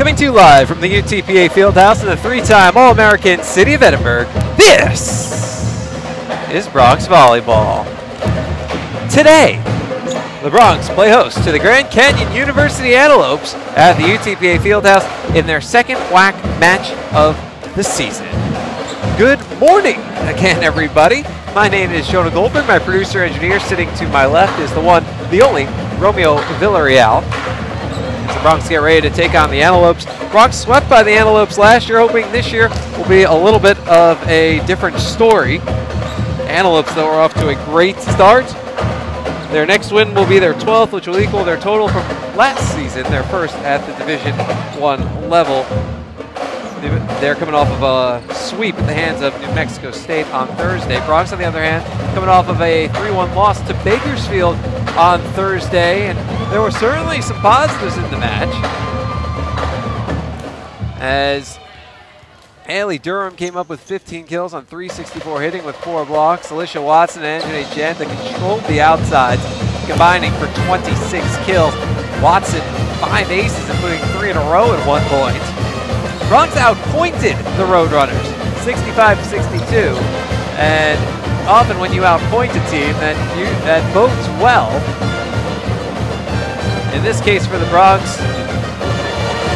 Coming to you live from the UTPA Fieldhouse in the three-time All-American city of Edinburgh, this is Bronx Volleyball. Today, the Bronx play host to the Grand Canyon University Antelopes at the UTPA Fieldhouse in their second WAC match of the season. Good morning again, everybody. My name is Jonah Goldman. My producer-engineer sitting to my left is the one, the only, Romeo Villarreal. The Bronx get ready to take on the Antelopes. Bronx swept by the Antelopes last year, hoping this year will be a little bit of a different story. Antelopes, though, are off to a great start. Their next win will be their 12th, which will equal their total from last season, their first at the Division I level. They're coming off of a sweep at the hands of New Mexico State on Thursday. Bronx, on the other hand, coming off of a 3-1 loss to Bakersfield on Thursday, and there were certainly some positives in the match, as Haley Durham came up with 15 kills on 364 hitting with 4 blocks. Alicia Watson and Anjanae Janta controlled the outsides, combining for 26 kills. Watson 5 aces, including 3 in a row at one point. Bronx outpointed the Roadrunners, 65-62, and often when you outpoint a team, that bodes well. In this case for the Bronx,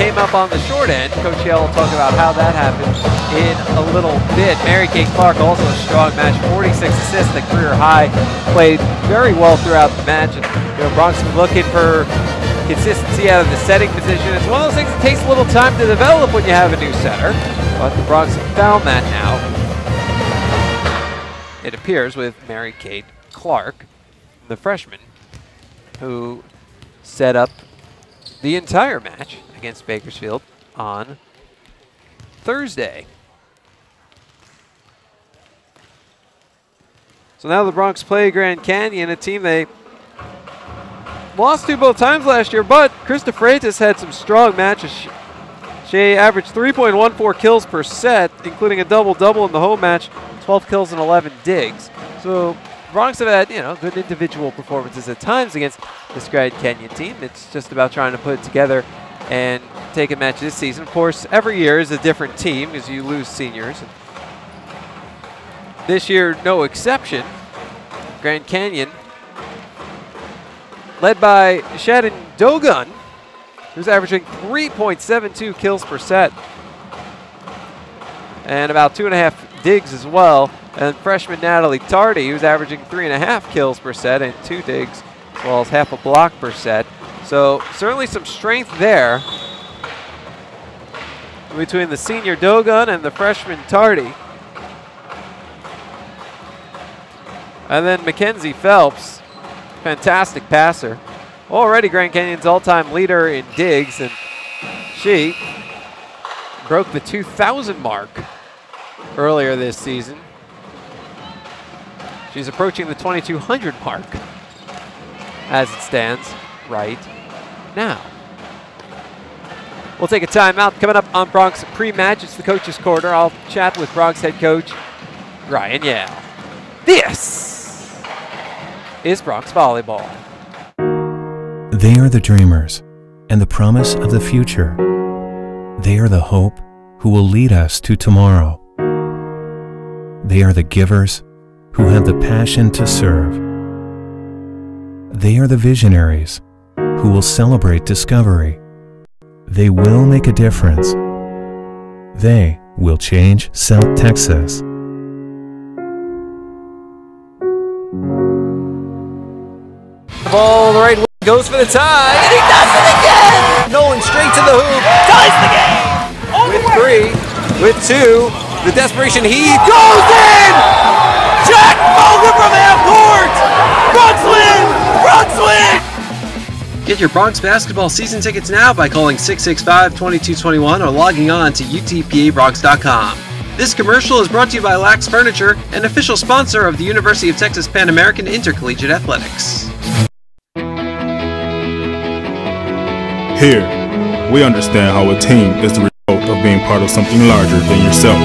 came up on the short end. Coach Yale will talk about how that happened in a little bit. Mary Kate Clark, also a strong match, 46 assists, the career high, played very well throughout the match. And, Bronx been looking for consistency out of the setting position. It's one of those things that takes a little time to develop when you have a new setter, but the Bronx have found that now. It appears with Mary Kate Clark, the freshman, who set up the entire match against Bakersfield on Thursday. So now the Bronx play Grand Canyon, a team they lost to both times last year, but Krista Freitas had some strong matches. She averaged 3.14 kills per set, including a double-double in the home match, 12 kills and 11 digs. So Bronx have had, good individual performances at times against this Grand Canyon team. It's just about trying to put it together and take a match this season. Of course, every year is a different team as you lose seniors. This year, no exception. Grand Canyon, led by Shannon Dogun, who's averaging 3.72 kills per set and about 2.5 digs as well. And freshman Natalie Tardy, who's averaging 3.5 kills per set and 2 digs, as well as half a block per set. So certainly some strength there between the senior Dogun and the freshman Tardy. And then Mackenzie Phelps, fantastic passer. Already Grand Canyon's all-time leader in digs, and she broke the 2,000 mark earlier this season. She's approaching the 2,200 mark as it stands right now. We'll take a timeout. Coming up on Bronx pre-match, it's the Coach's Corner. I'll chat with Bronx head coach Ryan Yale. This is Bronx Volleyball. They are the dreamers and the promise of the future. They are the hope who will lead us to tomorrow. They are the givers who have the passion to serve. They are the visionaries who will celebrate discovery. They will make a difference. They will change South Texas. The ball, the right wing, goes for the tie, and he does it again! Nolan straight to the hoop, ties the game! With 3, with 2, the desperation heave goes in! Jack Mulder from half court! Bronx win! Bronx win! Get your Bronx basketball season tickets now by calling 665-2221 or logging on to utpabronx.com. This commercial is brought to you by Lax Furniture, an official sponsor of the University of Texas Pan American Intercollegiate Athletics. Here, we understand how a team is the result of being part of something larger than yourself,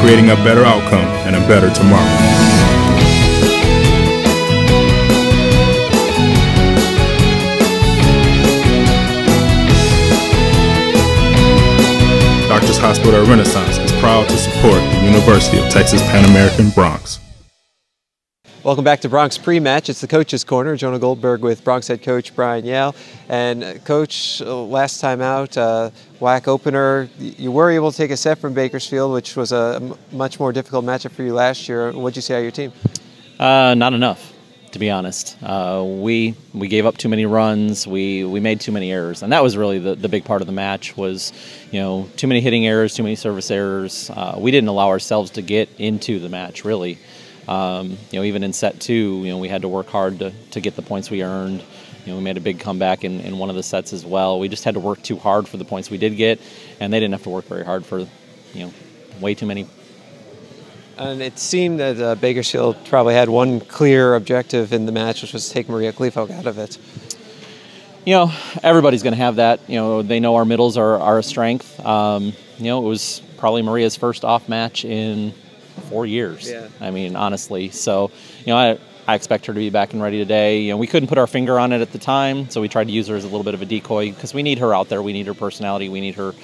creating a better outcome and a better tomorrow. Children's Hospital at Renaissance is proud to support the University of Texas Pan American Bronx. Welcome back to Bronx Pre-Match. It's the Coach's Corner. Jonah Goldberg with Bronx head coach Brian Yale. And Coach, last time out, WAC opener, you were able to take a set from Bakersfield, which was a much more difficult matchup for you last year. What did you see out of your team? Not enough, to be honest. We gave up too many runs. We made too many errors, and that was really the big part of the match. Was too many hitting errors, too many service errors. We didn't allow ourselves to get into the match really. Even in set two, we had to work hard to get the points we earned. We made a big comeback in one of the sets as well. We just had to work too hard for the points we did get, and they didn't have to work very hard for, way too many. And it seemed that Bakersfield probably had one clear objective in the match, which was to take Maria Kleefeld out of it. Everybody's going to have that. They know our middles are a strength. It was probably Maria's first off match in 4 years. Yeah. I mean, honestly. So, I expect her to be back and ready today. We couldn't put our finger on it at the time, so we tried to use her as a little bit of a decoy because we need her out there. We need her personality. We need her,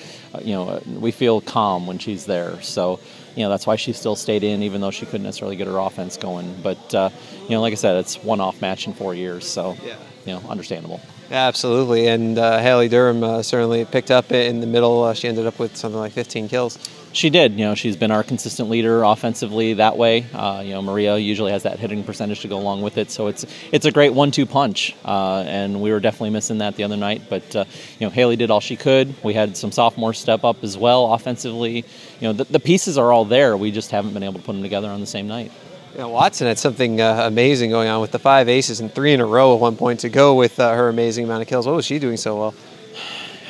we feel calm when she's there. So, that's why she still stayed in, even though she couldn't necessarily get her offense going. But, like I said, it's one off match in 4 years. So, understandable. Yeah, absolutely. And Haley Durham certainly picked up in the middle. She ended up with something like 15 kills. She did. She's been our consistent leader offensively that way. Maria usually has that hitting percentage to go along with it. So it's a great 1-2 punch. And we were definitely missing that the other night. But, Haley did all she could. We had some sophomores step up as well offensively. The pieces are all there. We just haven't been able to put them together on the same night. Watson had something amazing going on with the 5 aces and 3 in a row at one point to go with her amazing amount of kills. What was she doing so well?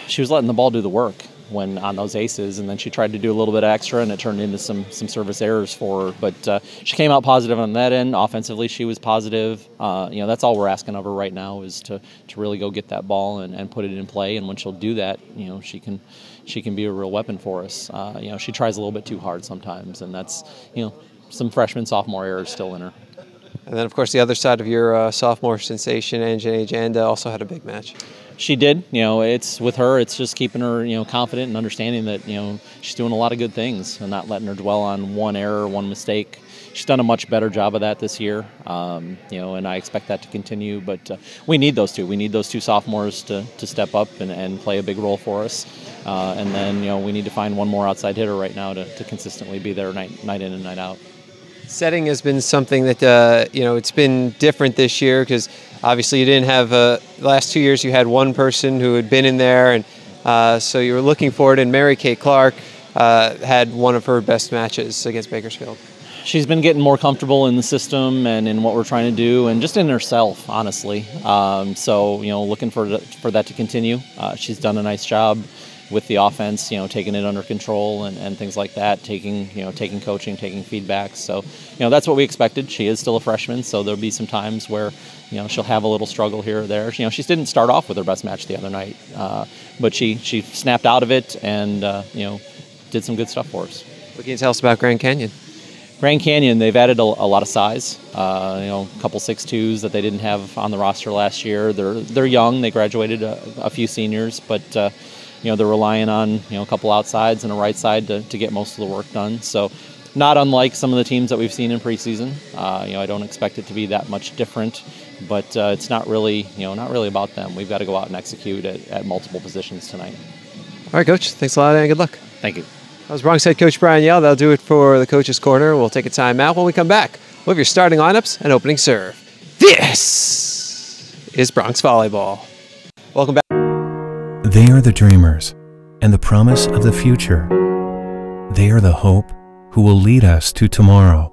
She was letting the ball do the work when on those aces, and then she tried to do a little bit extra, and it turned into some service errors for her. But she came out positive on that end. Offensively, she was positive. That's all we're asking of her right now is to really go get that ball and put it in play. And when she'll do that, she can be a real weapon for us. She tries a little bit too hard sometimes, and that's some freshman, sophomore errors still in her. And then, of course, the other side of your sophomore sensation, Anjanae Janda, also had a big match. She did. It's with her. It's just keeping her, confident and understanding that, she's doing a lot of good things and not letting her dwell on one error, one mistake. She's done a much better job of that this year, and I expect that to continue. But we need those two. We need those two sophomores to step up and play a big role for us. And then, we need to find one more outside hitter right now to consistently be there night in and night out. Setting has been something that, it's been different this year because obviously you didn't have, the last 2 years you had one person who had been in there, and so you were looking for it, and Mary Kay Clark had one of her best matches against Bakersfield. She's been getting more comfortable in the system and in what we're trying to do and just in herself, honestly. So, looking for that to continue. She's done a nice job with the offense, taking it under control and things like that, taking coaching, taking feedback. So, that's what we expected. She is still a freshman, so there'll be some times where, she'll have a little struggle here or there. She didn't start off with her best match the other night, but she snapped out of it and, did some good stuff for us. What can you tell us about Grand Canyon? Grand Canyon, they've added a lot of size, a couple 6'2" that they didn't have on the roster last year. They're young. They graduated a few seniors, but they're relying on a couple outsides and a right side to get most of the work done. So not unlike some of the teams that we've seen in preseason. I don't expect it to be that much different, but it's not really about them. We've got to go out and execute at multiple positions tonight. All right, Coach. Thanks a lot and good luck. Thank you. That was Bronx head coach Brian Yale. That'll do it for the Coach's Corner. We'll take a time out. When we come back, we'll have your starting lineups and opening serve. This is Bronx Volleyball. Welcome back. They are the dreamers and the promise of the future. They are the hope who will lead us to tomorrow.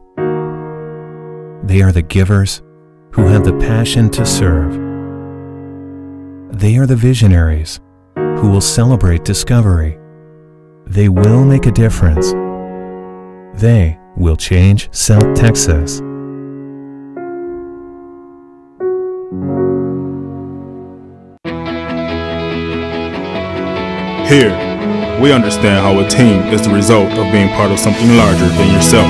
They are the givers who have the passion to serve. They are the visionaries who will celebrate discovery. They will make a difference. They will change South Texas. Here, we understand how a team is the result of being part of something larger than yourself,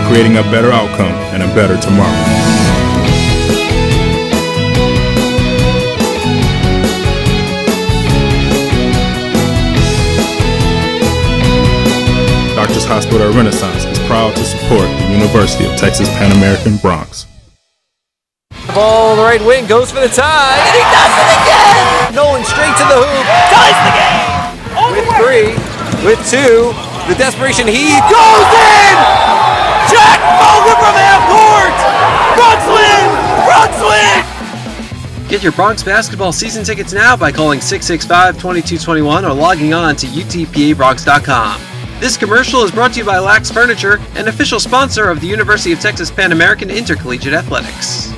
creating a better outcome and a better tomorrow. largest hospital at Renaissance, is proud to support the University of Texas Pan American Bronx. Ball, the right wing, goes for the tie, and he does it again! Nolan straight to the hoop, ties the game! With 3, with 2, the desperation heave goes in! Jack Bogan from half court! Bronx win! Bronx win! Get your Bronx basketball season tickets now by calling 665-2221 or logging on to utpabronx.com. This commercial is brought to you by Lax Furniture, an official sponsor of the University of Texas Pan American Intercollegiate Athletics.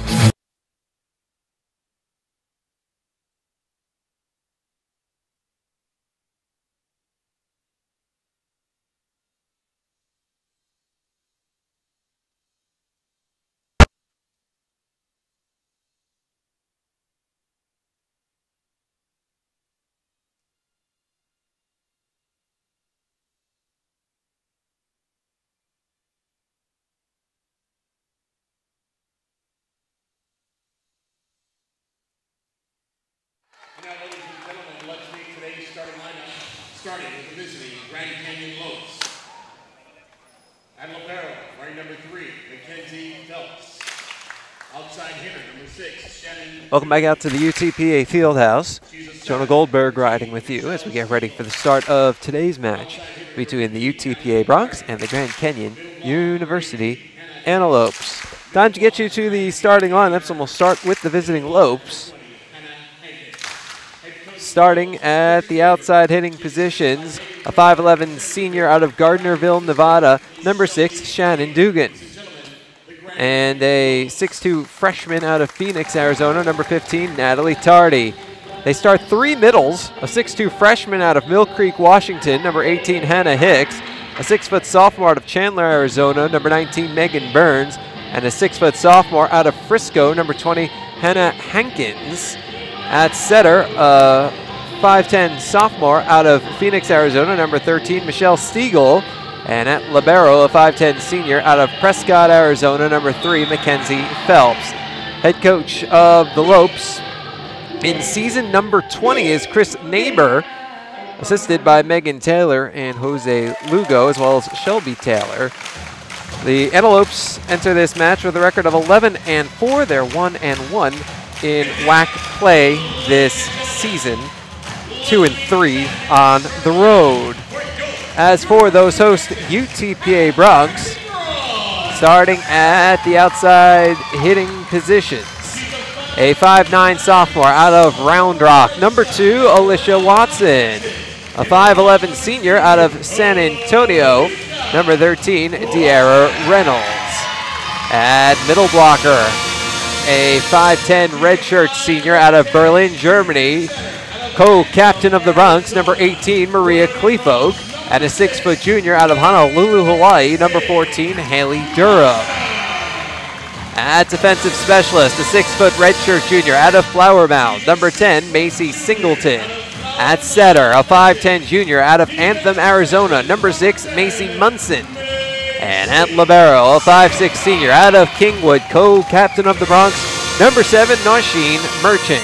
Now, ladies and gentlemen, let's meet today's starting lineup, starting with the visiting Grand Canyon Lopes. At libero, wearing number 3, Mackenzie Phelps. Outside hitter, number 6, Shannon. Welcome back out to the UTPA Fieldhouse. Jonah Goldberg riding with you as we get ready for the start of today's match between the UTPA Bronx and the Grand Canyon University Antelopes. Time to get you to the starting lineups, and we'll start with the visiting Lopes. Starting at the outside hitting positions, a 5'11 senior out of Gardnerville, Nevada, number 6, Shannon Dugan. And a 6'2 freshman out of Phoenix, Arizona, number 15, Natalie Tardy. They start 3 middles, a 6'2 freshman out of Mill Creek, Washington, number 18, Hannah Hicks, a 6' sophomore out of Chandler, Arizona, number 19, Megan Burns, and a 6' sophomore out of Frisco, number 20, Hannah Hankins. At setter, 5'10 sophomore out of Phoenix, Arizona, number 13, Michelle Stiegel. And at libero, a 5'10 senior out of Prescott, Arizona, number 3, Mackenzie Phelps. Head coach of the Lopes in season number 20 is Chris Neighbor, assisted by Megan Taylor and Jose Lugo, as well as Shelby Taylor. The Antelopes enter this match with a record of 11-4. They're 1-1 in WAC play this season, 2-3 on the road. As for those host UTPA Bronx, starting at the outside hitting positions, a 5'9 sophomore out of Round Rock, number 2, Alicia Watson, a 5'11 senior out of San Antonio, number 13, De'Ara Reynolds. At middle blocker, a 5'10 redshirt senior out of Berlin, Germany, co-captain of the Bronx, number 18, Maria Kleefog, and a 6' junior out of Honolulu, Hawaii, number 14, Haley Durham. At defensive specialist, a 6' redshirt junior out of Flower Mound, number 10, Macy Singleton. At setter, a 5'10 junior out of Anthem, Arizona, number 6, Macy Munson. And at libero, a 5'6 senior out of Kingwood, co-captain of the Bronx, number 7, Nosheen Merchant.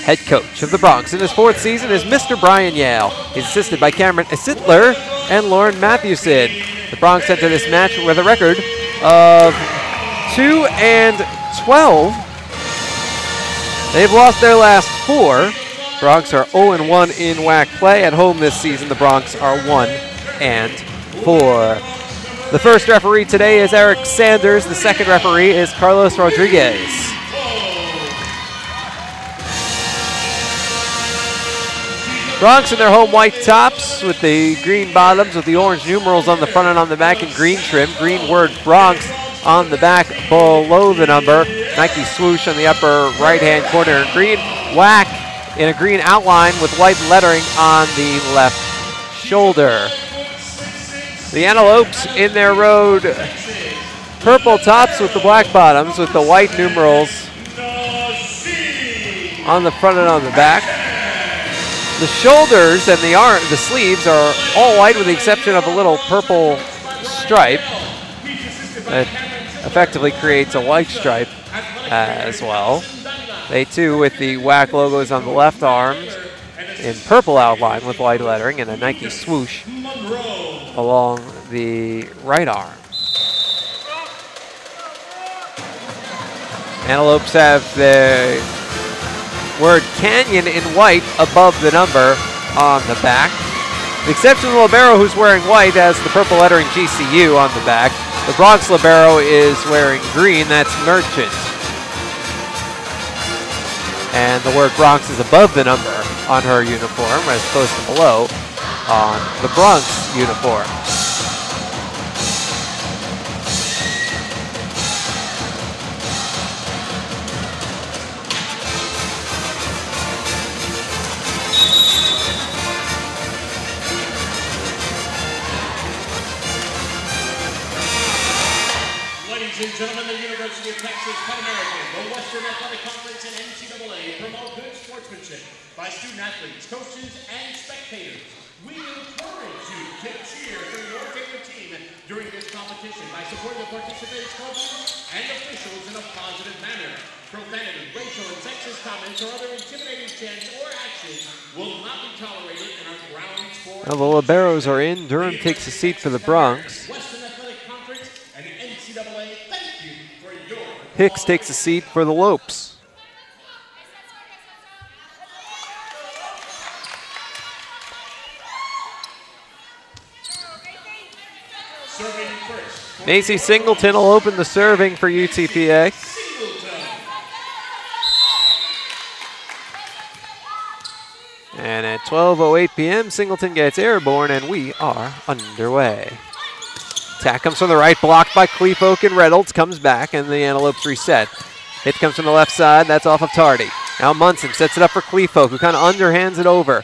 Head coach of the Bronx in his 4th season is Mr. Brian Yale. He's assisted by Cameron Sittler and Lauren Matthewson. The Bronx enter this match with a record of 2-12. They've lost their last 4. Bronx are 0-1 in WAC play. At home this season, the Bronx are 1-4. The first referee today is Eric Sanders. The second referee is Carlos Rodriguez. Bronx in their home white tops with the green bottoms with the orange numerals on the front and on the back in green trim. Green word Bronx on the back below the number. Nike swoosh on the upper right-hand corner in green. WAC in a green outline with white lettering on the left shoulder. The Antelopes in their road purple tops with the black bottoms with the white numerals on the front and on the back. The shoulders and the sleeves are all white with the exception of a little purple stripe that effectively creates a white stripe as well. They too with the WAC logos on the left arms in purple outline with white lettering and a Nike swoosh along the right arm. Antelopes have the word Canyon in white above the number on the back. The exception of the libero, who's wearing white, has the purple lettering GCU on the back. The Bronx libero is wearing green, that's Merchant. And the word Bronx is above the number on her uniform, as opposed to below on the Bronx uniform. Ladies and gentlemen, the University of Texas Pan American, the Western Athletic Conference, and NCAA promote good sportsmanship by student athletes, coaches, and spectators. We encourage you to cheer for your favorite team during this competition by supporting the participating coaches and officials in a positive manner. Profanity, racial, and sexist comments or other intimidating chants or actions will not be tolerated in our ground sport. Now the liberos are in. Durham takes a seat for the Bronx. Hicks takes a seat for the Lopes. Macy Singleton will open the serving for UTPA. And at 12:08 p.m., Singleton gets airborne, and we are underway. Attack comes from the right, blocked by Cleafolk, and Reynolds comes back, and the Antelopes reset. Hit comes from the left side, that's off of Tardy. Now Munson sets it up for Cleafolk, who kind of underhands it over.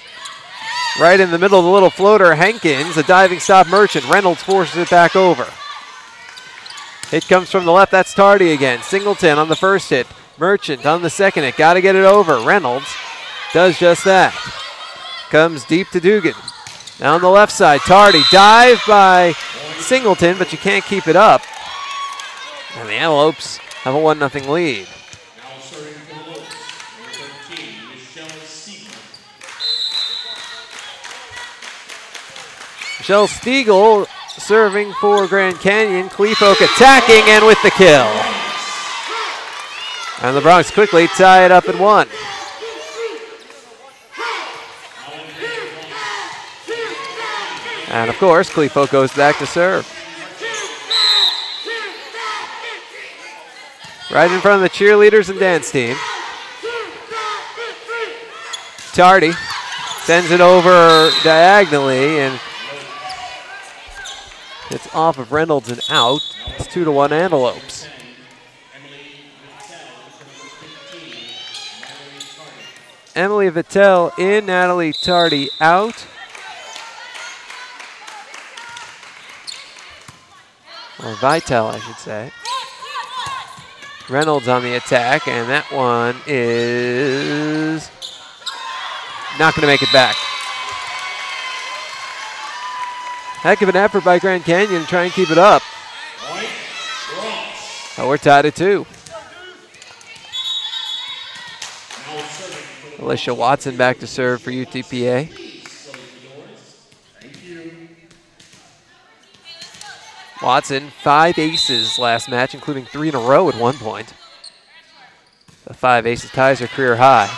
Right in the middle of the little floater, Hankins, a diving stop Merchant. Reynolds forces it back over. Hit comes from the left, that's Tardy again. Singleton on the first hit, Merchant on the second hit. Got to get it over. Reynolds does just that. Comes deep to Dugan. Now on the left side, Tardy, dive by Singleton, but you can't keep it up. And the Antelopes have a 1-0 lead. Now serving for the Lopes, number 13, Michelle Stiegel serving for Grand Canyon. Cleafolk attacking and with the kill. And the Bronx quickly tie it up at 1. And of course, Cleafolk goes back to serve. Right in front of the cheerleaders and dance team. Tardy sends it over diagonally, and it's off of Reynolds and out. It's 2-1 Antelopes. Emily Vittel in, Natalie Tardy out. Or Vitale, I should say. Reynolds on the attack, and that one is not going to make it back. Heck of an effort by Grand Canyon to try and keep it up. Oh, we're tied at 2. Alicia Watson back to serve for UTPA. Watson, 5 aces last match, including 3 in a row at one point. The 5 aces ties her career high.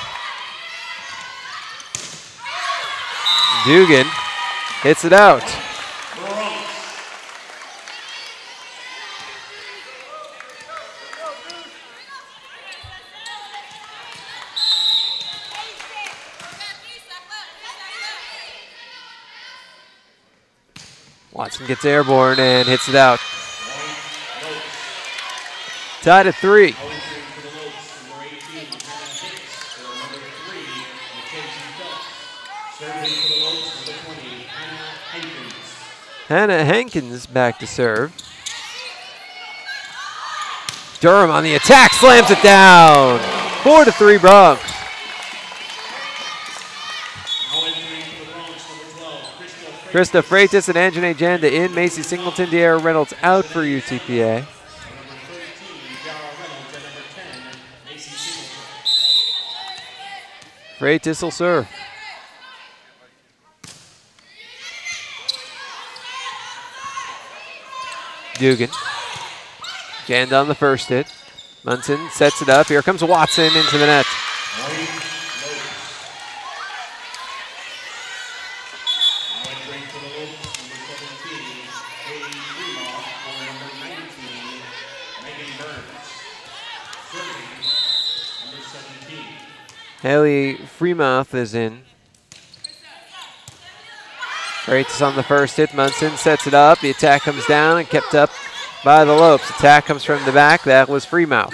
Dugan hits it out. Watson gets airborne and hits it out. Tied at 3. Hannah Hankins back to serve. Durham on the attack, slams it down. 4-3 Bronx. Krista Freitas and Anjanae Janda in. Macy Singleton, De'Ara Reynolds out for UTPA. Freitas will serve. Dugan. Janda on the first hit. Munson sets it up. Here comes Watson into the net. Haley Fremouth is in. Freitas on the first hit. Munson sets it up. The attack comes down and kept up by the Lopes. Attack comes from the back. That was Fremouth.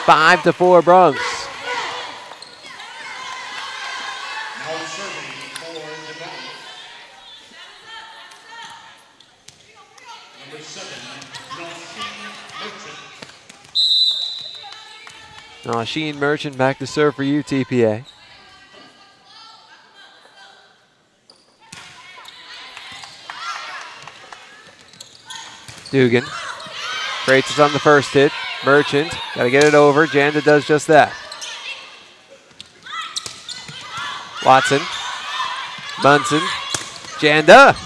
Five to 4 Bronx. Sheen Merchant back to serve for UTPA. Dugan. Freitas on the first hit. Merchant, got to get it over. Janda does just that. Watson. Munson. Janda.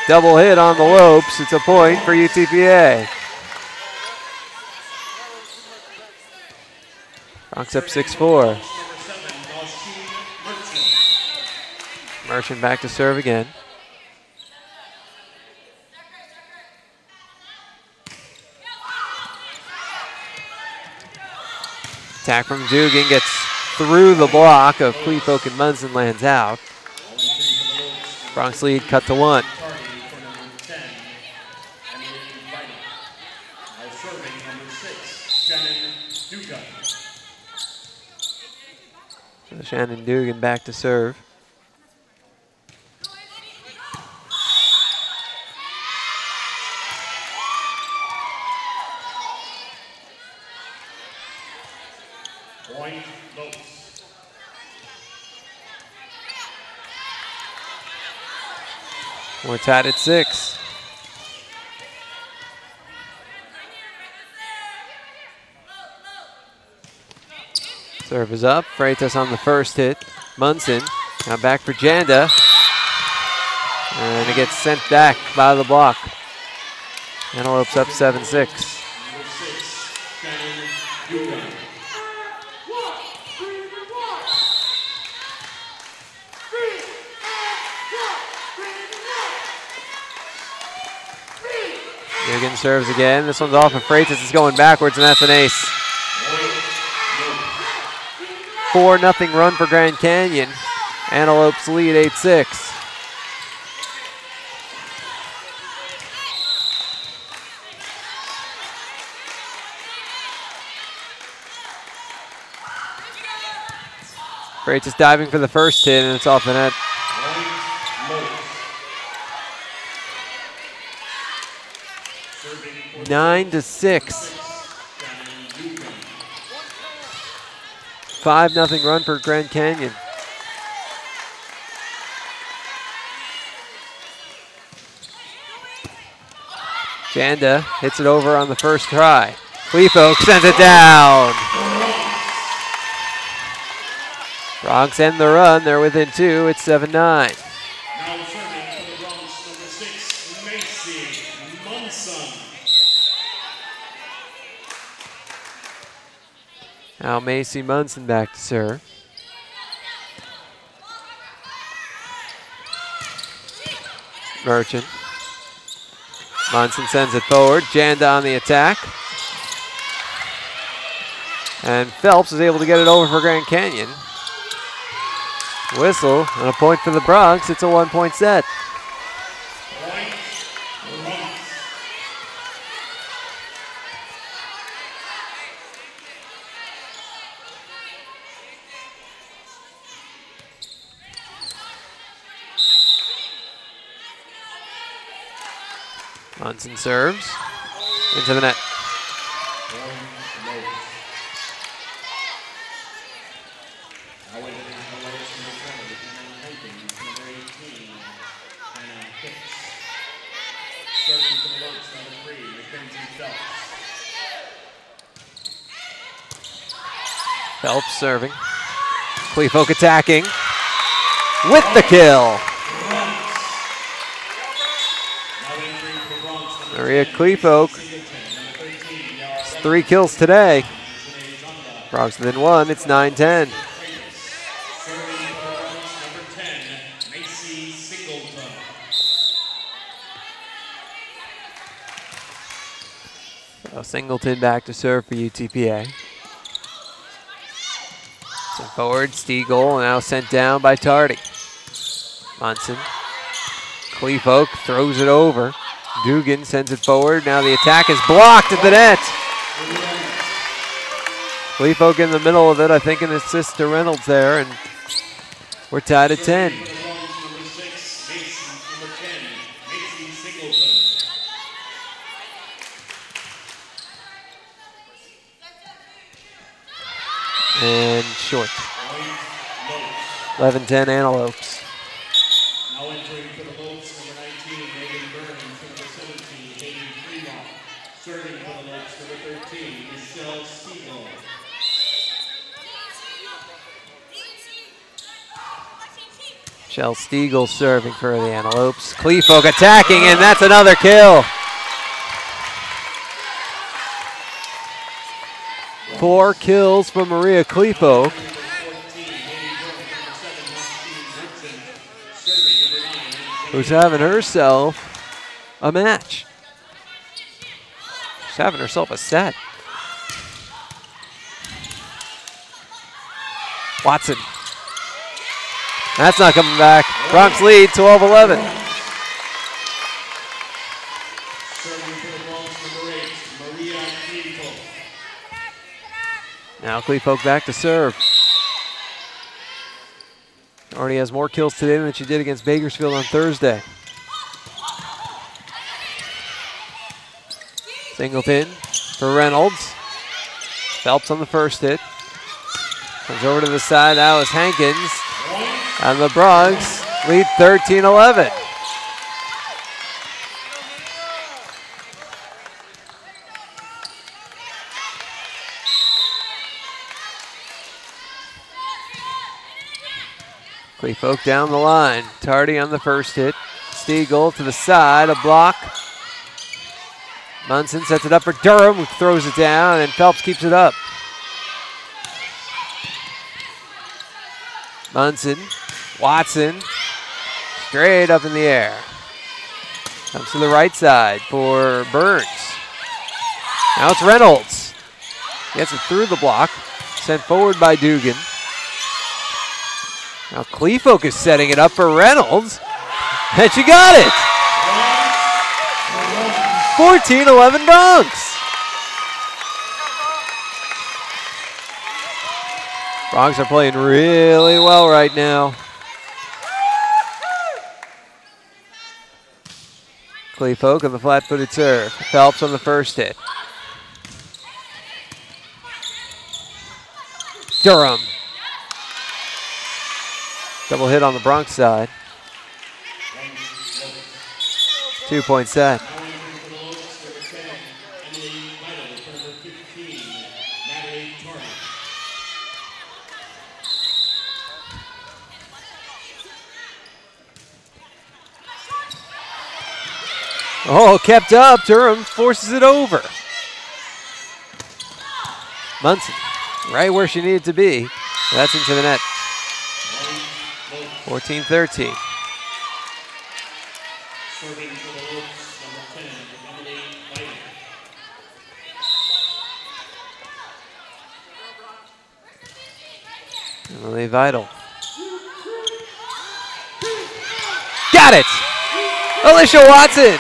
Double hit on the Lopes. It's a point for UTPA. Bronx up 6-4. Merchant back to serve again. Attack from Dugan gets through the block of Clefolk and Munson, lands out. Bronx lead cut to 1. So Shannon Dugan back to serve. Point Lopes. We're tied at 6. Serve is up. Freitas on the first hit. Munson now back for Janda. And it gets sent back by the block. Antelopes up 7-6. Dugan serves again. This one's off, and Freitas is going backwards, and that's an ace. 4-0 run for Grand Canyon. Antelopes lead 8-6. Freitas diving for the first hit, and it's off the net. Nine to 6. 5-0 run for Grand Canyon. Janda hits it over on the first try. Clefolk sends it down. Bronx end the run. They're within 2. It's 7-9. Now serving for the Bronx, number 6, Macy Munson. Now Macy Munson back to serve. Merchant. Munson sends it forward. Janda on the attack. And Phelps is able to get it over for Grand Canyon. Whistle and a point for the Bronx. It's a 1-point set. Point Bronx. Munson serves into the net. Phelps serving. Kleefolk attacking with the kill. Maria Kleefolk, 3 kills today. Bronx within 1, it's 9-10. So Singleton back to serve for UTPA. Sent forward, Stiegel now sent down by Tardy. Munson. Kleefolk throws it over. Dugan sends it forward. Now the attack is blocked at the net. Kleefolk in the middle of it, I think an assist to Reynolds there, and we're tied at 10. And short. 11-10 Antelopes. Now entering for the Lopes, number 19, Megan Burns, number 17, Hayden Fremont. Serving for the Lopes, number 13, Michelle Stiegel. Michelle Stiegel serving for the Antelopes. Kleefolk attacking, and that's another kill. 4 kills from Maria Kleefolk. Who's having herself a match. She's having herself a set. Watson. That's not coming back. Bronx lead 12-11. Now Kleefolk back to serve. Already has more kills today than she did against Bakersfield on Thursday. Singleton for Reynolds. Phelps on the first hit. Comes over to the side, now is Hankins. And the Bronx lead 13-11. Kleefolk down the line. Tardy on the first hit. Stiegel to the side, a block. Munson sets it up for Durham, who throws it down, and Phelps keeps it up. Munson, Watson, straight up in the air. Comes to the right side for Burns. Now it's Reynolds. Gets it through the block. Sent forward by Dugan. Now Kleefolk is setting it up for Reynolds. And she got it! 14-11 Bronx. Bronx are playing really well right now. Kleefolk on the flat-footed serve. Phelps on the first hit. Durham. Double hit on the Bronx side. 2-point set. Oh, kept up. Durham forces it over. Munson, right where she needed to be. That's into the net. 14-13. Emily Vital. Got it! Alicia Watson!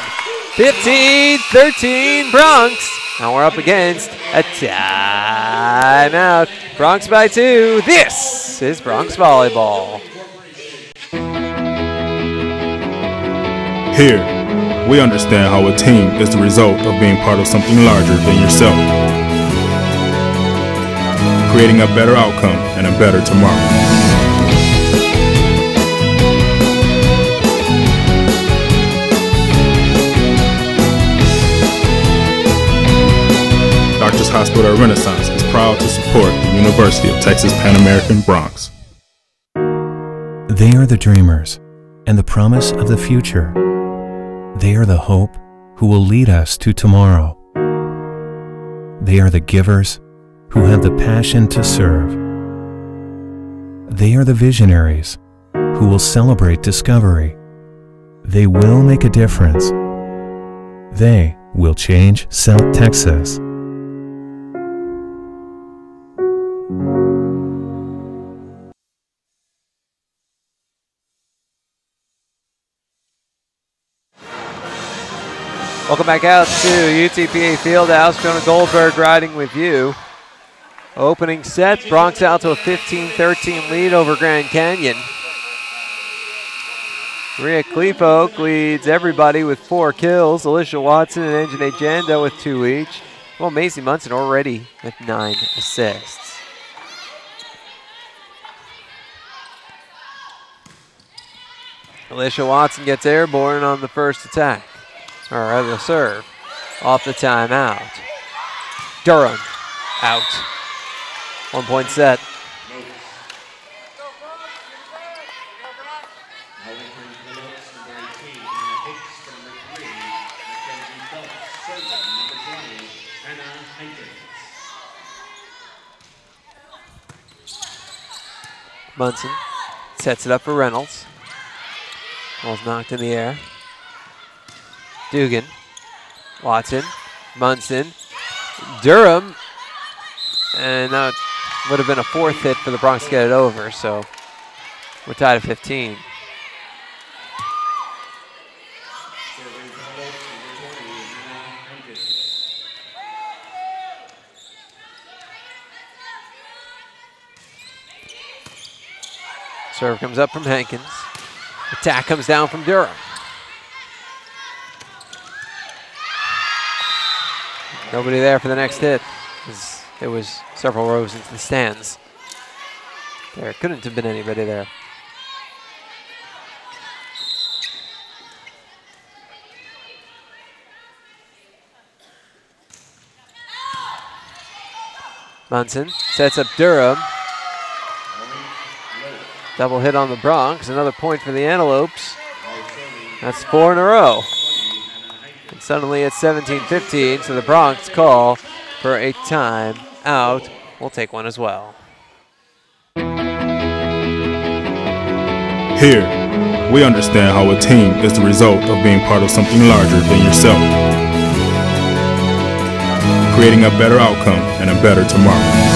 15-13 Bronx. Now we're up against a timeout. Bronx by 2. This is Bronx Volleyball. Here, we understand how a team is the result of being part of something larger than yourself, creating a better outcome and a better tomorrow. Doctors Hospital Renaissance is proud to support the University of Texas Pan American Bronx. They are the dreamers and the promise of the future. They are the hope who will lead us to tomorrow. They are the givers who have the passion to serve. They are the visionaries who will celebrate discovery. They will make a difference. They will change South Texas. Welcome back out to UTPA Fieldhouse. Jonah Goldberg riding with you. Opening set, Bronx out to a 15-13 lead over Grand Canyon. Maria Kleefolk leads everybody with 4 kills. Alicia Watson and Anjane Janda with 2 each. Well, Macy Munson already with 9 assists. Alicia Watson gets airborne on the first attack. Or rather, serve off the timeout. Durham out. 1-point set. Munson sets it up for Reynolds. Ball's knocked in the air. Dugan, Watson, Munson, Durham, and that would have been a 4th hit for the Bronx to get it over, so we're tied at 15. Serve comes up from Hankins. Attack comes down from Durham. Nobody there for the next hit. It was several rows into the stands. There couldn't have been anybody there. Munson sets up Durham. Double hit on the Bronx. Another point for the Antelopes. That's 4 in a row. And suddenly it's 17-15, so the Bronx call for a timeout. We'll take one as well. Here, we understand how a team is the result of being part of something larger than yourself, creating a better outcome and a better tomorrow.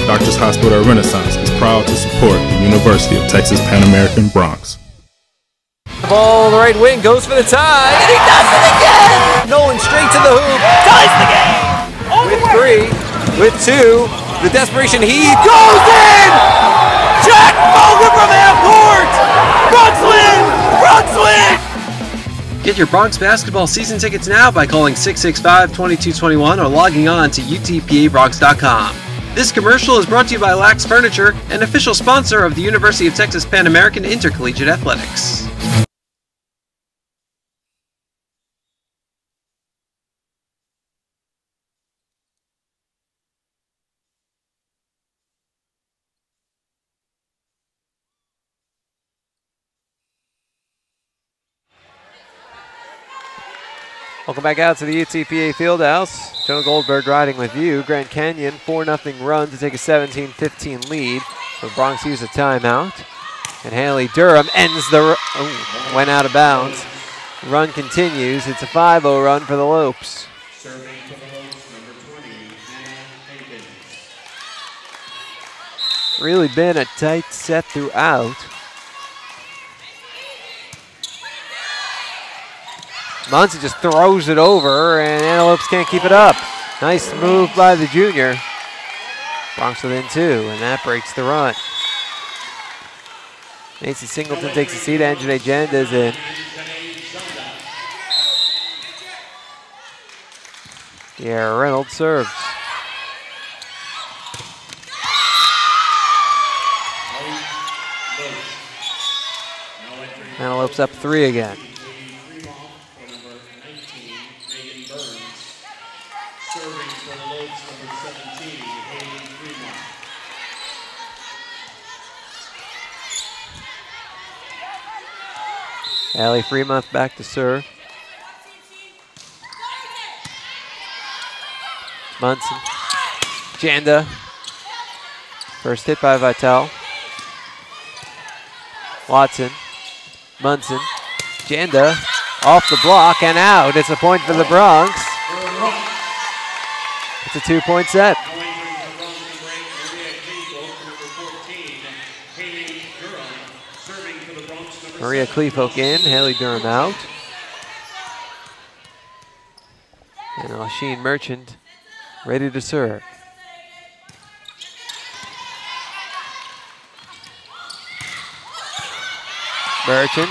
Doctors Hospital Renaissance is proud to support the University of Texas Pan American Bronx. The ball, the right wing, goes for the tie, and he does it again! Nolan straight to the hoop, ties the game! With 3, with 2, the desperation heave goes in! Jack Boger from half court! Bronx win! Bronx win! Get your Bronx basketball season tickets now by calling 665-2221 or logging on to utpabronx.com. This commercial is brought to you by Lax Furniture, an official sponsor of the University of Texas Pan American Intercollegiate Athletics. Welcome back out to the UTPA Fieldhouse. Jonah Goldberg riding with you. Grand Canyon 4-0 run to take a 17-15 lead. The Bronx use a timeout. And Haley Durham ends the went out of bounds. The run continues. It's a 5-0 run for the Lopes. Serving for the Lopes, number 20, Hannah Hankins. Really been a tight set throughout. Munson just throws it over, and Antelopes can't keep it up. Nice move by the junior. Bronx within 2, and that breaks the run. Macy Singleton takes a seat. Anjane Janda is in. Yeah, Reynolds serves. Antelopes up 3 again. Allie Fremont back to serve. Munson. Janda. First hit by Vitale. Watson. Munson. Janda off the block and out. It's a point for the Bronx. It's a 2-point set. Maria Kleefolk in, Haley Durham out. And Alsheen Merchant ready to serve. Merchant,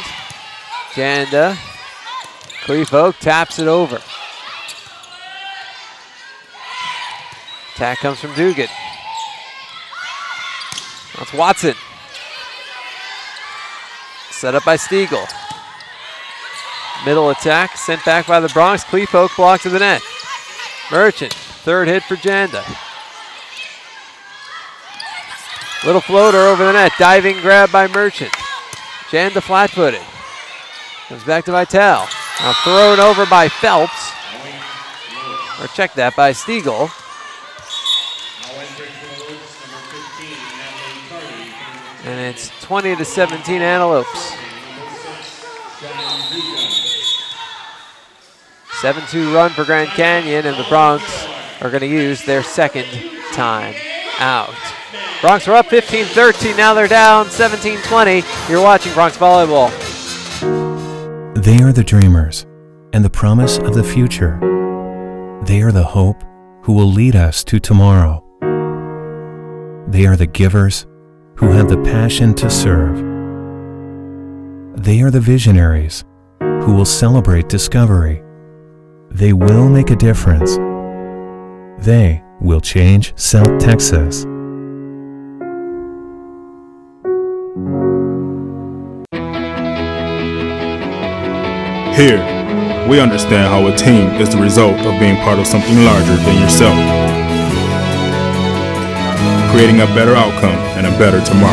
Janda, Kleefolk taps it over. Attack comes from Dugan. That's Watson. Set up by Stiegel. Middle attack, sent back by the Bronx. Kleefolk blocked to the net. Merchant, third hit for Janda. Little floater over the net, diving grab by Merchant. Janda flat-footed. Comes back to Vitale. Now thrown over by Phelps. Or check that by Stiegel. And it's 20-17 Antelopes. 7-2 run for Grand Canyon, and the Bronx are going to use their second time out. Bronx are up 15-13, now they're down 17-20. You're watching Bronx Volleyball. They are the dreamers and the promise of the future. They are the hope who will lead us to tomorrow. They are the givers who have the passion to serve. They are the visionaries who will celebrate discovery. They will make a difference. They will change South Texas. Here, we understand how a team is the result of being part of something larger than yourself, creating a better outcome and a better tomorrow.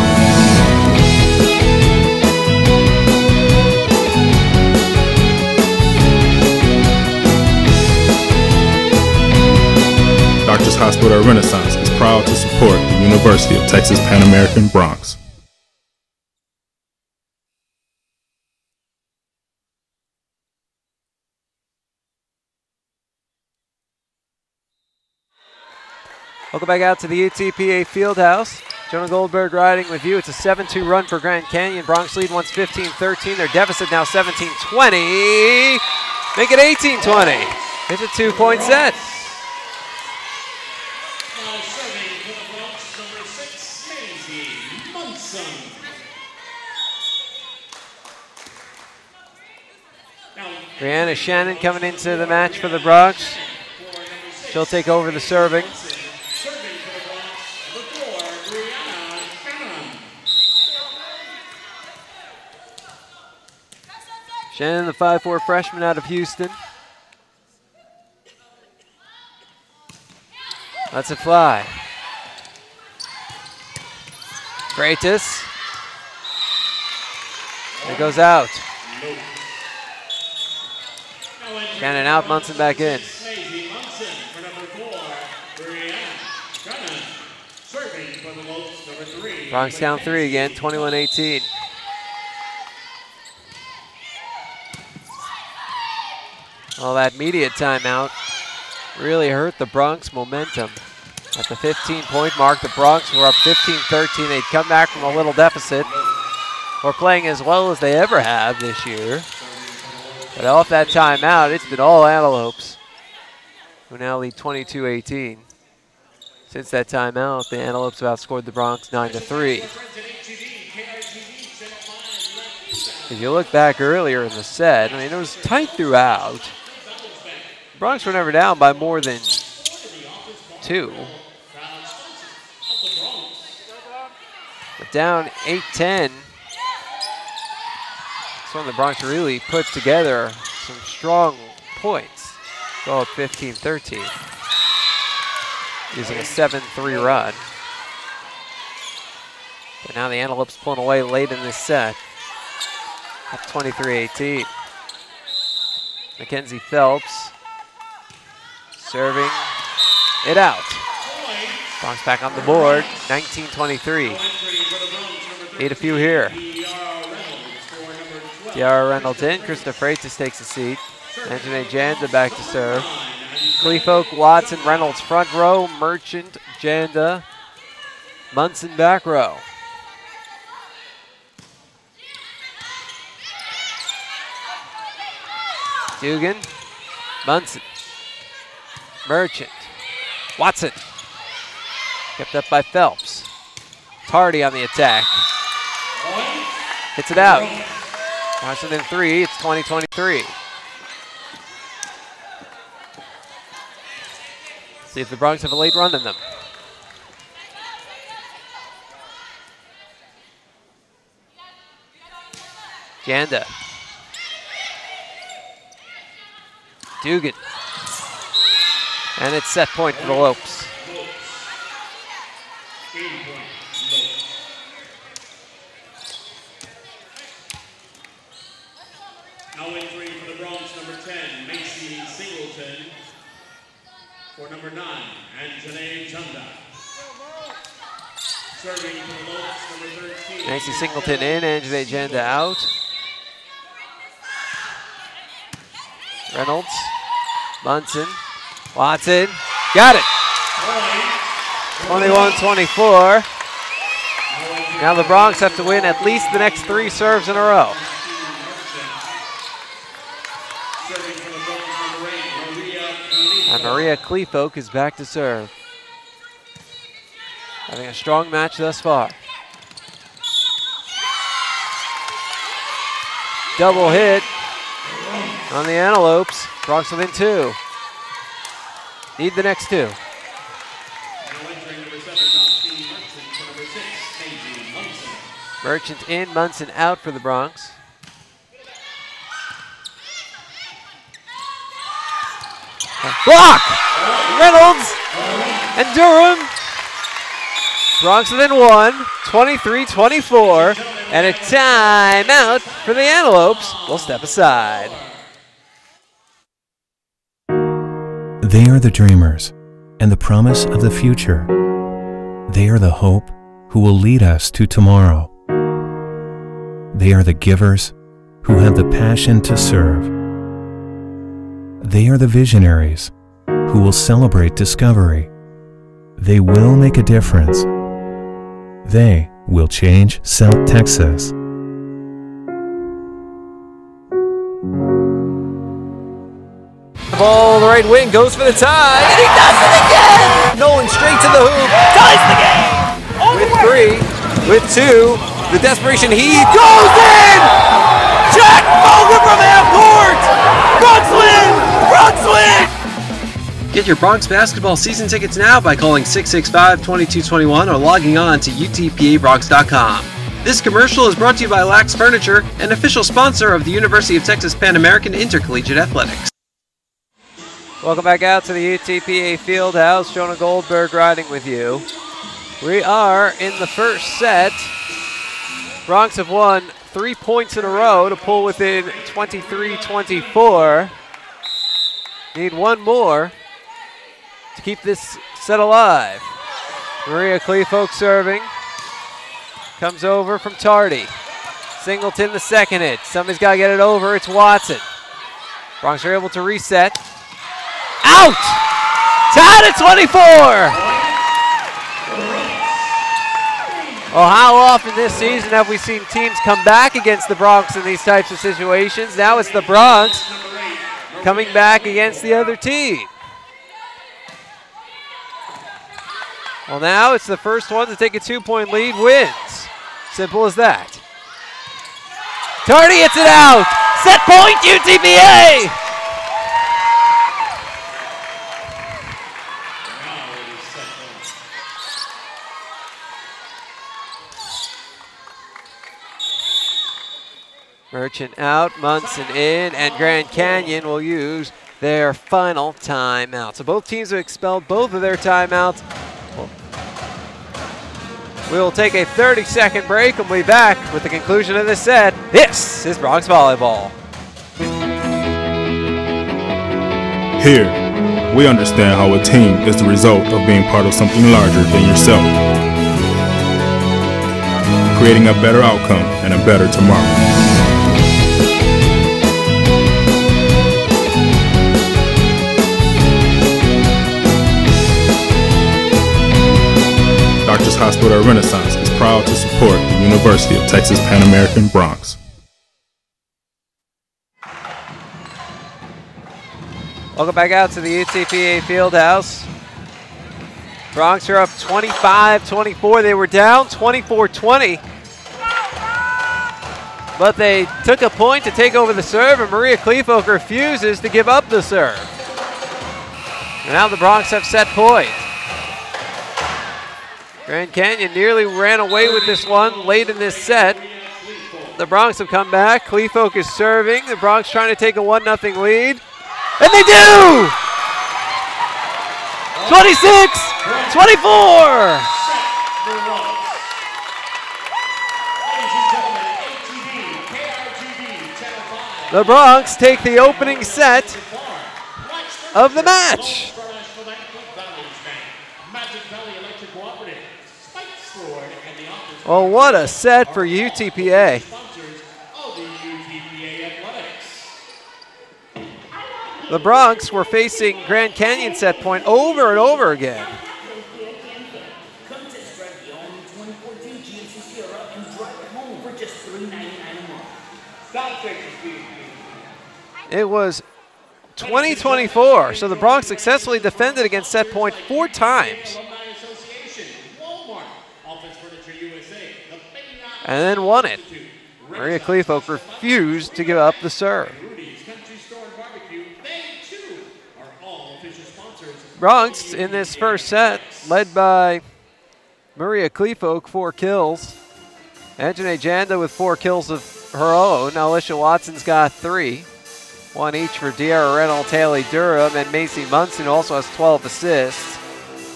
Doctors Hospital Renaissance is proud to support the University of Texas Pan American Bronx. Welcome back out to the UTPA Fieldhouse. Jonah Goldberg riding with you. It's a 7-2 run for Grand Canyon. Bronx lead once 15-13. Their deficit now 17-20. Make it 18-20. It's a 2-point set. Now serving for the Bronx, number 6, Maisie Munson. Brianna Shannon coming into the match for the Bronx. She'll take over the serving. Shannon, the 5'4" freshman out of Houston. That's a fly. Freitas. It goes out. Shannon out, Munson back in. Bronx down 3 again, 21-18. Well, that immediate timeout really hurt the Bronx momentum. At the 15-point mark, the Bronx were up 15-13. They'd come back from a little deficit. We're playing as well as they ever have this year. But off that timeout, it's been all Antelopes, who now lead 22-18. Since that timeout, the Antelopes have outscored the Bronx 9-3. If you look back earlier in the set, I mean, it was tight throughout. The Bronx were never down by more than 2. But down 8-10. It's one, the Bronx really put together some strong points. Go up 15-13. Using a 7-3 run. But now the Antelopes pulling away late in this set. Up 23-18. Mackenzie Phelps serving it out. Bronx back on the board, 19-23. Need a few here. Tiara Reynolds in, Krista Freitas takes a seat. Anjanae Janda back to serve. Cleefolk, Watson, Reynolds front row, Merchant, Janda, Munson back row. Dugan, Munson, Merchant, Watson. Kept up by Phelps. Tardy on the attack. Hits it out. Washington 3, it's 20-23. See if the Bronx have a late run in them. Janda. Dugan. And it's set point for the Lopes. Now entering for the Bronx, number 10, Macy Singleton. For number 9, Anjanae Janda. Serving for the Lopes, number 13. Macy Singleton in, Anjanae Janda out. Reynolds, Munson, Watson, got it. 21-24. Now the Bronx have to win at least the next 3 serves in a row. And Maria Cleefolk is back to serve. Having a strong match thus far. Double hit on the Antelopes. Bronx within 2. Need the next 2. Merchant in, Munson out for the Bronx. Block! Reynolds and Durham. Bronx within 1, 23-24, and a timeout for the Antelopes. We'll step aside. They are the dreamers and the promise of the future. They are the hope who will lead us to tomorrow. They are the givers who have the passion to serve. They are the visionaries who will celebrate discovery. They will make a difference. They will change South Texas. Ball, the right wing, goes for the tie, and he does it again! Nolan straight to the hoop, ties the game! With 3, with 2, the desperation heave goes in! Jack Bogan from half court! Bronx win! Bronx win! Get your Bronx basketball season tickets now by calling 665-2221 or logging on to utpabronx.com. This commercial is brought to you by Lax Furniture, an official sponsor of the University of Texas Pan American Intercollegiate Athletics. Welcome back out to the UTPA Fieldhouse. Jonah Goldberg riding with you. We are in the first set. Bronx have won 3 points in a row to pull within 23-24. Need one more to keep this set alive. Maria Cleefolk serving. Comes over from Tardy. Singleton the second hit. Somebody's got to get it over. It's Watson. Bronx are able to reset. Out! Tied at 24! Well, how often this season have we seen teams come back against the Bronx in these types of situations? Now it's the Bronx coming back against the other team. Well, now it's the first one to take a 2-point lead wins. Simple as that. Tardy hits it out! Set point, UTPA! Merchant out, Munson in, and Grand Canyon will use their final timeout. So both teams have expelled both of their timeouts. We'll take a 30-second break and we'll be back with the conclusion of this set. This is Bronx Volleyball. Here, we understand how a team is the result of being part of something larger than yourself, creating a better outcome and a better tomorrow. Doctors Hospital Renaissance is proud to support the University of Texas Pan American Bronx. Welcome back out to the UTPA Fieldhouse. Bronx are up 25-24. They were down 24-20. But they took a point to take over the serve, and Maria Kleefolk refuses to give up the serve. And now the Bronx have set point. Grand Canyon nearly ran away with this one late in this set. The Bronx have come back. Kleefolk is serving. The Bronx trying to take a 1-0 lead. And they do! 26-24! The Bronx take the opening set of the match. Well, what a set for UTPA. The Bronx were facing Grand Canyon set point over and over again. It was 20-24, so the Bronx successfully defended against set point 4 times. And then won it. Maria Kleefolk refused to give up the serve. Bronx in this first set, led by Maria Kleefolk, 4 kills. Anjane Janda with 4 kills of her own. Now Alicia Watson's got 3. 1 each for De'Ara Reynolds, Haley Durham, and Macy Munson, who also has 12 assists.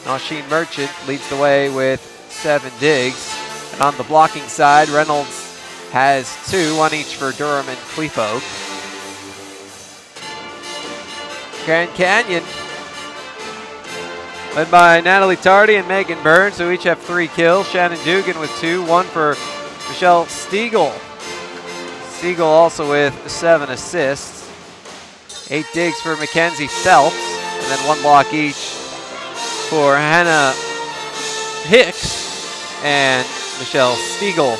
Nausheen Merchant leads the way with 7 digs. And on the blocking side, Reynolds has 2, 1 each for Durham and Kleefolk. Grand Canyon, led by Natalie Tardy and Megan Burns, who each have 3 kills. Shannon Dugan with 2, 1 for Michelle Stiegel. Stiegel also with 7 assists. 8 digs for Mackenzie Phelps, and then 1 block each for Hannah Hicks and Michelle Stiegel.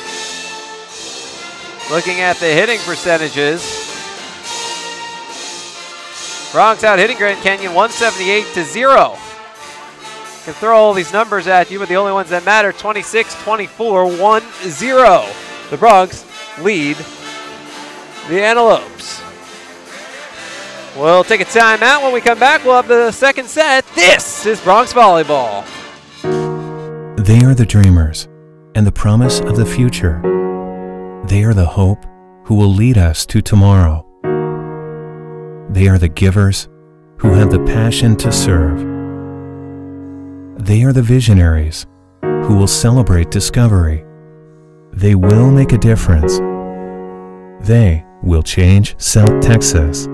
Looking at the hitting percentages, Bronx out hitting Grand Canyon 178-0. Can throw all these numbers at you, but the only ones that matter, 26-24, 1-0. The Bronx lead the Antelopes. We'll take a timeout. When we come back, we'll have the second set. This is Bronx Volleyball. They are the dreamers and the promise of the future. They are the hope who will lead us to tomorrow. They are the givers who have the passion to serve. They are the visionaries who will celebrate discovery. They will make a difference. They will change South Texas.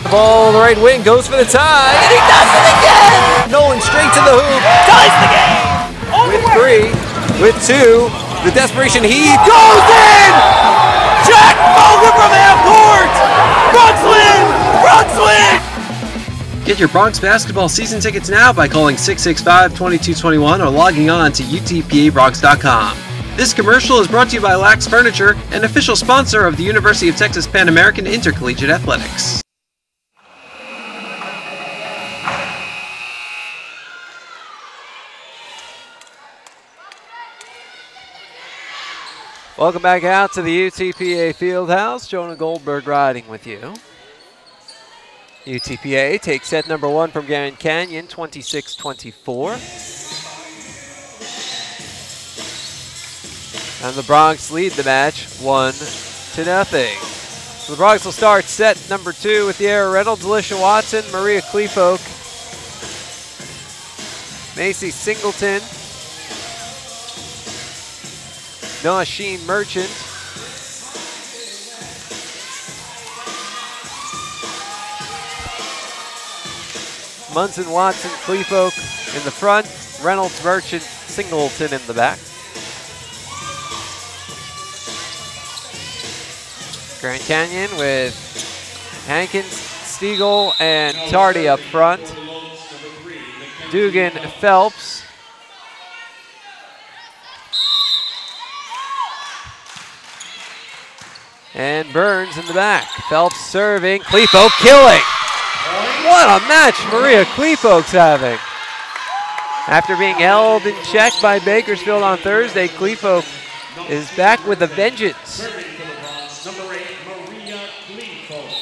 The ball, the right wing, goes for the tie, and he does it again! Nolan straight to the hoop, ties the game! With 3, with 2, the desperation heave goes in! Jack Bogan from half court! Bronx win! Bronx win! Get your Bronx basketball season tickets now by calling 665-2221 or logging on to utpabronx.com. This commercial is brought to you by Lax Furniture, an official sponsor of the University of Texas Pan American Intercollegiate Athletics. Welcome back out to the UTPA Fieldhouse. Jonah Goldberg riding with you. UTPA takes set number 1 from Grand Canyon, 26-24. And the Bronx lead the match 1-0. So the Bronx will start set number 2 with Tiara Reynolds, Alicia Watson, Maria Kleefolk, Macy Singleton, Noah Sheen Merchant, Munson, Watson, Kleefolk in the front, Reynolds, Merchant, Singleton in the back. Grand Canyon with Hankins, Stiegel, and Tardy up front. Dugan, Phelps. And Burns in the back. Phelps serving, Kleefolk killing. What a match Maria Kleefolk's having. After being held in check by Bakersfield on Thursday, Kleefolk is back with a vengeance. Number 8, Maria Kleefolk.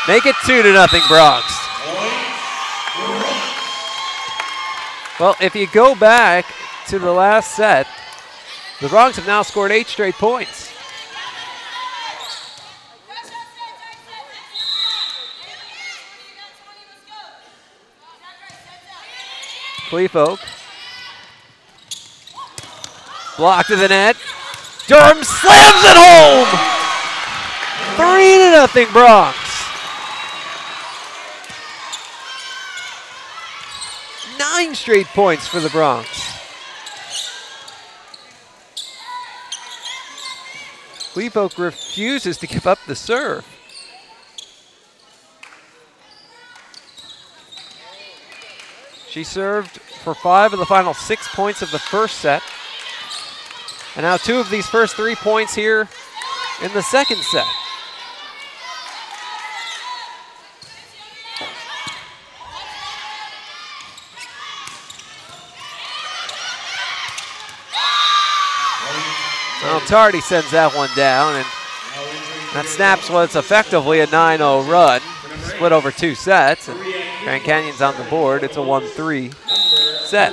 Make it 2-0 Bronx. Well, if you go back to the last set, the Bronx have now scored 8 straight points. Kleefolk. Block to the net. Durham slams it home! 3-0 Bronx. 9 straight points for the Bronx. Kleefolk refuses to give up the serve. She served for 5 of the final 6 points of the first set. And now 2 of these first 3 points here in the second set. Well, Tardy sends that one down, and that snaps what's effectively a 9-0 run. Split over 2 sets, and Grand Canyon's on the board. It's a 1-3 set.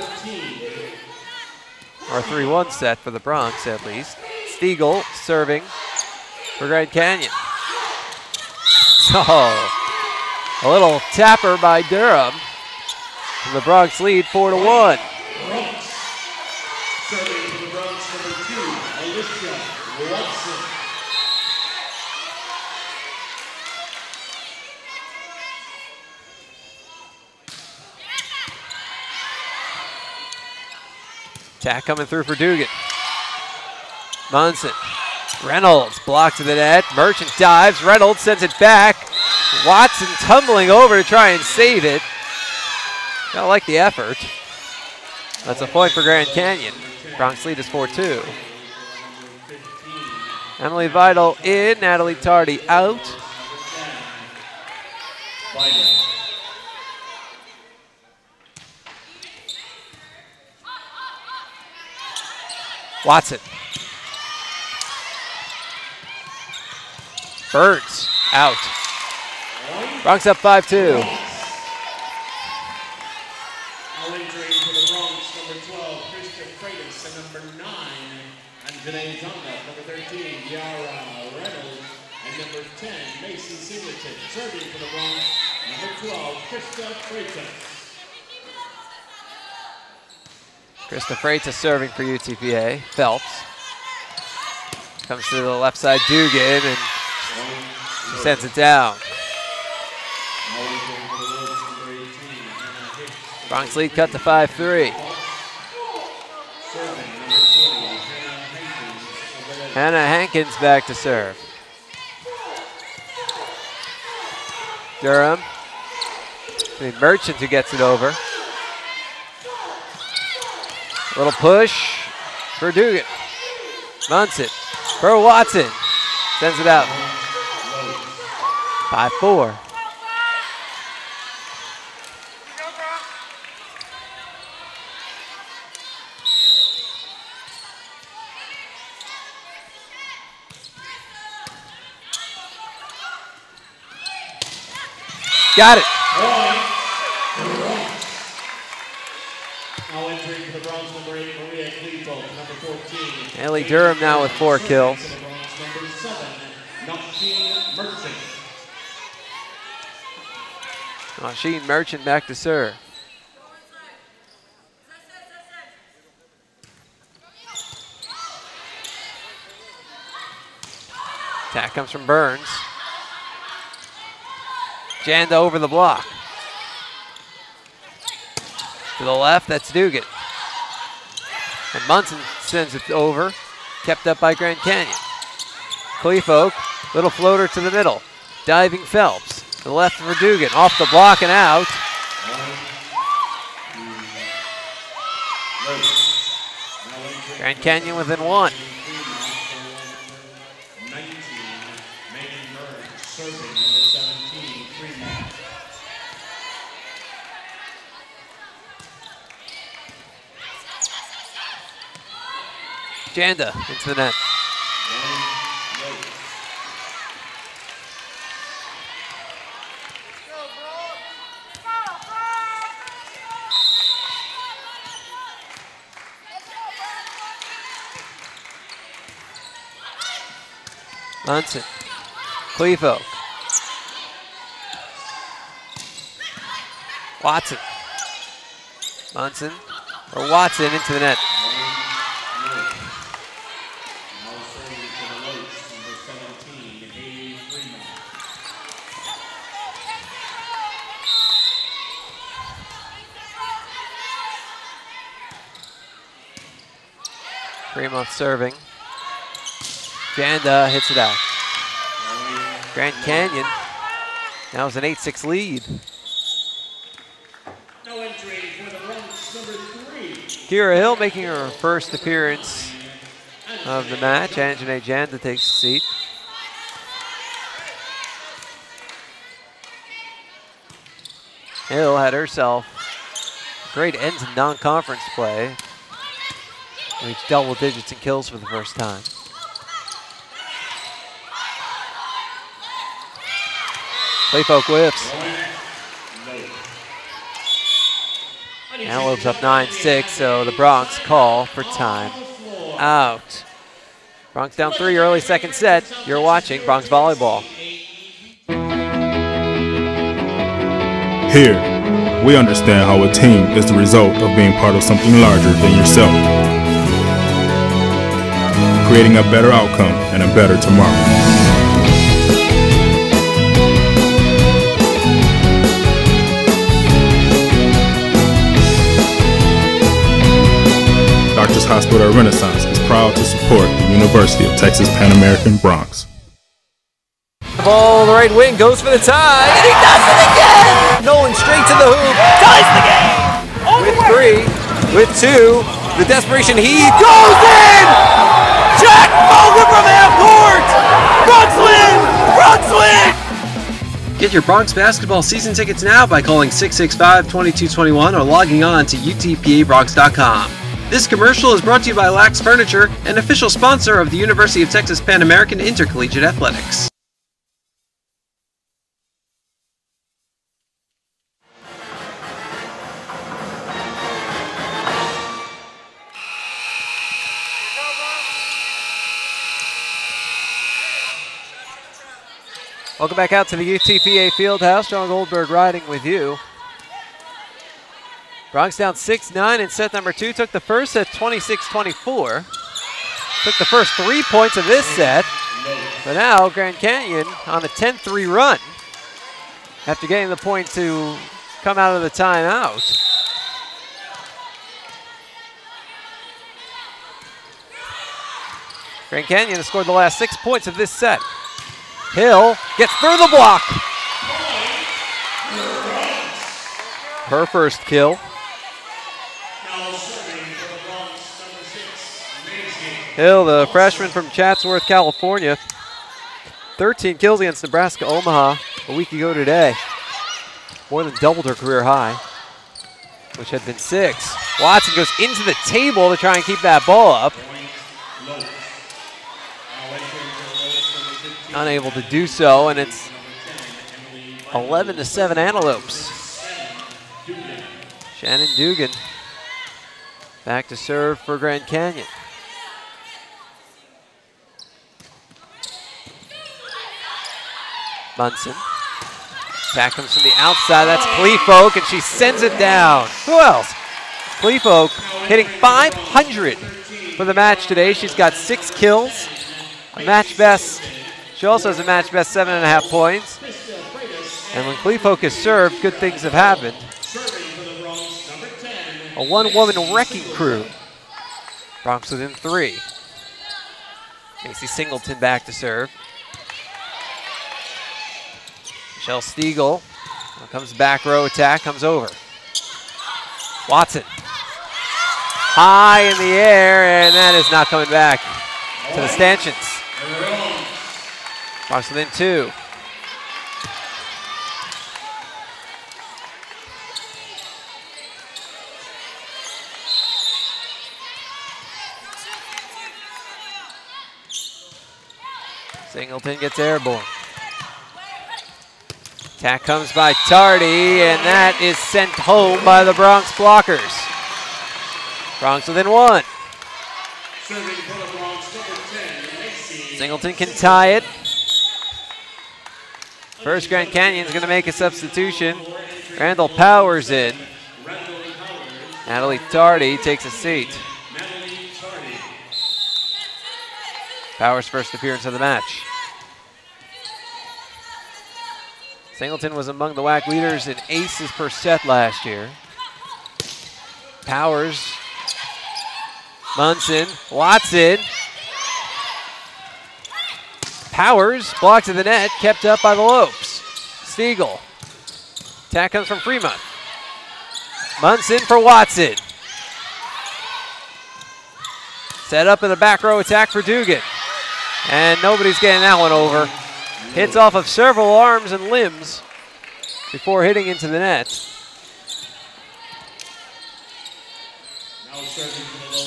Or a 3-1 set for the Bronx, at least. Stiegel serving for Grand Canyon. Oh, a little tapper by Durham. And the Bronx lead 4-1. Serving for the Bronx, number 2, Alicia Watson. Attack coming through for Dugan. Munson. Reynolds blocked to the net. Merchant dives. Reynolds sends it back. Watson tumbling over to try and save it. I like the effort. That's a point for Grand Canyon. Bronx lead is 4-2. Emily Vidal in. Natalie Tardy out. Watson. Burns out. Bronx up 5-2. Entering for the Bronx, number 12, Krista Freitas, and number 9, Anjanae Tonga, number 13, Yara Reynolds, and number 10, Macy Singleton. Serving for the Bronx, number 12, Krista Freitas. Krista Freitas serving for UTPA. Phelps. Comes to the left side, Dugan, and she sends it down. Bronx lead cut to 5-3. Hannah Hankins back to serve. Durham. The Merchant who gets it over. A little push for Dugan. Munson for Watson. Sends it out. 5-4. Got it. Now entering for the Bronx number 8, Maria Cleveland, number 14. Ellie Durham now with 4 kills. For the Bronx number 7, Nafsheen Merchant. Nafsheen Merchant back to serve. Attack comes from Burns. Janda over the block. To the left, that's Dugan. And Munson sends it over. Kept up by Grand Canyon. Cleefolk, little floater to the middle. Diving Phelps. To the left for Dugan. Off the block and out. Grand Canyon within 1. Janda into the net. Munson, Cleefolk. Watson. Munson, or Watson into the net. Fremont serving. Janda hits it out. Grand Canyon now is an 8-6 lead. Now entering for the Bronx number 3. Kira Hill making her first appearance of the match. Anjanae Janda takes a seat. Hill had herself great ends in non-conference play. Reached double digits in kills for the first time. Cleefolk whips. Antelopes up 9-6, so the Bronx call for time out. Bronx down 3 early second set. You're watching Bronx Volleyball. Here, we understand how a team is the result of being part of something larger than yourself, creating a better outcome and a better tomorrow. Doctors Hospital Renaissance is proud to support the University of Texas Pan American Bronx. The ball on the right wing goes for the tie, and he does it again! Nolan straight to the hoop, ties the game! With 3, with 2, the desperation heave goes in! Jack Bogan from half court! Bronx win! Bronx win! Get your Bronx basketball season tickets now by calling 665-2221 or logging on to utpabronx.com. This commercial is brought to you by Lax Furniture, an official sponsor of the University of Texas Pan American Intercollegiate Athletics. Welcome back out to the UTPA Fieldhouse. John Goldberg riding with you. Bronx down 6-9 in set number 2. Took the first set 26-24. Took the first 3 points of this set. But now Grand Canyon on a 10-3 run after getting the point to come out of the timeout. Grand Canyon has scored the last 6 points of this set. Hill gets through the block. Her first kill. Hill, the freshman from Chatsworth, California. 13 kills against Nebraska Omaha a week ago today. More than doubled her career high, which had been 6. Watson goes into the table to try and keep that ball up. Unable to do so, and it's 11-7 Antelopes. Shannon Dugan Back to serve for Grand Canyon. Munson. Attack comes from the outside. That's Kleefolk, and she sends it down. Who else? Kleefolk hitting 500 for the match today. She's got 6 kills, a match best. She also has a match best 7.5 points. And when Kleefolk has served, good things have happened. A one-woman wrecking crew. Bronx within 3. Macy Singleton back to serve. Michelle Stiegel comes back row attack, comes over. Watson. High in the air, and that is not coming back to the stanchions. Bronx within 2. Singleton gets airborne. Attack comes by Tardy, and that is sent home by the Bronx blockers. Bronx within 1. Singleton can tie it. First, Grand Canyon's going to make a substitution. Randall Powers in. Natalie Tardy takes a seat. Powers' first appearance of the match. Singleton was among the WAC leaders in aces per set last year. Powers, Munson, Watson. Powers blocked to the net, kept up by the Lopes. Stiegel. Attack comes from Fremont. Munson for Watson. Set up in the back row attack for Dugan. And nobody's getting that one over. Hits off of several arms and limbs before hitting into the net.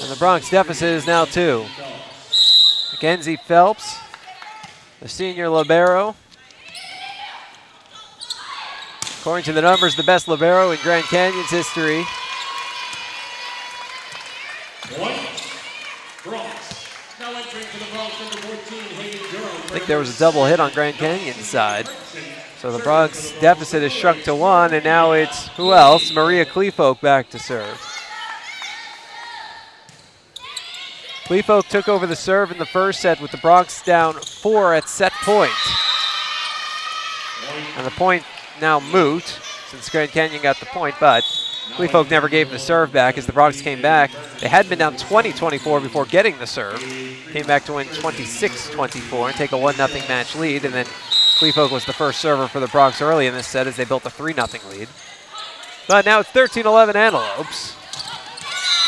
And the Bronx deficit is now 2. Mackenzie Phelps, the senior libero. According to the numbers, the best libero in Grand Canyon's history. I think there was a double hit on Grand Canyon's side. So the Bronx deficit is shrunk to 1, and now it's, who else? Maria Kleefolk back to serve. Kleefolk took over the serve in the first set with the Bronx down 4 at set point. And the point now moot since Grand Canyon got the point, but Kleefolk never gave the serve back as the Bronx came back. They had been down 20-24 before getting the serve. Came back to win 26-24 and take a 1-0 match lead, and then Kleefolk was the first server for the Bronx early in this set as they built a 3-0 lead. But now it's 13-11 Antelopes.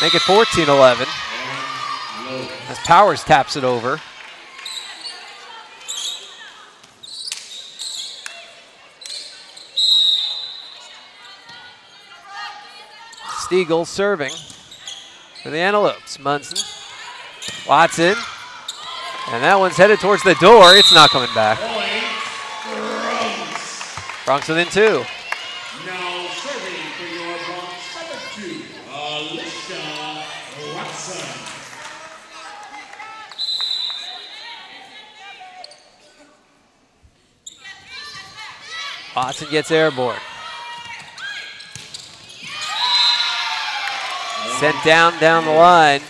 Make it 14-11 as Powers taps it over. Stiegel serving for the Antelopes. Munson, Watson, and that one's headed towards the door. It's not coming back. Bronx within 2. Now serving for your Bronx number 2, Alicia Watson. Watson gets airborne. Sent down the line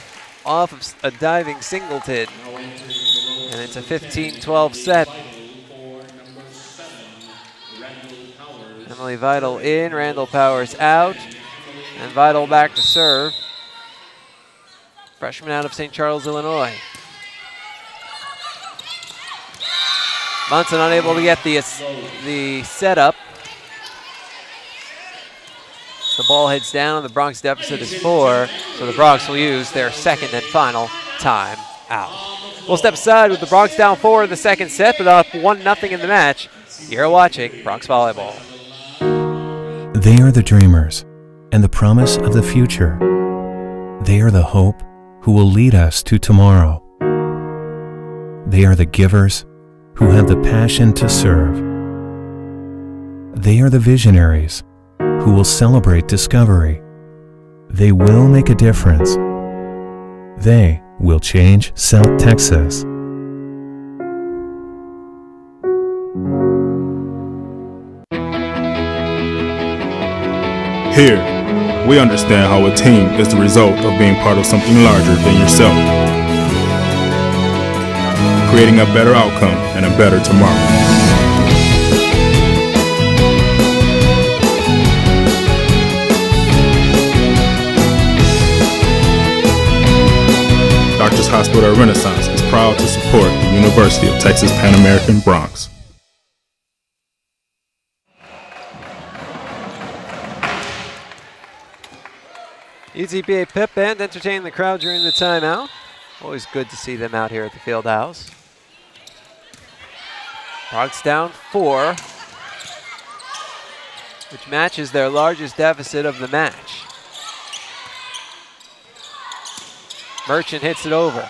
off of a diving Singleton. And it's a 15-12 set. Emily Vital in, Randall Powers out, and Vital back to serve. Freshman out of St. Charles, Illinois. Munson unable to get the setup. The ball heads down, and the Bronx deficit is 4, so the Bronx will use their second and final time out. We'll step aside with the Bronx down 4 in the second set, but up 1-0 in the match. You're watching Bronx Volleyball. They are the dreamers and the promise of the future. They are the hope who will lead us to tomorrow. They are the givers who have the passion to serve. They are the visionaries who will celebrate discovery. They will make a difference They will change South Texas. Here, we understand how a team is the result of being part of something larger than yourself, creating a better outcome and a better tomorrow. Doctors Hospital Renaissance is proud to support the University of Texas Pan American Bronx. UTPA pep band entertaining the crowd during the timeout. Always good to see them out here at the field house. Bronx down 4, which matches their largest deficit of the match. Merchant hits it over.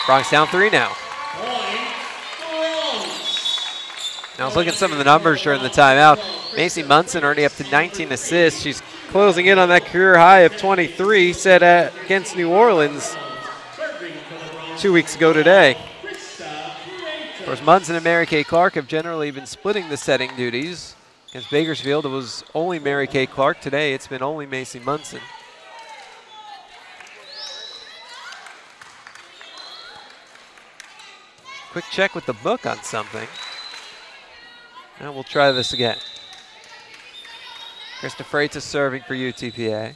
Bronx down 3 now. Now I was looking at some of the numbers during the timeout. Macy Munson already up to 19 assists. She's closing in on that career high of 23 set against New Orleans 2 weeks ago today. Of course, Munson and Mary Kay Clark have generally been splitting the setting duties. Against Bakersfield, it was only Mary Kay Clark. Today, it's been only Macy Munson. Quick check with the book on something. Now we'll try this again. Krista Freitas serving for UTPA.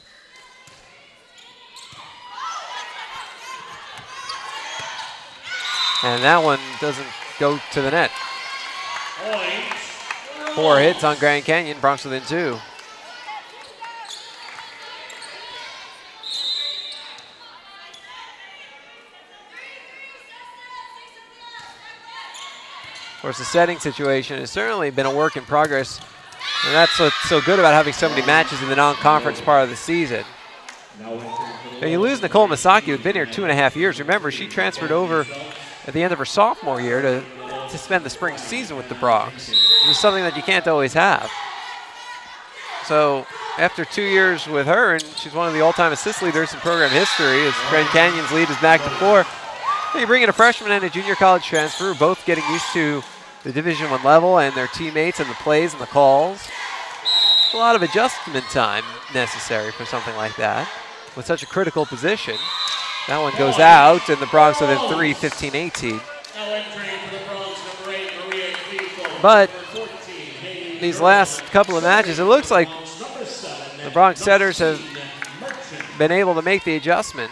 And that one doesn't go to the net. 4 hits on Grand Canyon, Bronx within 2. Of course, the setting situation has certainly been a work in progress, and that's what's so good about having so many matches in the non-conference part of the season. Now you lose Nicole Masaki, who'd been here 2.5 years. Remember, she transferred over at the end of her sophomore year to spend the spring season with the Bronx. This is something that you can't always have. So after 2 years with her, and she's one of the all-time assist leaders in program history, as Grand Canyon's lead is back to 4. You bring in a freshman and a junior college transfer, both getting used to the Division I level and their teammates and the plays and the calls. A lot of adjustment time necessary for something like that with such a critical position. That one goes out, and the Bronx within 3, 15-18. But these last couple of matches, it looks like the Bronx setters have been able to make the adjustment.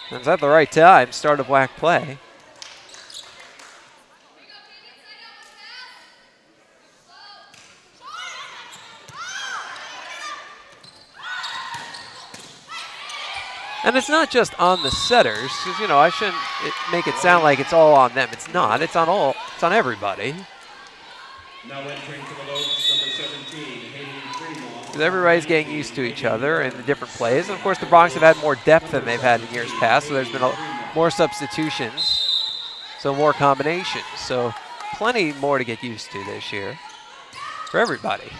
And it's at the right time, start of WAC play. And it's not just on the setters, because, you know, I shouldn't make it sound like it's all on them. It's not. It's on all. It's on everybody. Now entering to the loads, number 17, because everybody's getting used to each other and the different plays. And, of course, the Bronx have had more depth than they've had in years past, so there's been more substitutions, so more combinations. So plenty more to get used to this year for everybody.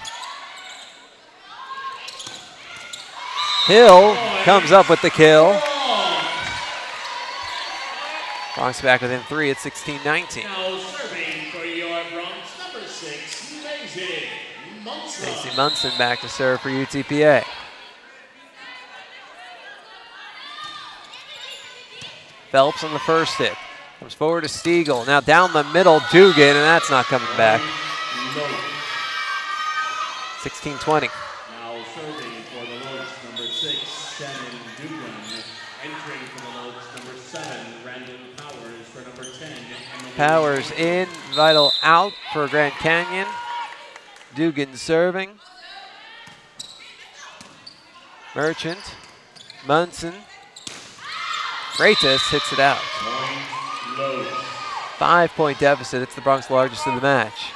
Hill comes up with the kill. Bronx back within 3 at 16-19. Now serving for your Bronx, number 6, Macy Munson. Macy Munson back to serve for UTPA. Phelps on the first hit. Comes forward to Stiegel. Now down the middle, Dugan, and that's not coming back. 16-20. Now serving for the Lords, number 6, Shannon Dugan. Entering for the Lords, number 7, Brandon Powers for number 10. Powers in, Vital out for Grand Canyon. Dugan serving. Merchant, Munson. Freitas hits it out. 5-point deficit. It's the Bronx largest of the match.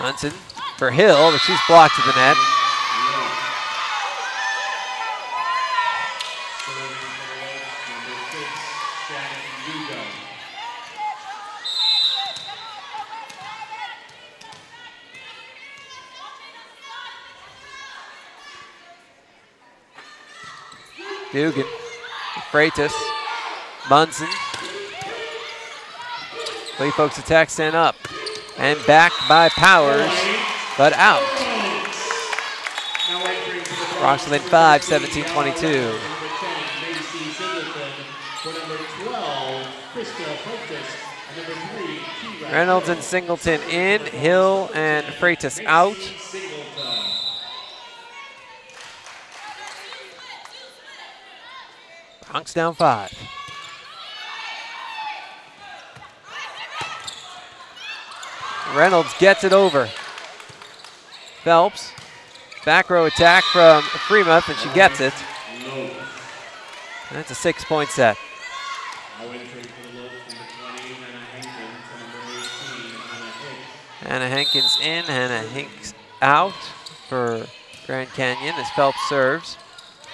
Munson for Hill, but she's blocked to the net. Dugan, Freitas, Munson. Folks attack stand up. And back by Powers, but out. Bronx within 5, 17-22. Reynolds and Singleton in, Hill and Freitas out. Bronx down 5. Reynolds gets it over. Phelps, back row attack from Freemuth, and she gets it. That's a 6-point set. Hannah Hankins in, Hannah Hinks out for Grand Canyon as Phelps serves.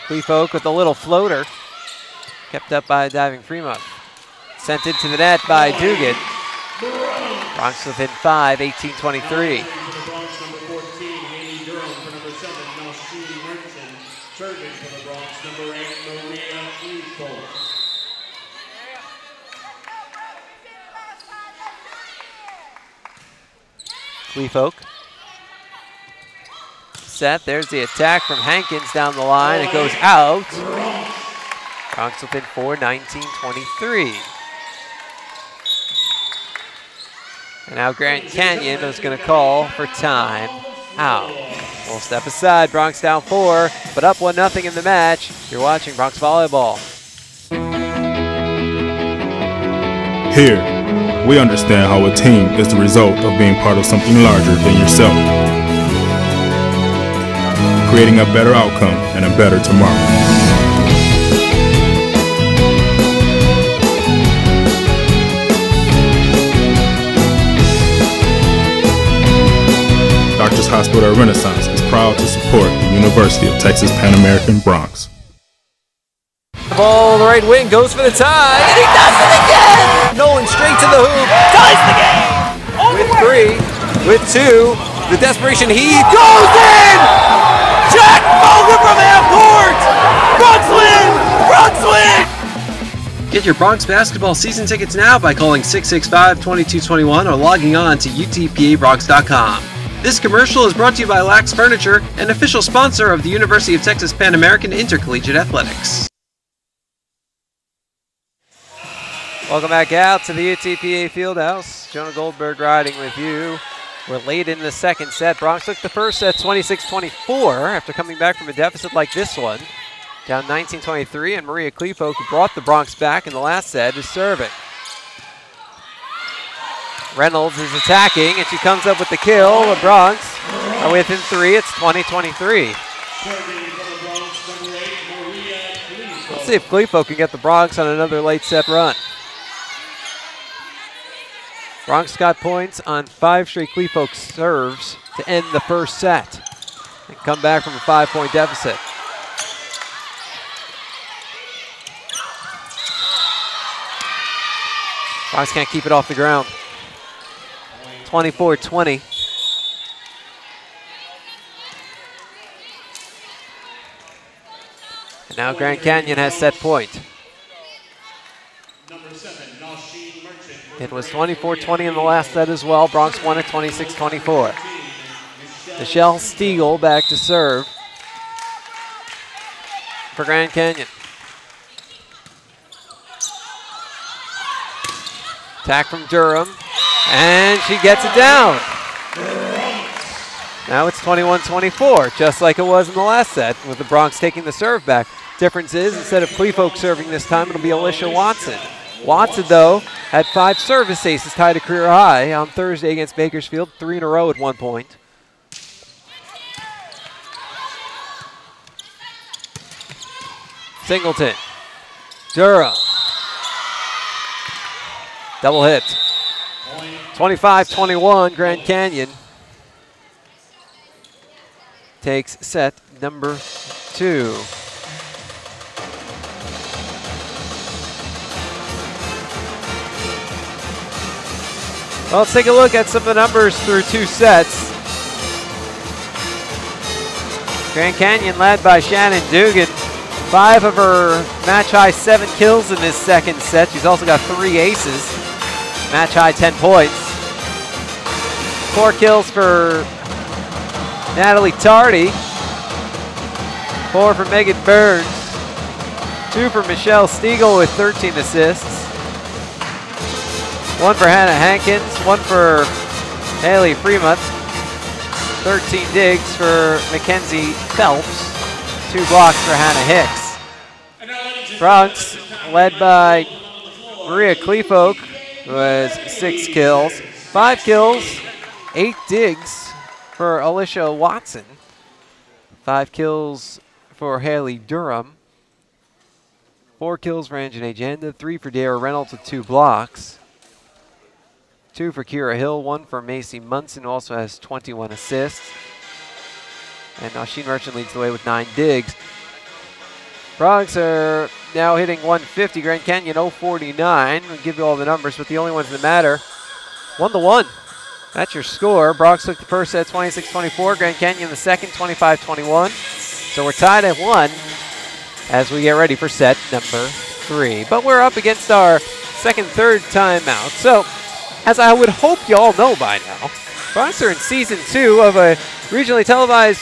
Cleefolk with a little floater, kept up by a diving Freemuth. Sent into the net by Dugan. Bronx within 5, 18-23. Cleefolk. Set, there's the attack from Hankins down the line. It goes out. Bronx within 4, 19-23. And now Grand Canyon is going to call for time out. We'll step aside, Bronx down 4, but up 1-0 in the match. You're watching Bronx Volleyball. Here, we understand how a team is the result of being part of something larger than yourself, creating a better outcome and a better tomorrow. Doctors Hospital Renaissance is proud to support the University of Texas Pan American Bronx. The ball, the right wing, goes for the tie, and he does it again! Nolan straight to the hoop, ties the game! With 3, with 2, the desperation heave goes in! Jack Bogan from half court! Bronx win! Bronx win! Get your Bronx basketball season tickets now by calling 665-2221 or logging on to utpabronx.com. This commercial is brought to you by Lax Furniture, an official sponsor of the University of Texas Pan American Intercollegiate Athletics. Welcome back out to the UTPA Fieldhouse. Jonah Goldberg riding with you. We're late in the second set. Bronx took the first set 26-24 after coming back from a deficit like this one. Down 19-23, and Maria Cleefolk, who brought the Bronx back in the last set, is serving. Reynolds is attacking, and she comes up with the kill. The Bronx are within 3. It's 20-23. Let's see if Cleefolk can get the Bronx on another late set run. Bronx got points on 5 straight Cleefolk serves to end the first set and come back from a 5-point deficit. Bronx can't keep it off the ground. 24-20. And now Grand Canyon has set point. It was 24-20 in the last set as well. Bronx won at 26-24. Michelle Stiegel back to serve for Grand Canyon. Attack from Durham, and she gets it down. Now it's 21-24, just like it was in the last set, with the Bronx taking the serve back. Difference is, instead of Cleefolk serving this time, it'll be Alicia Watson. Watson, though, had 5 service aces tied a career high on Thursday against Bakersfield, 3 in a row at one point. Singleton, Durham. Double hit. 25-21, Grand Canyon takes set number 2. Well, let's take a look at some of the numbers through 2 sets. Grand Canyon led by Shannon Dugan. 5 of her match-high 7 kills in this second set. She's also got 3 aces. Match-high 10 points. 4 kills for Natalie Tardy. 4 for Megan Burns. 2 for Michelle Stiegel with 13 assists. 1 for Hannah Hankins. 1 for Haley Fremont. 13 digs for Mackenzie Phelps. 2 blocks for Hannah Hicks. Bronx led by Maria Kleefolk, who has 6 kills. 5 kills, 8 digs for Alicia Watson. 5 kills for Haley Durham. 4 kills for Anjanae Janda. 3 for Dara Reynolds with 2 blocks. 2 for Kira Hill. 1 for Macy Munson, who also has 21 assists. And Nosheen Merchant leads the way with 9 digs. Bronx are now hitting 150. Grand Canyon 049. We'll give you all the numbers, but the only ones that matter. 1-1. That's your score. Bronx took the first set 26-24. Grand Canyon the second 25-21. So we're tied at 1 as we get ready for set number 3. But we're up against our second, third timeout. So as I would hope you all know by now, Bronx are in season 2 of a regionally televised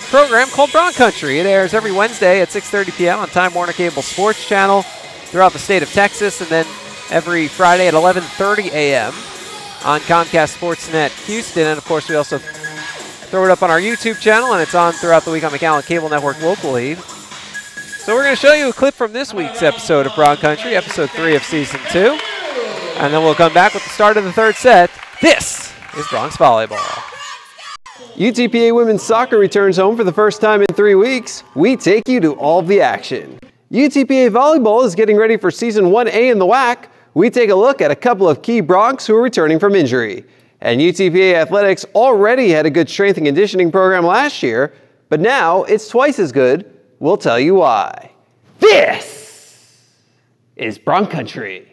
program called Bron Country. It airs every Wednesday at 6:30 p.m. on Time Warner Cable Sports Channel throughout the state of Texas, and then every Friday at 11:30 a.m. on Comcast Sportsnet Houston. And of course, we also throw it up on our YouTube channel, and it's on throughout the week on McAllen Cable Network locally. So we're going to show you a clip from this week's episode of Bron Country, episode 3 of season 2, and then we'll come back with the start of the third set. This is Bronx Volleyball. UTPA Women's Soccer returns home for the first time in 3 weeks. We take you to all of the action. UTPA Volleyball is getting ready for Season 1A in the WAC. We take a look at a couple of key Bronx who are returning from injury. And UTPA Athletics already had a good strength and conditioning program last year, but now it's twice as good. We'll tell you why. This is Bron Country.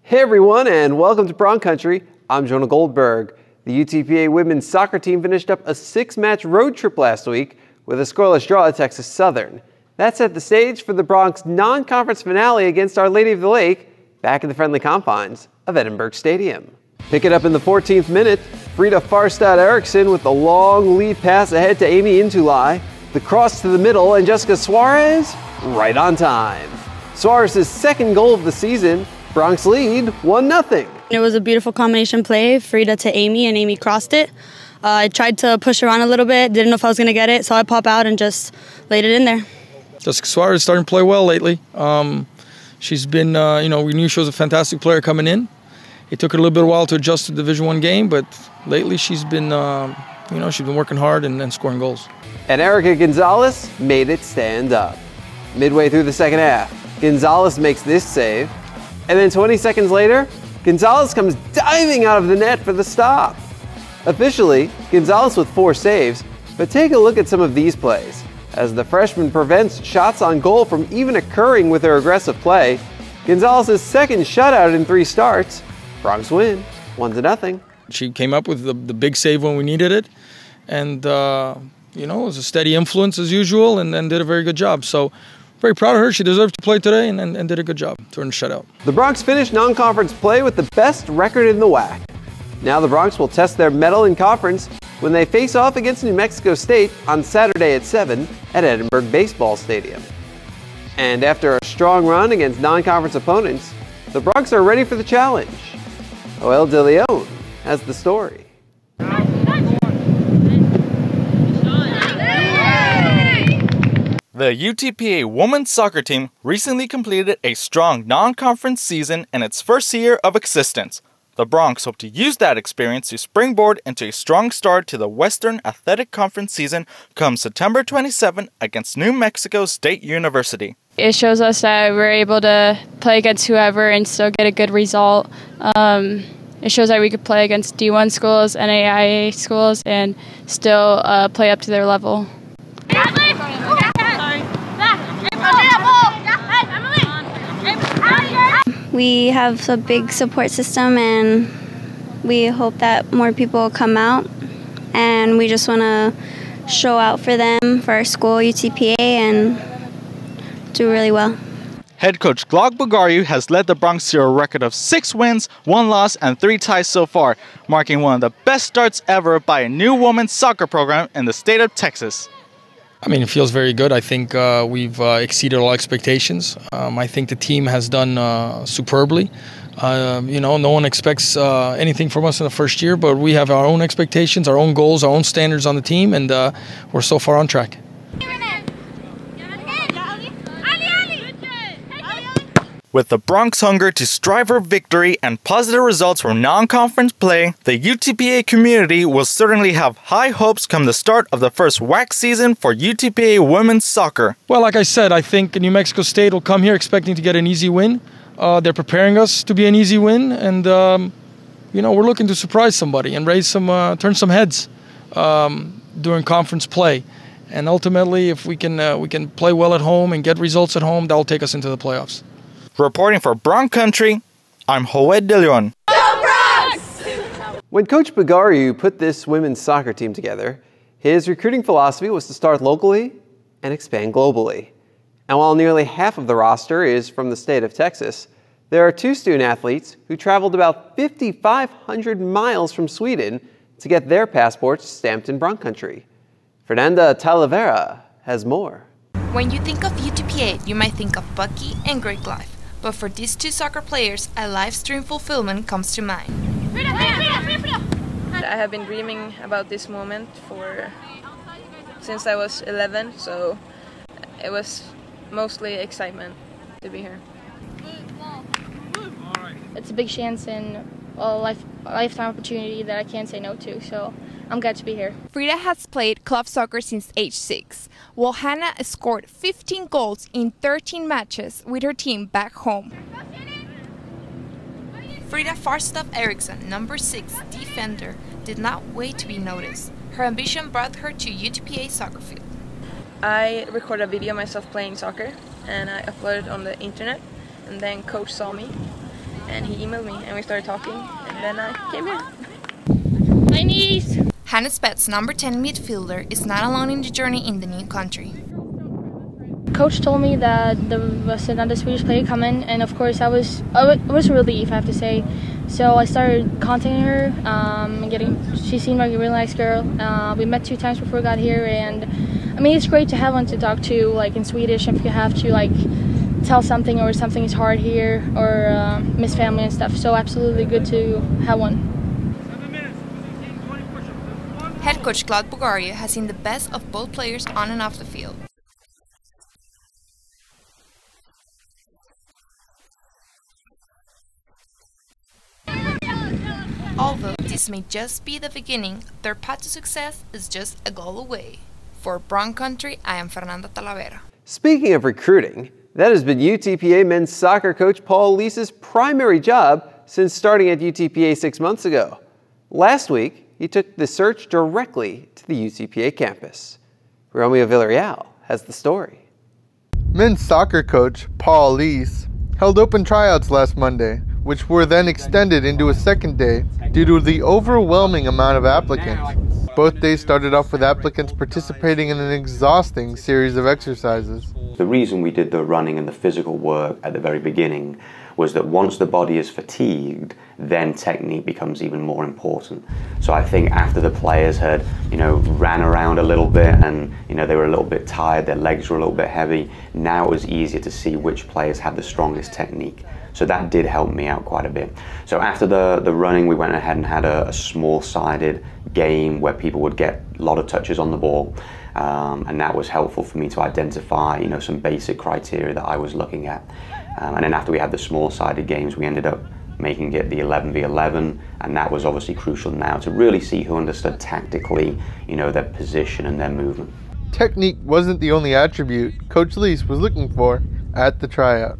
Hey everyone, and welcome to Bron Country. I'm Jonah Goldberg. The UTPA women's soccer team finished up a 6-match road trip last week with a scoreless draw at Texas Southern. That set the stage for the Bronx non-conference finale against Our Lady of the Lake back in the friendly confines of Edinburgh Stadium. Pick it up in the 14th minute, Frida Farstad Eriksson with the long lead pass ahead to Amy Intulai, the cross to the middle, and Jessica Suarez right on time. Suarez's second goal of the season. Bronx lead 1-0. It was a beautiful combination play, Frida to Amy, and Amy crossed it. I tried to push her on a little bit, didn't know if I was going to get it, so I pop out and just laid it in there. Jessica Suarez is starting to play well lately. She's been, we knew she was a fantastic player coming in. It took her a little bit of a while to adjust to the Division I game, but lately she's been, she's been working hard and scoring goals. And Erica Gonzalez made it stand up. Midway through the second half, Gonzalez makes this save. And then 20 seconds later, Gonzalez comes diving out of the net for the stop. Officially, Gonzalez with 4 saves, but take a look at some of these plays. As the freshman prevents shots on goal from even occurring with her aggressive play, Gonzalez's second shutout in 3 starts. Bronx win, 1-0. She came up with the big save when we needed it, and it was a steady influence as usual, and did a very good job. So. Very proud of her. She deserved to play today and did a good job. Turned the shutout. The Bronx finished non-conference play with the best record in the WAC. Now the Bronx will test their mettle in conference when they face off against New Mexico State on Saturday at 7 at Edinburgh Baseball Stadium. And after a strong run against non-conference opponents, the Bronx are ready for the challenge. Joel De Leon has the story. The UTPA women's soccer team recently completed a strong non-conference season in its first year of existence. The Bronx hope to use that experience to springboard into a strong start to the Western Athletic Conference season come September 27 against New Mexico State University. It shows us that we're able to play against whoever and still get a good result. It shows that we could play against D1 schools, NAIA schools, and still play up to their level. We have a big support system, and we hope that more people come out, and we just want to show out for them, for our school, UTPA, and do really well. Head coach Glog Bugariu has led the Bronx to a record of 6 wins, 1 loss, and 3 ties so far, marking one of the best starts ever by a new women's soccer program in the state of Texas. I mean, it feels very good. I think we've exceeded all expectations. I think the team has done superbly. No one expects anything from us in the first year, but we have our own expectations, our own goals, our own standards on the team, and we're so far on track. With the Bronx hunger to strive for victory and positive results from non-conference play, the UTPA community will certainly have high hopes come the start of the first WAC season for UTPA women's soccer. Well, like I said, I think New Mexico State will come here expecting to get an easy win. They're preparing us to be an easy win, and we're looking to surprise somebody and turn some heads during conference play. And ultimately, if we can play well at home and get results at home, that will take us into the playoffs. Reporting for Bron Country, I'm Joed De Leon. When Coach Bugariu put this women's soccer team together, his recruiting philosophy was to start locally and expand globally. And while nearly half of the roster is from the state of Texas, there are 2 student athletes who traveled about 5,500 miles from Sweden to get their passports stamped in Bron Country. Fernanda Talavera has more. When you think of UTPA, you might think of Bucky and Greek life. But for these 2 soccer players, a live stream fulfillment comes to mind. I have been dreaming about this moment since I was 11, so it was mostly excitement to be here. It's a big chance and a lifetime opportunity that I can't say no to, so I'm glad to be here. Frida has played club soccer since age 6, while Hannah scored 15 goals in 13 matches with her team back home. Frida Farstaff Eriksson, number 6 defender, did not wait to be noticed. Her ambition brought her to UTPA soccer field. I recorded a video of myself playing soccer, and I uploaded it on the internet, and then coach saw me, and he emailed me, and we started talking, and then I came here. My knees! Hannah Spets, number 10 midfielder, is not alone in the journey in the new country. Coach told me that there was another Swedish player coming, and of course I was a relief, I have to say. So I started contacting her, she seemed like a really nice girl. We met 2 times before we got here, and I mean, it's great to have one to talk to, like in Swedish, if you have to like tell something or something is hard here or miss family and stuff. So absolutely good to have one. Head coach Glog Bugariu has seen the best of both players on and off the field. Although this may just be the beginning, their path to success is just a goal away. For Bron Country, I am Fernanda Talavera. Speaking of recruiting, that has been UTPA men's soccer coach Paul Lisa's primary job since starting at UTPA 6 months ago. Last week, he took the search directly to the UTPA campus. Romeo Villarreal has the story. Men's soccer coach Paul Lise held open tryouts last Monday, which were then extended into a second day due to the overwhelming amount of applicants. Both days started off with applicants participating in an exhausting series of exercises. The reason we did the running and the physical work at the very beginning was that once the body is fatigued, then technique becomes even more important. So I think after the players had, ran around a little bit and, they were a little bit tired, their legs were a little bit heavy, now it was easier to see which players had the strongest technique. So that did help me out quite a bit. So after the running, we went ahead and had a small-sided game where people would get a lot of touches on the ball. And that was helpful for me to identify, some basic criteria that I was looking at. And then after we had the small-sided games, we ended up making it the 11v11, and that was obviously crucial now to really see who understood tactically, you know, their position and their movement. Technique wasn't the only attribute Coach Lees was looking for at the tryout.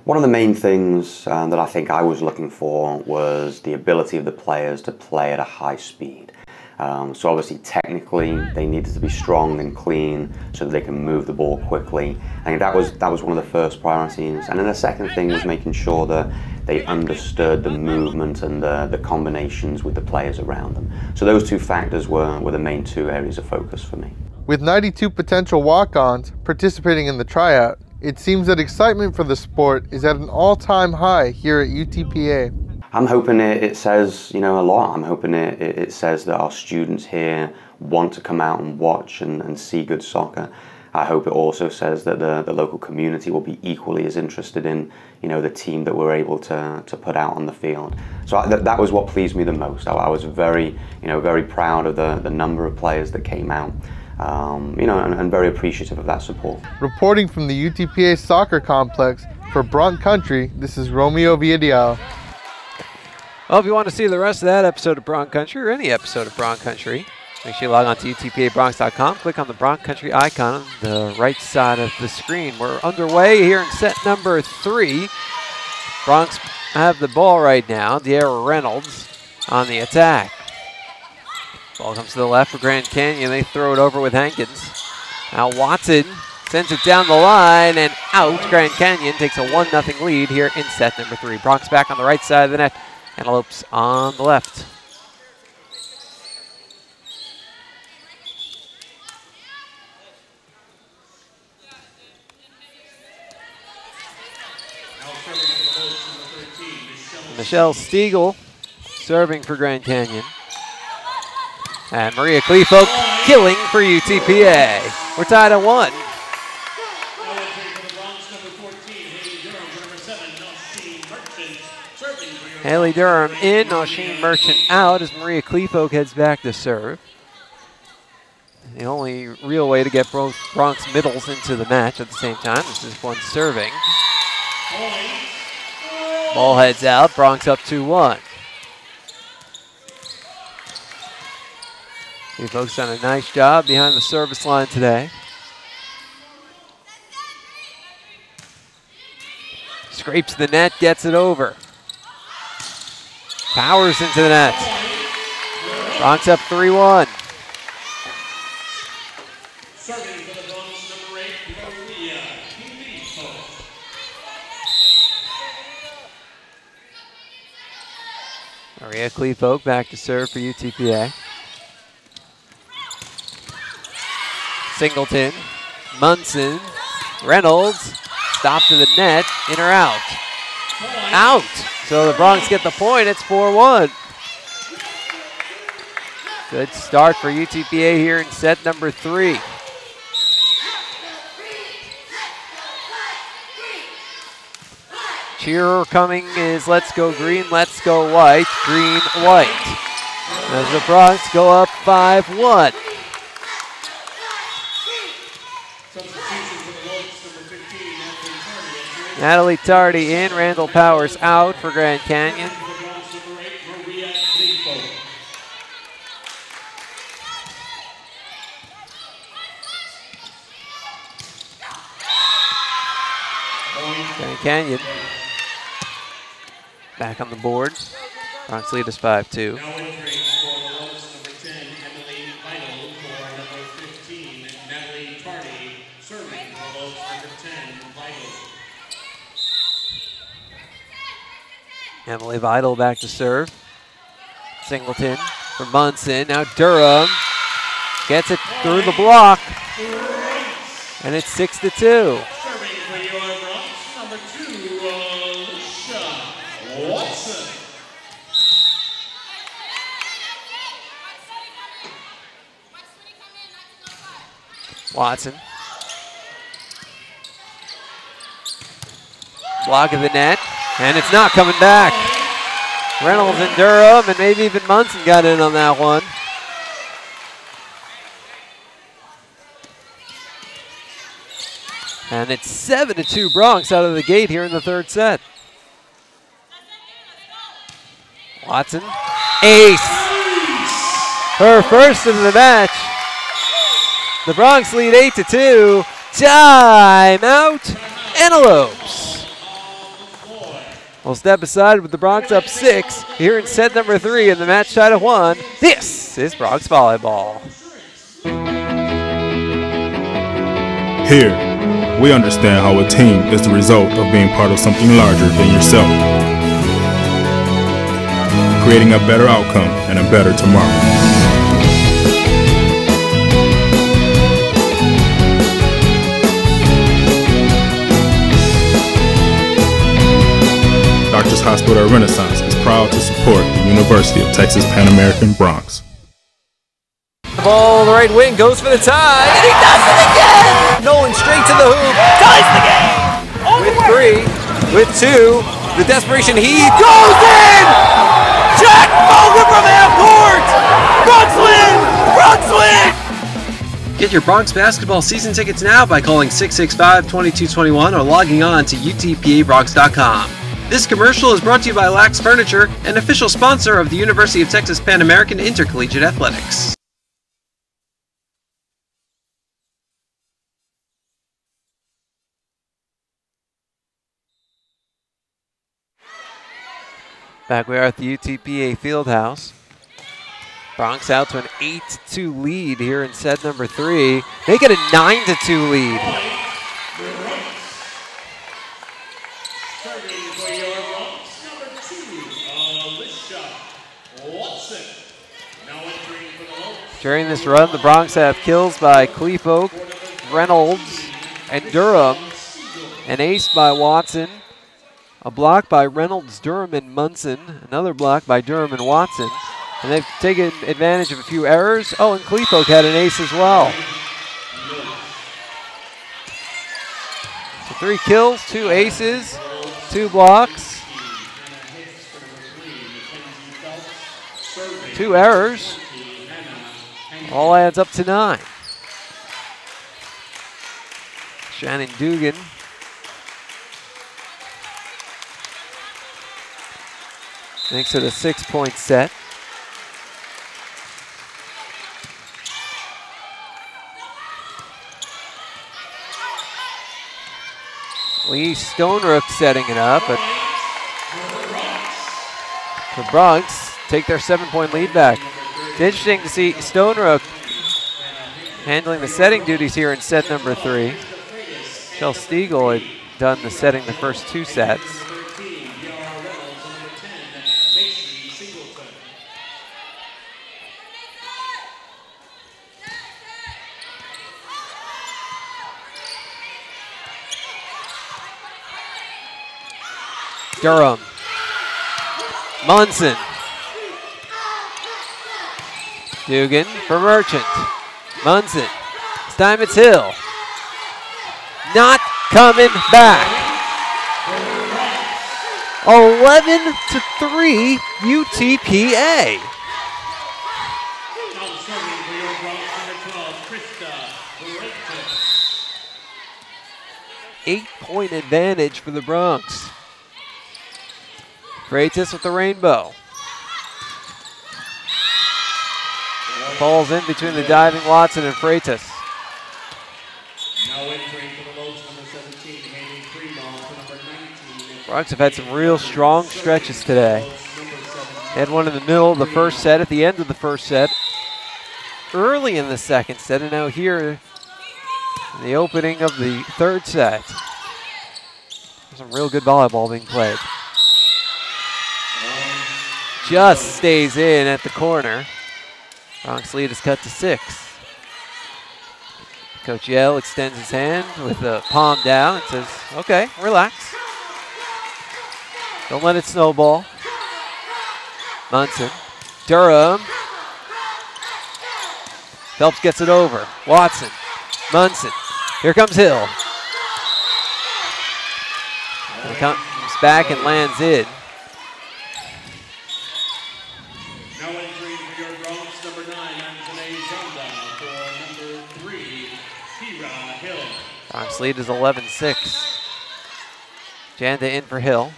One of the main things that I think I was looking for was the ability of the players to play at a high speed. So obviously technically they needed to be strong and clean so that they can move the ball quickly. I think that was one of the first priorities. And then the second thing was making sure that they understood the movement and the combinations with the players around them. So those two factors were the main two areas of focus for me. With 92 potential walk-ons participating in the tryout, it seems that excitement for the sport is at an all-time high here at UTPA. I'm hoping it says, you know, a lot. I'm hoping it says that our students here want to come out and watch and see good soccer. I hope it also says that the local community will be equally as interested in, you know, the team that we're able to put out on the field. So that was what pleased me the most. I was very, you know, very proud of the number of players that came out, you know, and very appreciative of that support. Reporting from the UTPA soccer complex for Bron Country, this is Romeo Villarreal. Well, if you want to see the rest of that episode of Bron Country or any episode of Bron Country, make sure you log on to utpabronx.com, click on the Bron Country icon on the right side of the screen. We're underway here in set number 3. Bronx have the ball right now. De'Ara Reynolds on the attack. Ball comes to the left for Grand Canyon. They throw it over with Hankins. Now Watson sends it down the line and out. Grand Canyon takes a 1-0 lead here in set number 3. Bronx back on the right side of the net. Antelopes on the left. Michelle Stiegel serving for Grand Canyon. And Maria Kleefolk killing for UTPA. We're tied at 1. Haley Durham in, Osheen Merchant out as Maria Kleefolk heads back to serve. The only real way to get both Bronx middles into the match at the same time. This is one serving. Ball heads out, Bronx up 2-1. Kleefolk's done a nice job behind the service line today. Scrapes the net, gets it over. Powers into the net. Bronx up 3-1. Maria Kleefolk back to serve for UTPA. Singleton, Munson, Reynolds, stop to the net, in or out? Out. So the Bronx get the point. It's 4-1. Good start for UTPA here in set number 3. Cheer coming is let's go green, let's go white, green, white. As the Bronx go up 5-1. Natalie Tardy in, Randall Powers out for Grand Canyon. Grand Canyon back on the board. Bronx lead is 5-2. Emily Vidal back to serve. Singleton for Munson. Now Durham gets it through the block. And it's 6-2. Watson. Block of the net. And it's not coming back. Reynolds and Durham, and maybe even Munson got in on that one. And it's 7-2 Bronx out of the gate here in the third set. Watson, ace. Her first of the match. The Bronx lead 8-2. Timeout, Antelopes. We'll step aside with the Bronx up 6 here in set number 3 in the match tied at 1. This is Bronx Volleyball. Here, we understand how a team is the result of being part of something larger than yourself, creating a better outcome and a better tomorrow. Doctors Hospital Renaissance is proud to support the University of Texas Pan American Bronx. The ball on the right wing goes for the tie, and he does it again! Nolan straight to the hoop, ties the game! With 3, with 2, the desperation heave goes in! Jack Bogan from half court! Bronx win! Bronx win! Get your Bronx basketball season tickets now by calling 665-2221 or logging on to utpabronx.com. This commercial is brought to you by Lax Furniture, an official sponsor of the University of Texas Pan American Intercollegiate Athletics. Back we are at the UTPA Fieldhouse. Bronx out to an 8-2 lead here in set number 3. They get a 9-2 lead. During this run, the Bronx have kills by Cleafolk, Reynolds, and Durham. An ace by Watson. A block by Reynolds, Durham, and Munson. Another block by Durham and Watson. And they've taken advantage of a few errors. Oh, and Cleafolk had an ace as well. So 3 kills, 2 aces, 2 blocks, 2 errors. All adds up to 9. Shannon Dugan makes it a 6-point set. Lee Stonerook setting it up, but the Bronx take their 7-point lead back. It's interesting to see Stonerook handling the setting duties here in set number 3. Michelle Stiegel had done the setting the first 2 sets. Durham, Munson, Dugan for Merchant, Munson, this time it's Hill, not coming back. 11-3 UTPA. 8-point advantage for the Bronx. Freitas with the rainbow. Falls in between the diving Watson and Freitas. Bronx have had some real strong stretches today. They had one in the middle of the first set, at the end of the first set, early in the second set, and now here in the opening of the third set. There's some real good volleyball being played. Just stays in at the corner. Bronx lead is cut to 6. Coach Yell extends his hand with the palm down and says, okay, relax. Don't let it snowball. Munson, Durham. Phelps gets it over. Watson, Munson. Here comes Hill. He comes back and lands in. Bronx lead is 11-6. Janda in for Hill.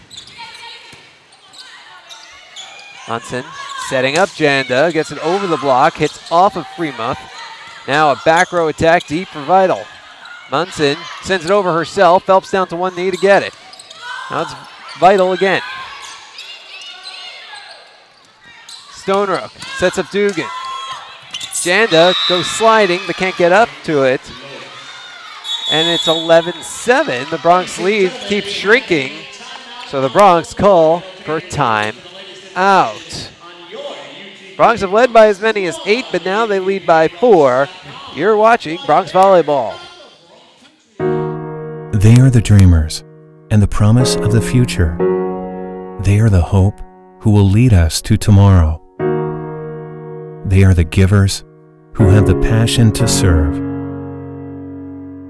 Munson setting up Janda, gets it over the block, hits off of Freemuth. Now a back row attack deep for Vital. Munson sends it over herself, Phelps down to one knee to get it. Now it's Vital again. Stonerook sets up Dugan. Janda goes sliding, but can't get up to it. And it's 11-7. The Bronx lead keeps shrinking. So the Bronx call for time out. Bronx have led by as many as 8, but now they lead by 4. You're watching Bronx Volleyball. They are the dreamers and the promise of the future. They are the hope who will lead us to tomorrow. They are the givers who have the passion to serve.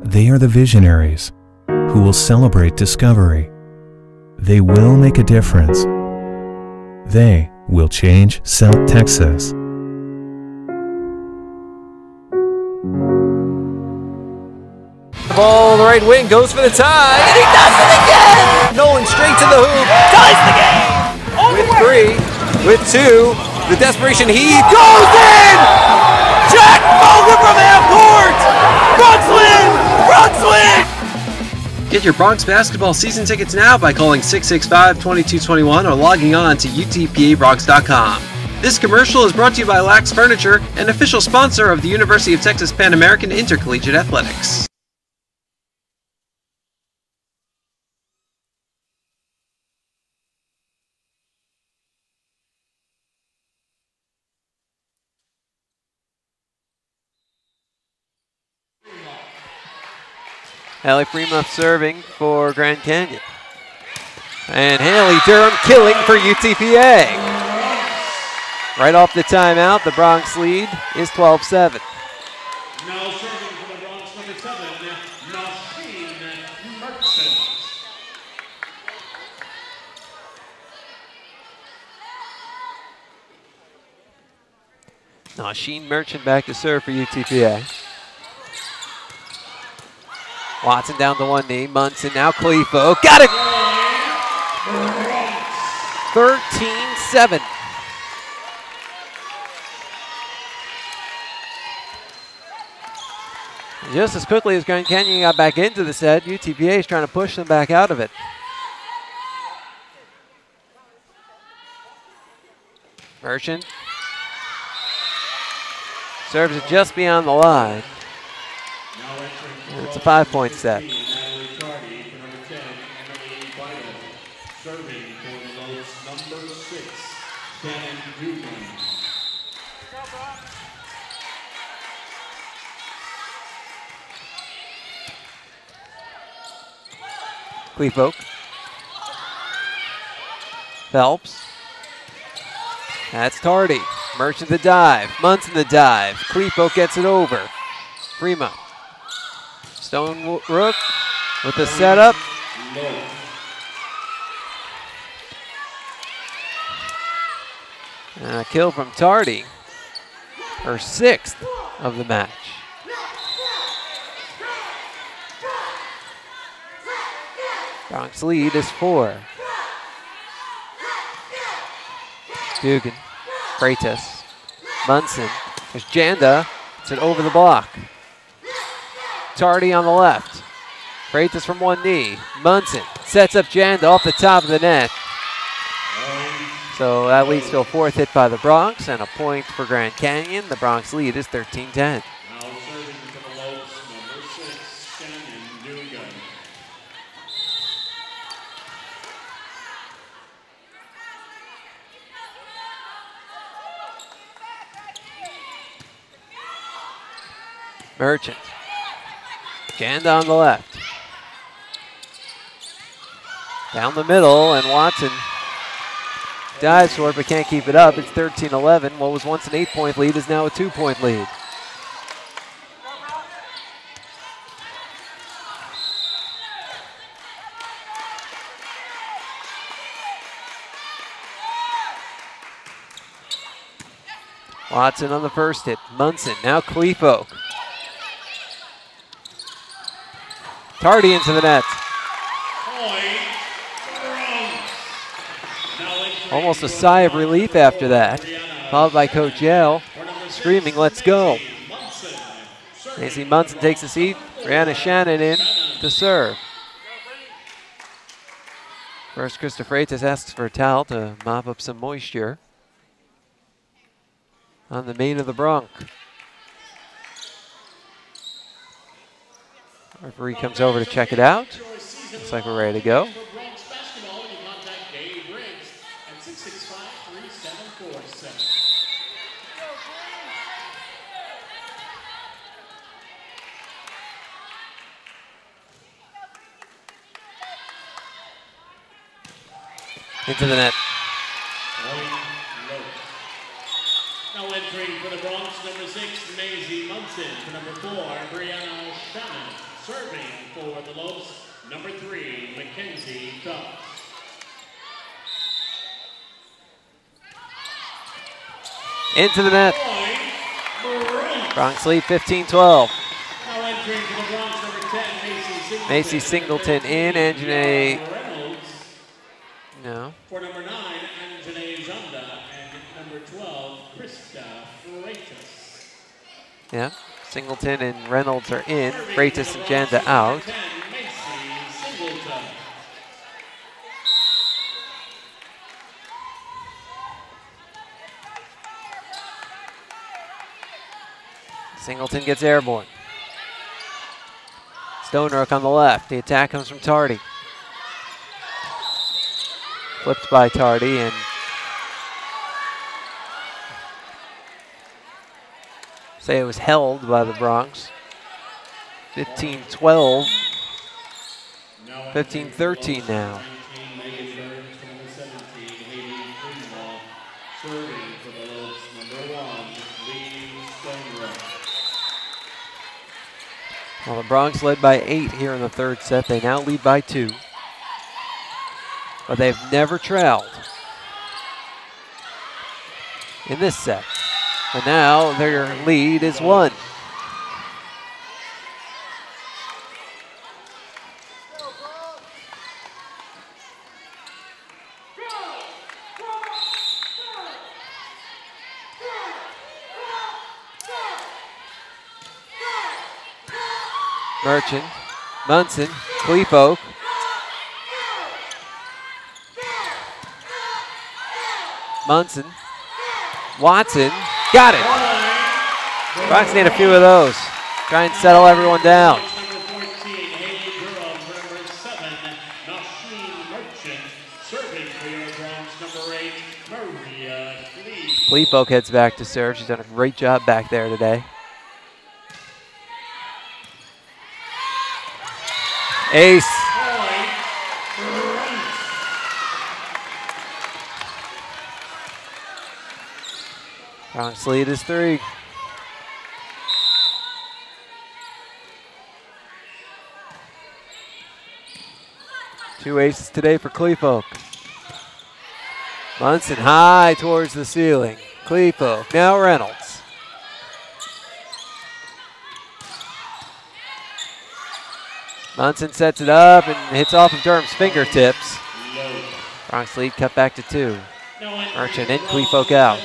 They are the visionaries who will celebrate discovery. They will make a difference. They will change South Texas. The ball, the right wing, goes for the tie, and he does it again! Nolan straight to the hoop, ties the game! With 3, with 2, the desperation heave goes in! Jack Bogan from half court! Bronx win! Get your Bronx basketball season tickets now by calling 665-2221 or logging on to utpabronx.com. This commercial is brought to you by Lax Furniture, an official sponsor of the University of Texas Pan American Intercollegiate Athletics. Haley Freemuth serving for Grand Canyon. And Haley Durham killing for UTPA. Right off the timeout, the Bronx lead is 12-7. Now serving for the Bronx, number 7, Nosheen Merchant. Nosheen Merchant back to serve for UTPA. Watson down to one knee. Munson now Clefo. Got it! 13-7. Just as quickly as Grand Canyon got back into the set, UTPA is trying to push them back out of it. Merchant serves it just beyond the line. And it's a 5-point set. Clevefolk. Phelps. That's Tardy. Merchant the dive. Munson the dive. Clevefolk gets it over. Freemuth. Stone Rook with the setup. And a kill from Tardy. Her 6th of the match. Bronx lead is 4. Dugan, Freitas, Munson. There's Janda. It's an over the block. Tardy on the left. Freitas from one knee. Munson sets up Janda off the top of the net. So that leads to a 4th hit by the Bronx and a point for Grand Canyon. The Bronx lead is 13-10. Merchant. Janda on the left. Down the middle, and Watson dives for it but can't keep it up. It's 13-11. What was once an 8-point lead is now a 2-point lead. Watson on the first hit. Munson, now Clevefolk. Tardy into the net. Almost a sigh of relief after that, followed by Coach Yale screaming, "Let's go." Macy Munson takes a seat. Brianna Shannon in to serve. First, Krista Freitas asks for a towel to mop up some moisture on the mane of the bronc. Referee comes over to check it out. Looks like we're ready to go. Into the net. Now entering for the Bronx, number 6, Maisie Munson. For number 4, Brianna Shannon. Serving for the Lopes, number 3, Mackenzie Tubbs. Into the net. Bronx lead 15-12. Now entering for the Bronx, number 10, Macy Singleton in, Anjanae. No. For number 9, Anjanae Zunda, and number 12, Krista Freitas. Yeah, Singleton and Reynolds are in. Freitas and Janda out. Singleton gets airborne. Stonerook on the left. The attack comes from Tardy. Flipped by Tardy and say it was held by the Bronx. 15-12. 15-13 now. Well, the Bronx led by 8 here in the third set. They now lead by 2. But they've never trailed in this set. And now their lead is 1. Merchant, Munson, Cleepoke. Munson, Watson, got it. Bronx need a few of those. Try and settle everyone down. Cleepoke heads back to serve. She's done a great job back there today. Ace. Bronx lead is 3. Two aces today for Cleepoke. Munson high towards the ceiling. Cleepoke, now Reynolds. Munson sets it up and hits off of Durham's fingertips. Bronx lead cut back to 2. Merchant in, Cleepoke out.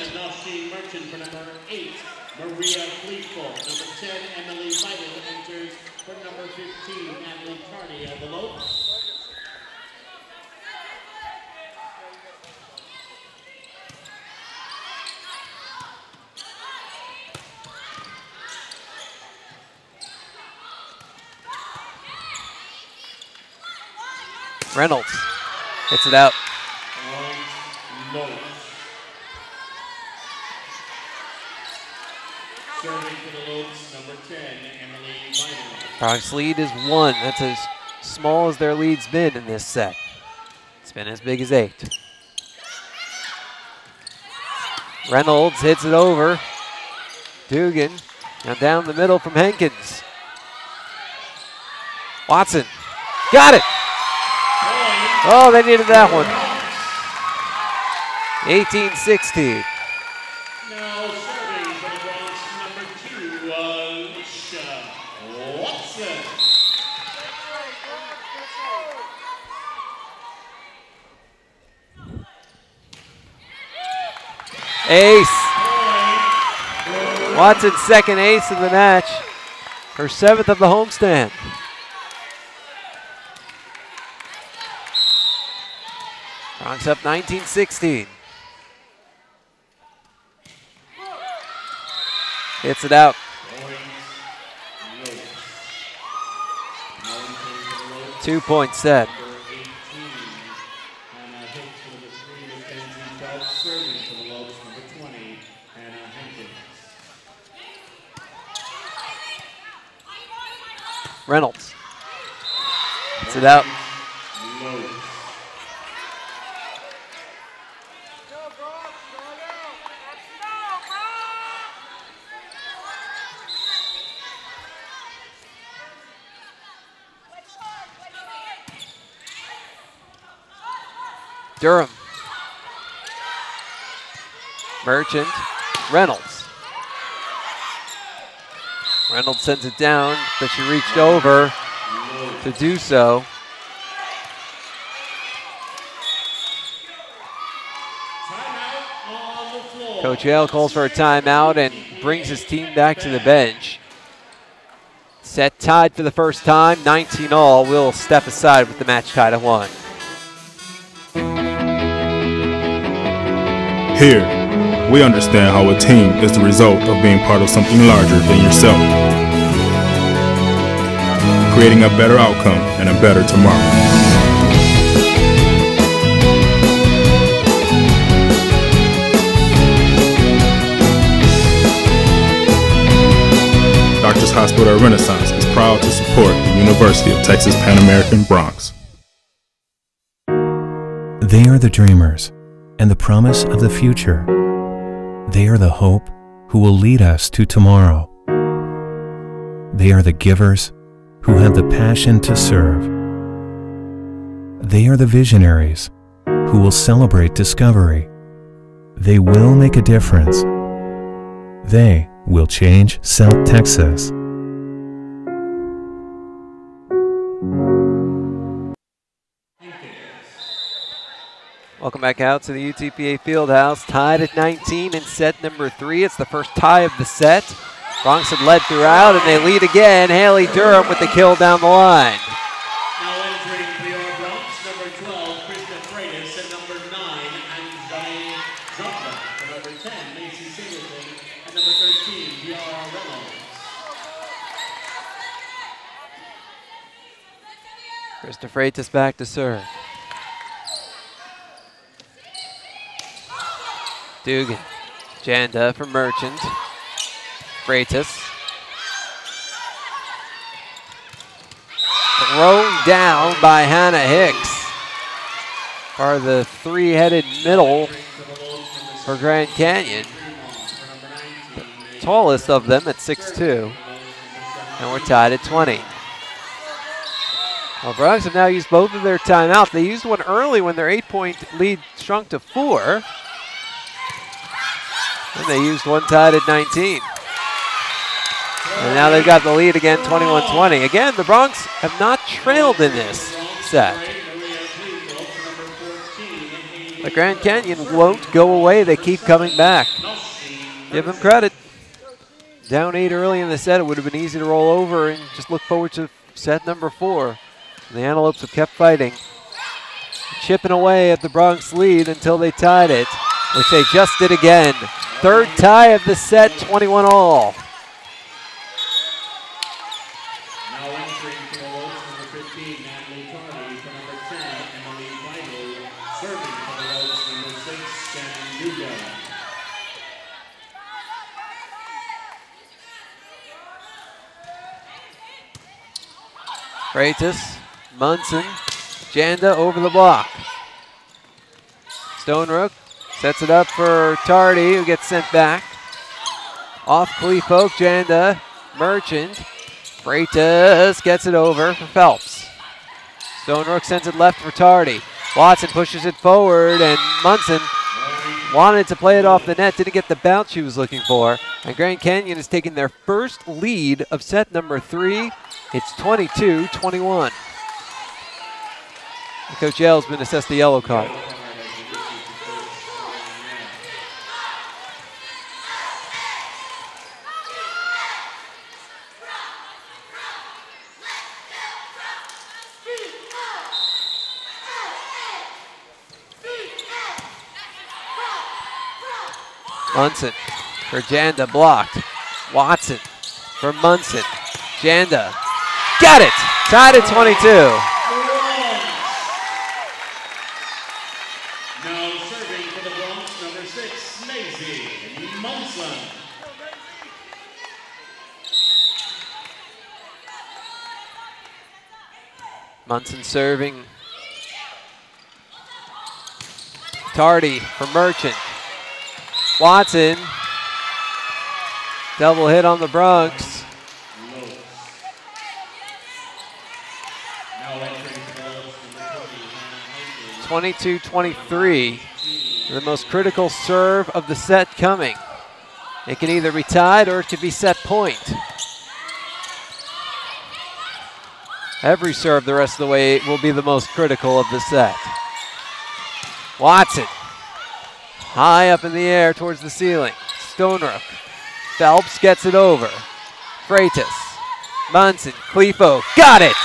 Reynolds hits it out. Bronx lead is 1. That's as small as their lead's been in this set. It's been as big as 8. Reynolds hits it over. Dugan now down the middle from Hankins. Watson got it. Oh, they needed that one. 18-16. Now serving for the Bronx, number 2, Alicia Watson. Ace. Watson's second ace of the match. Her 7th of the homestand. Bronx up 19-16. Hits it out. 2-point set. Reynolds. Hits it out. Durham. Merchant. Reynolds. Reynolds sends it down, but she reached over to do so. Coach Hale calls for a timeout and brings his team back to the bench. Set tied for the first time, 19-all. We'll step aside with the match tied at 1. Here, we understand how a team is the result of being part of something larger than yourself, creating a better outcome and a better tomorrow. Doctors Hospital Renaissance is proud to support the University of Texas Pan American Bronx. They are the dreamers and the promise of the future. They are the hope who will lead us to tomorrow. They are the givers who have the passion to serve. They are the visionaries who will celebrate discovery. They will make a difference. They will change South Texas. Welcome back out to the UTPA Fieldhouse. Tied at 19 in set number 3. It's the first tie of the set. Bronx had led throughout, and they lead again. Haley Durham with the kill down the line. Now entering for your Bronx, number 12, Krista Freitas, and number 9, Anjali Jumpa. And number 10, Macy Singleton, and number 13, Diara Reynolds. Krista Freitas back to serve. Dugan. Janda for Merchant. Freitas. Thrown down by Hannah Hicks. Part of the three-headed middle for Grand Canyon. The tallest of them at 6'2". And we're tied at 20. Well, Bronx have now used both of their timeouts. They used one early when their 8-point lead shrunk to 4. And they used one tied at 19. And now they've got the lead again, 21-20. Again, the Bronx have not trailed in this set. The Grand Canyon won't go away. They keep coming back. Give them credit. Down 8 early in the set, it would have been easy to roll over and just look forward to set number 4. The Antelopes have kept fighting, chipping away at the Bronx lead until they tied it, which they just did again. Third tie of the set, 21-all. Now entering for the Lopes, number 15, Natalie Carney, for number 10, Emily Vital, serving for the Lopes, number 6, Shannon Duga. Freitas, Munson, Janda over the block. Stonerook sets it up for Tardy, who gets sent back. Off Cleafolk, Janda, Merchant. Freitas gets it over for Phelps. Stonerook sends it left for Tardy. Watson pushes it forward, and Munson wanted to play it off the net, didn't get the bounce she was looking for. And Grand Canyon has taken their first lead of set number 3. It's 22-21. Coach Yale's been assessed the yellow card. Munson for Janda, blocked. Watson for Munson. Janda, got it! Tied at 22. Now serving for the Bronx, number 6, Maisie Munson. Munson serving. Tardy for Merchant. Watson. Double hit on the Bronx. 22-23. The most critical serve of the set coming. It can either be tied or it could be set point. Every serve the rest of the way will be the most critical of the set. Watson, high up in the air towards the ceiling. Stonerook, Phelps gets it over. Freitas, Munson, Clifo, got it!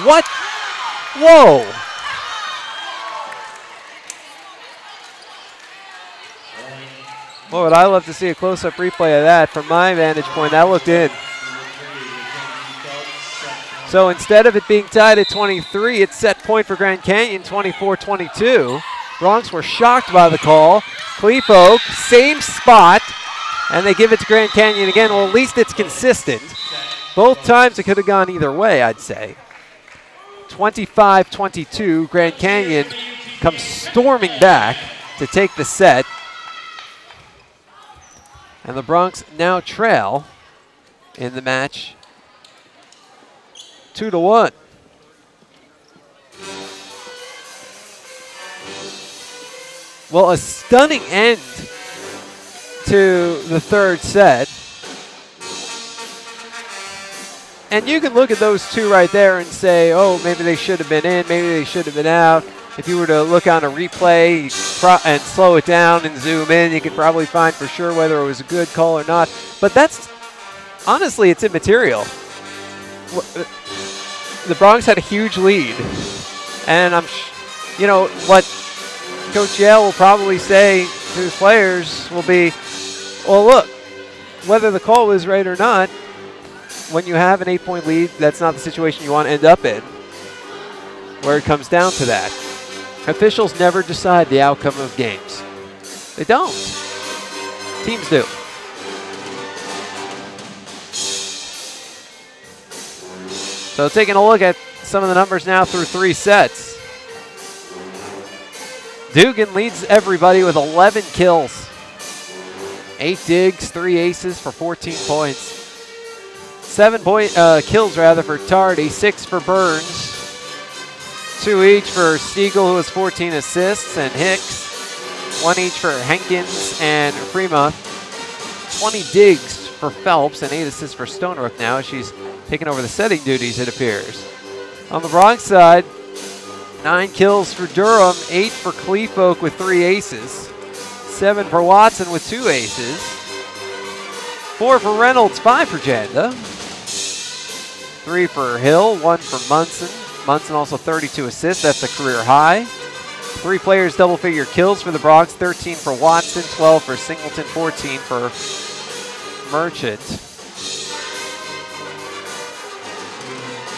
What? Whoa! Boy, would I love to see a close-up replay of that. From my vantage point, that looked in. So instead of it being tied at 23, it's set point for Grand Canyon, 24-22. Bronx were shocked by the call. Clifo, same spot, and they give it to Grand Canyon again. Well, at least it's consistent. Both times it could have gone either way, I'd say. 25-22, Grand Canyon comes storming back to take the set. And the Bronx now trail in the match 2-1. Well, a stunning end to the third set. And you can look at those two right there and say, oh, maybe they should have been in, maybe they should have been out. If you were to look on a replay and slow it down and zoom in, you could probably find for sure whether it was a good call or not. But that's, honestly, it's immaterial. The Bronx had a huge lead. And you know, what Coach Yale will probably say to his players will be, well, look, whether the call was right or not, when you have an 8-point lead, that's not the situation you want to end up in, where it comes down to that. Officials never decide the outcome of games. They don't. Teams do. So taking a look at some of the numbers now through 3 sets. Dugan leads everybody with 11 kills. 8 digs, 3 aces for 14 points. 7 kills rather for Tardy, 6 for Burns. 2 each for Stiegel, who has 14 assists, and Hicks. 1 each for Henkins and Fremont. 20 digs for Phelps and 8 assists for Stonerook now as she's taking over the setting duties, it appears. On the Bronx side, 9 kills for Durham, 8 for Cleefolk with 3 aces, 7 for Watson with 2 aces, 4 for Reynolds, 5 for Janda, 3 for Hill, 1 for Munson. Munson also 32 assists, that's a career high. 3 players double-figure kills for the Bronx, 13 for Watson, 12 for Singleton, 14 for Merchant.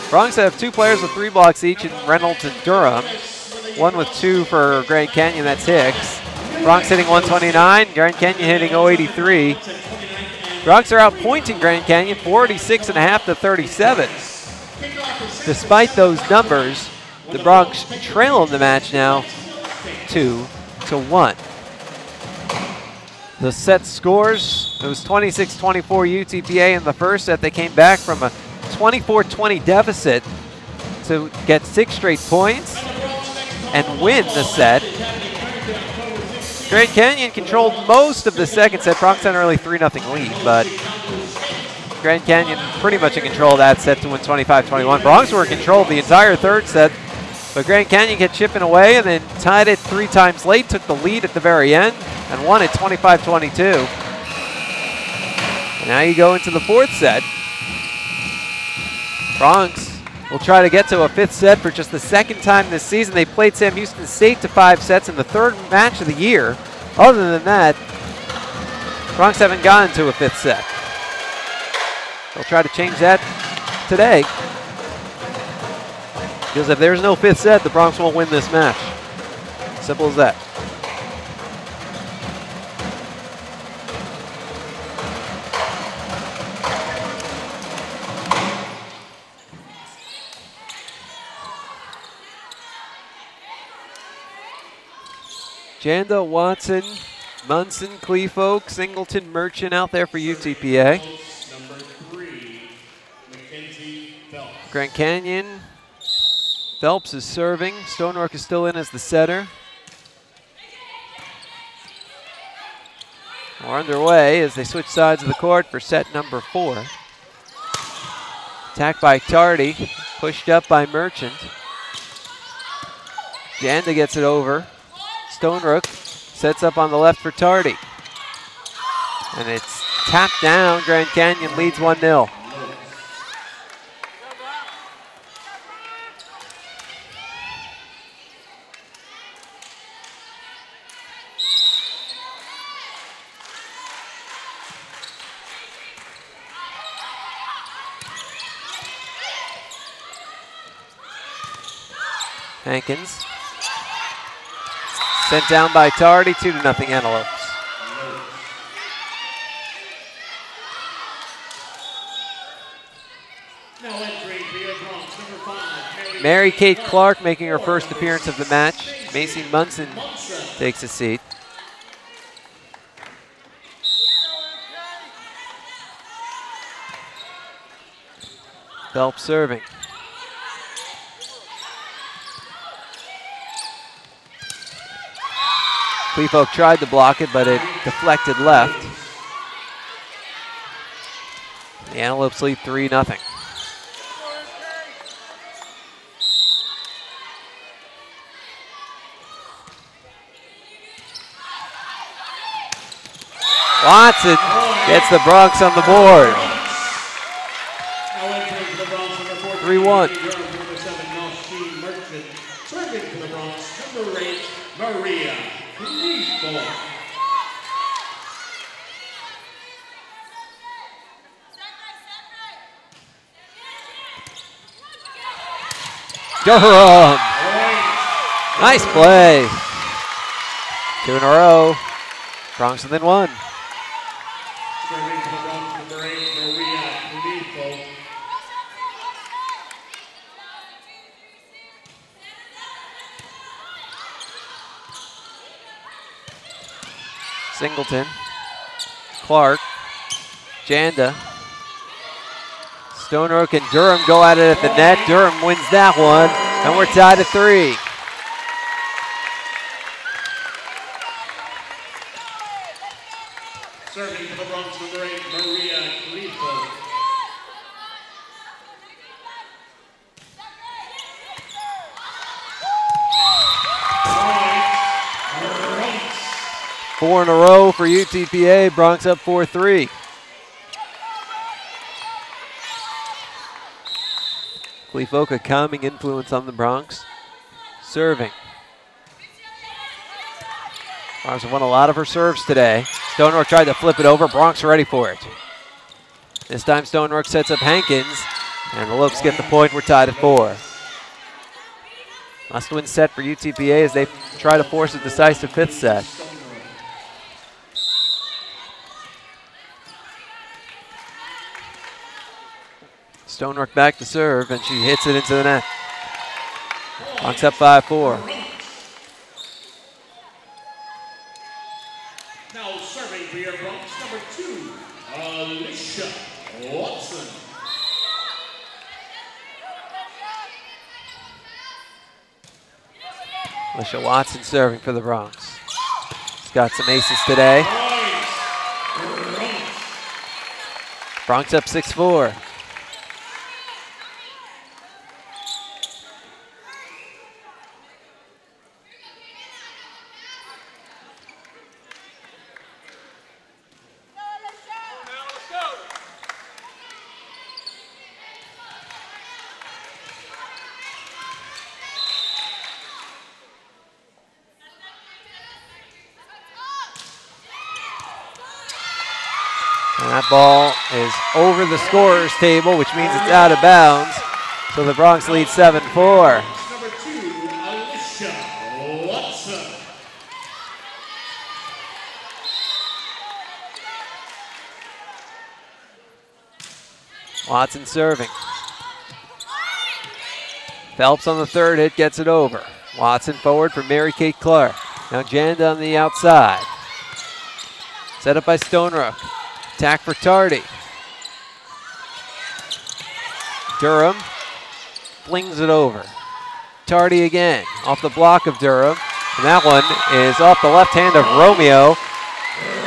Bronx have 2 players with 3 blocks each in Reynolds and Durham. 1 with 2 for Grand Canyon, that's Hicks. Bronx hitting 129, Grand Canyon hitting 083. Bronx are outpointing Grand Canyon 46.5 to 37. Despite those numbers, the Bronx trail in the match now 2-1. The set scores, it was 26-24 UTPA in the first set. They came back from a 24-20 deficit to get 6 straight points and win the set. Grand Canyon controlled most of the second set. Bronx had an early 3-0 lead, but Grand Canyon pretty much in control of that set to win 25-21. Bronx were in control of the entire third set, but Grand Canyon kept chipping away and then tied it 3 times late, took the lead at the very end, and won it 25-22. And now you go into the 4th set. Bronx will try to get to a 5th set for just the 2nd time this season. They played Sam Houston State to 5 sets in the 3rd match of the year, Other than that, Bronx haven't gotten to a 5th set. They'll try to change that today. Because if there's no 5th set, the Bronx won't win this match. Simple as that. Janda, Watson, Munson, Clefolk, Singleton, Merchant out there for UTPA. Grand Canyon, Phelps is serving. Stonework is still in as the setter. We're underway as they switch sides of the court for set number 4. Attack by Tardy, pushed up by Merchant. Janda gets it over. Stonerook sets up on the left for Tardy. And it's tapped down. Grand Canyon leads 1-0. Hankins. Sent down by Tardy, 2-0 Antelopes. Mary Kate Clark making her first appearance of the match. Macy Munson takes a seat. Phelps serving. Clefolk tried to block it, but it deflected left. The Antelopes lead 3-0. Watson gets the Bronx on the board. 3-1. Serving for the Bronx, number 8, Maria. Durham. Nice play. 2 in a row. Bronx within 1. Serving for the Bronx, number 8, Maria Filippo. Singleton, Clark, Janda, Stonerook and Durham go at it at the net. Durham wins that one, and we're tied at 3. Serving for the Bronx, number 8, Maria Filippo. Four in a row for UTPA. Bronx up 4-3. Clefolk, a calming influence on the Bronx. Serving. Bronx won a lot of her serves today. Stonerook tried to flip it over. Bronx ready for it. This time Stonerook sets up Hankins, and the Lopes get the point. We're tied at 4. Must-win set for UTPA as they try to force a decisive 5th set. Stonerook back to serve, and she hits it into the net. Bronx up 5-4. Now serving for your Bronx, number 2, Alicia Watson. Alicia Watson serving for the Bronx. She's got some aces today. Bronx up 6-4. That ball is over the scorer's table, which means it's out of bounds. So the Bronx lead 7-4. Number 2, Alicia Watson. Watson serving. Phelps on the third hit gets it over. Watson forward for Mary Kate Clark. Now Janda on the outside. Set up by Stonerook. Attack for Tardy. Durham flings it over. Tardy again off the block of Durham. And that one is off the left hand of Romeo.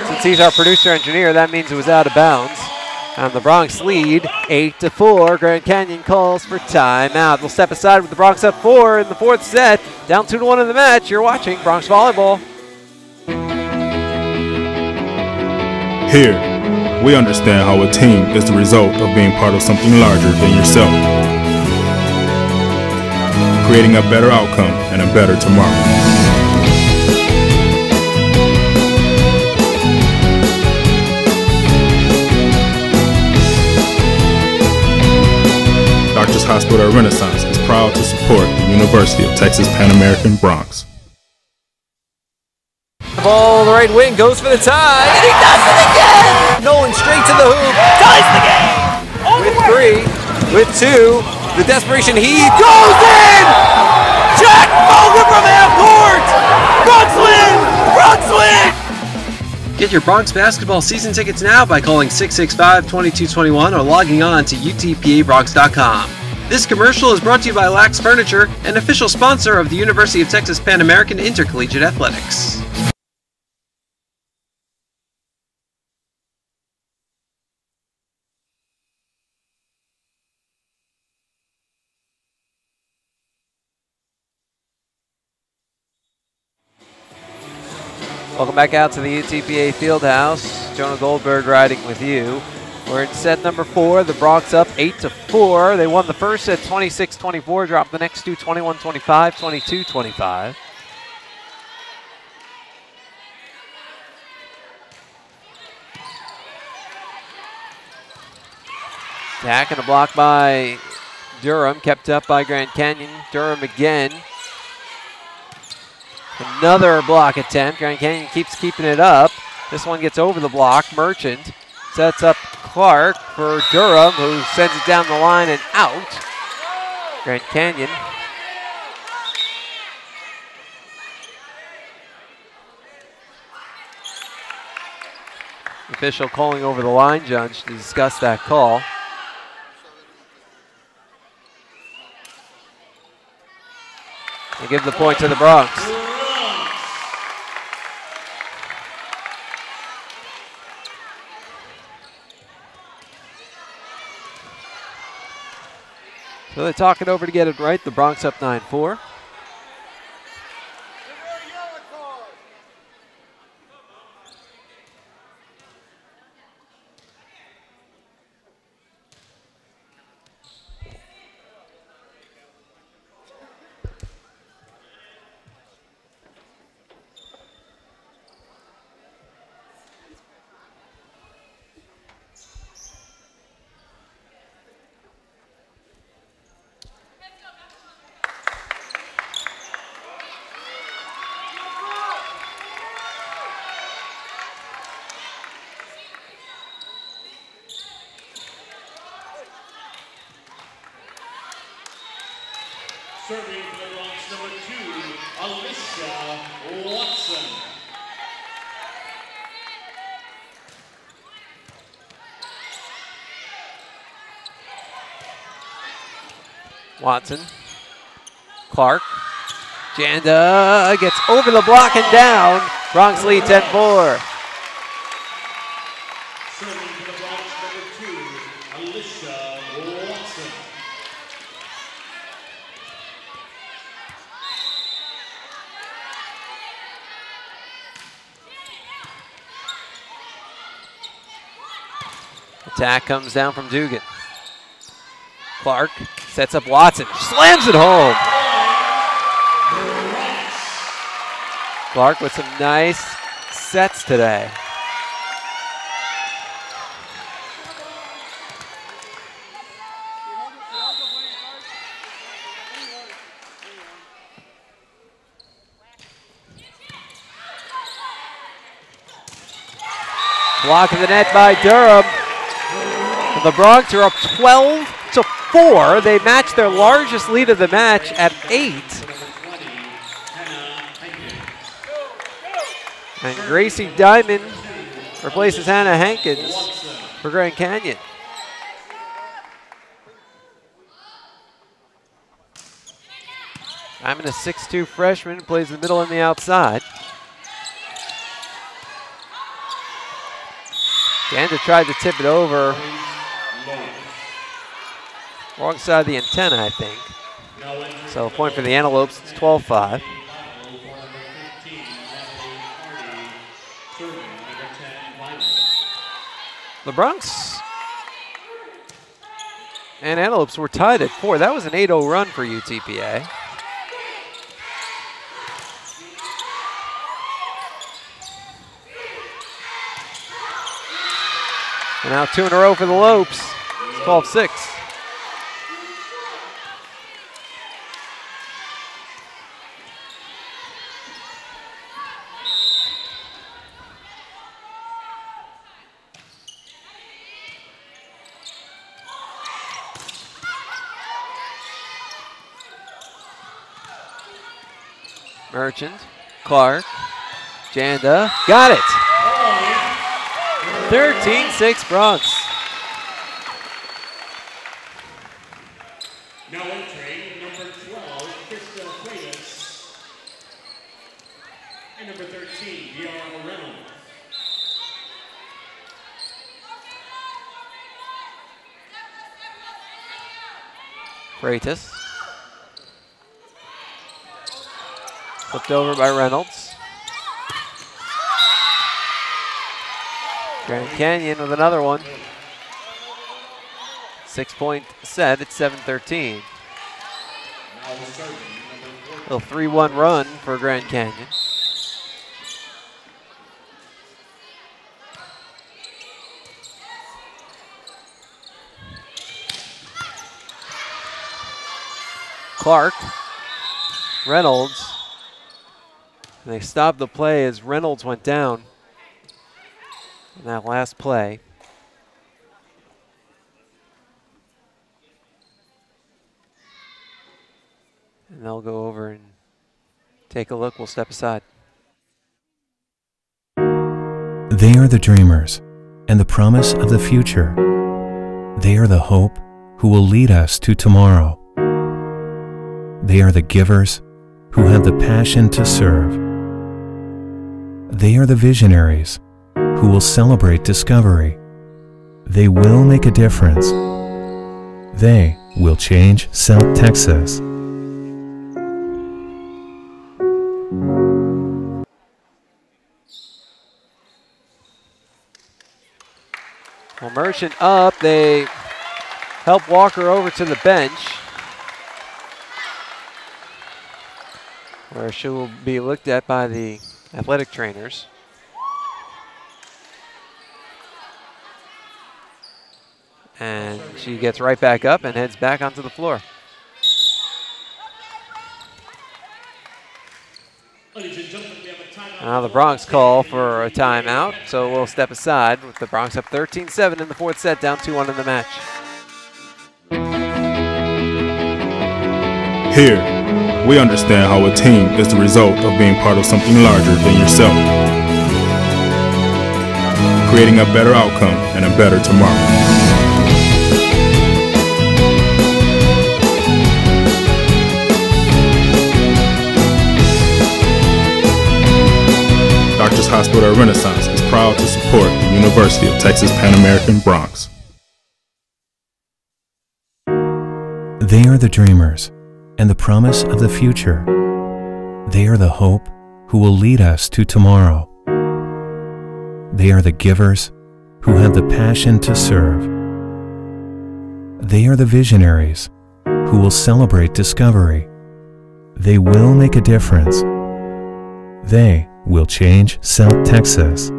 Since he's our producer engineer, that means it was out of bounds. And the Bronx lead 8-4. Grand Canyon calls for timeout. We'll step aside with the Bronx up 4 in the fourth set. Down 2-1 in the match. You're watching Bronx Volleyball. Here, we understand how a team is the result of being part of something larger than yourself, creating a better outcome and a better tomorrow. Doctors Hospital Renaissance is proud to support the University of Texas Pan American Bronx. The ball, the right wing, goes for the tie, and he does it again! Nolan straight to the hoop, ties the game! With 3, with 2, the desperation heave goes in! Jack Bogan from half court! Bronx win! Bronx win! Get your Bronx basketball season tickets now by calling 665-2221 or logging on to utpabronx.com. This commercial is brought to you by Lax Furniture, an official sponsor of the University of Texas Pan American Intercollegiate Athletics. Welcome back out to the UTPA Fieldhouse. Jonah Goldberg riding with you. We're in set number 4. The Bronx up 8-4. They won the first set 26-24, dropped the next two 21-25, 22-25. Attack and a block by Durham, kept up by Grand Canyon. Durham again. Another block attempt. Grand Canyon keeps keeping it up. This one gets over the block. Merchant sets up Clark for Durham, who sends it down the line and out. Grand Canyon. Official calling over the line judge to discuss that call. They give the point to the Bronx. So they talk it over to get it right. The Bronx up 9-4. Serving for the Bronx, number 2, Alicia Watson. Watson. Clark. Janda gets over the block and down. Bronx lead 10-4. Serving for the Bronx, number 2, Alicia Watson. Attack comes down from Dugan. Clark sets up Watson, slams it home. Clark with some nice sets today. Block of the net by Durham. And the Bronx are up 12-4. They match their largest lead of the match at 8. And Gracie Diamond replaces Hannah Hankins for Grand Canyon. Diamond, a 6'2 freshman, plays the middle and the outside. Gander tried to tip it over. Wrong side of the antenna, I think. So a point for the Antelopes, it's 12-5. The Bronx and Antelopes were tied at 4. That was an 8-0 run for UTPA. And now 2 in a row for the Lopes. It's 12-6. Merchant, Clark, Janda, got it. 13-6 Bronx. Now entering number 12, Krista Freitas. And number 13, Deanna Reynolds. Freitas. Flipped over by Reynolds. Grand Canyon with another one. 6-point set at 7-13. Little 3-1 run for Grand Canyon. Clark, Reynolds. And they stopped the play as Reynolds went down in that last play. And they'll go over and take a look. We'll step aside. They are the dreamers and the promise of the future. They are the hope who will lead us to tomorrow. They are the givers who have the passion to serve. They are the visionaries who will celebrate discovery. They will make a difference. They will change South Texas. Well, Merchant up. They help Walker over to the bench, where she will be looked at by the athletic trainers. And she gets right back up and heads back onto the floor. Now the Bronx call for a timeout, so we'll step aside with the Bronx up 13-7 in the fourth set, down 2-1 in the match. Here, we understand how a team is the result of being part of something larger than yourself, creating a better outcome and a better tomorrow. Doctors Hospital Renaissance is proud to support the University of Texas Pan American Bronx. They are the dreamers and the promise of the future. They are the hope who will lead us to tomorrow. They are the givers who have the passion to serve. They are the visionaries who will celebrate discovery. They will make a difference. They will change South Texas.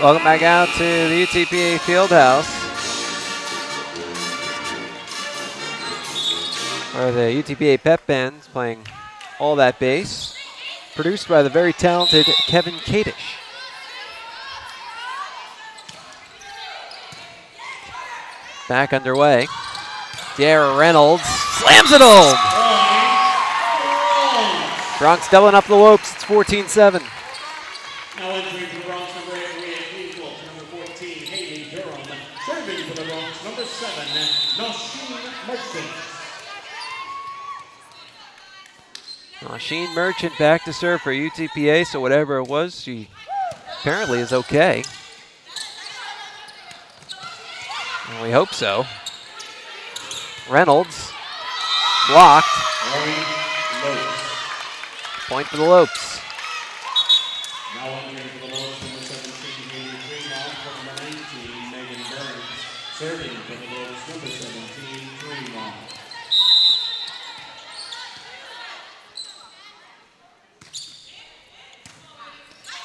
Welcome back out to the UTPA Fieldhouse, where the UTPA pep band's playing All That Bass, produced by the very talented Kevin Kadish. Back underway. Dara Reynolds slams it home. Bronx doubling up the Lopes. It's 14-7. Now entering for the Bronx, number 8, equal to number 14, Haley Durham. Serving for the Bronx, number 7, Nosheen Merchant. Nosheen Merchant back to serve for UTPA, so whatever it was, she apparently is okay. And we hope so. Reynolds blocked. Point for the Lopes. Now entering for the Lopes, number 17, Haley Fremont, number 19, Megan Burns. Serving for the Lopes, number 17, Fremont.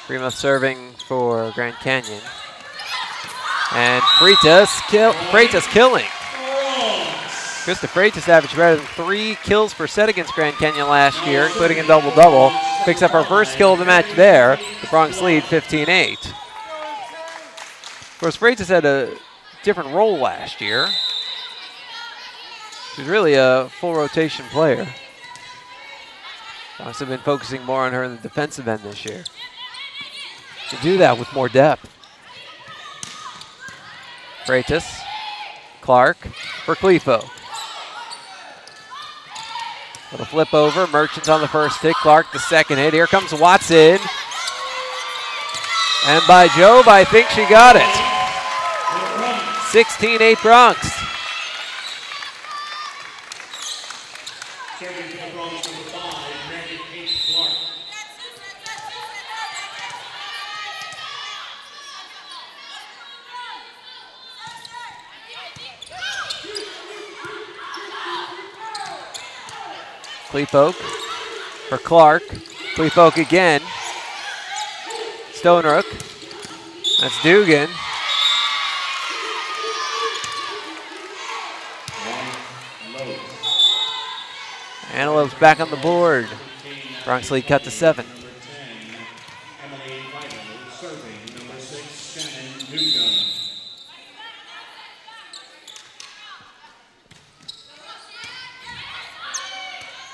Fremont serving for Grand Canyon. And Freitas killing. Krista Freitas averaged better than 3 kills per set against Grand Canyon last year, including a double-double. Picks up her first kill of the match there. The Bronx lead 15-8. Of course, Freitas had a different role last year. She's really a full rotation player. Bronx have been focusing more on her in the defensive end this year. To do that with more depth. Freitas, Clark for Clefo. Little flip over, Merchant on the first hit, Clark the second hit. Here comes Watson. And by Jove, I think she got it. 16-8 Bronx. Serving for the Bronx, number 5, Megan H. Clark. Clefolk for Clark. Clefolk again. Stonerook. That's Dugan. Antelope's back on the board. Bronx lead cut to 7.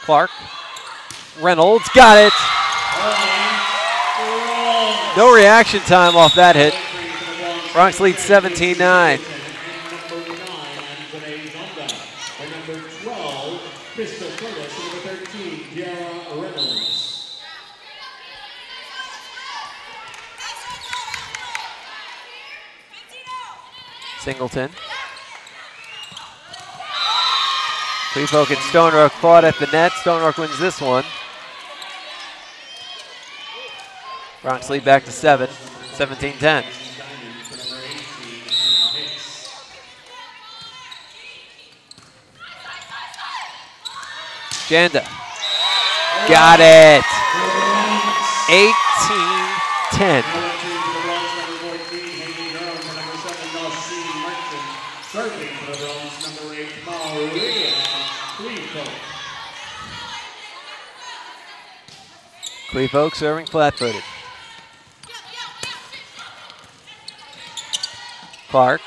Clark. Reynolds got it. No reaction time off that hit. Bronx leads 17-9. Singleton. Clefolk and Stonerook fought at the net. Stonerook wins this one. Bronx lead back to 7, 17-10. Janda. Got it. 18-10. Serving for the Bronx, number 8, Maria Clefolk. Clefolk serving flat-footed. Clark.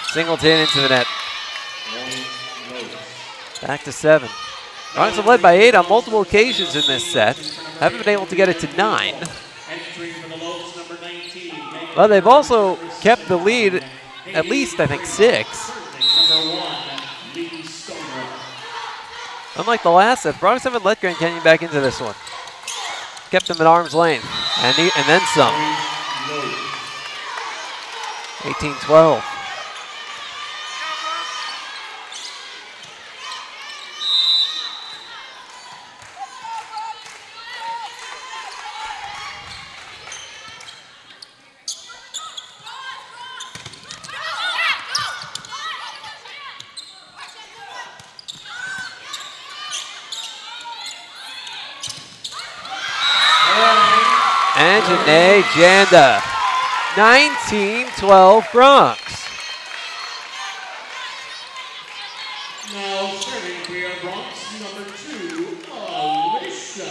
Singleton into the net. Back to 7. Bronx have led by 8 on multiple occasions in this set. Haven't been able to get it to 9. Well, they've also kept the lead at least, I think, 6. Unlike the last set, Bronx haven't let Grand Canyon back into this one. Kept them at arm's length, and then some. 18-12. And Janae Janda 19-12 Bronx. Now serving for Bronx number 2, Alicia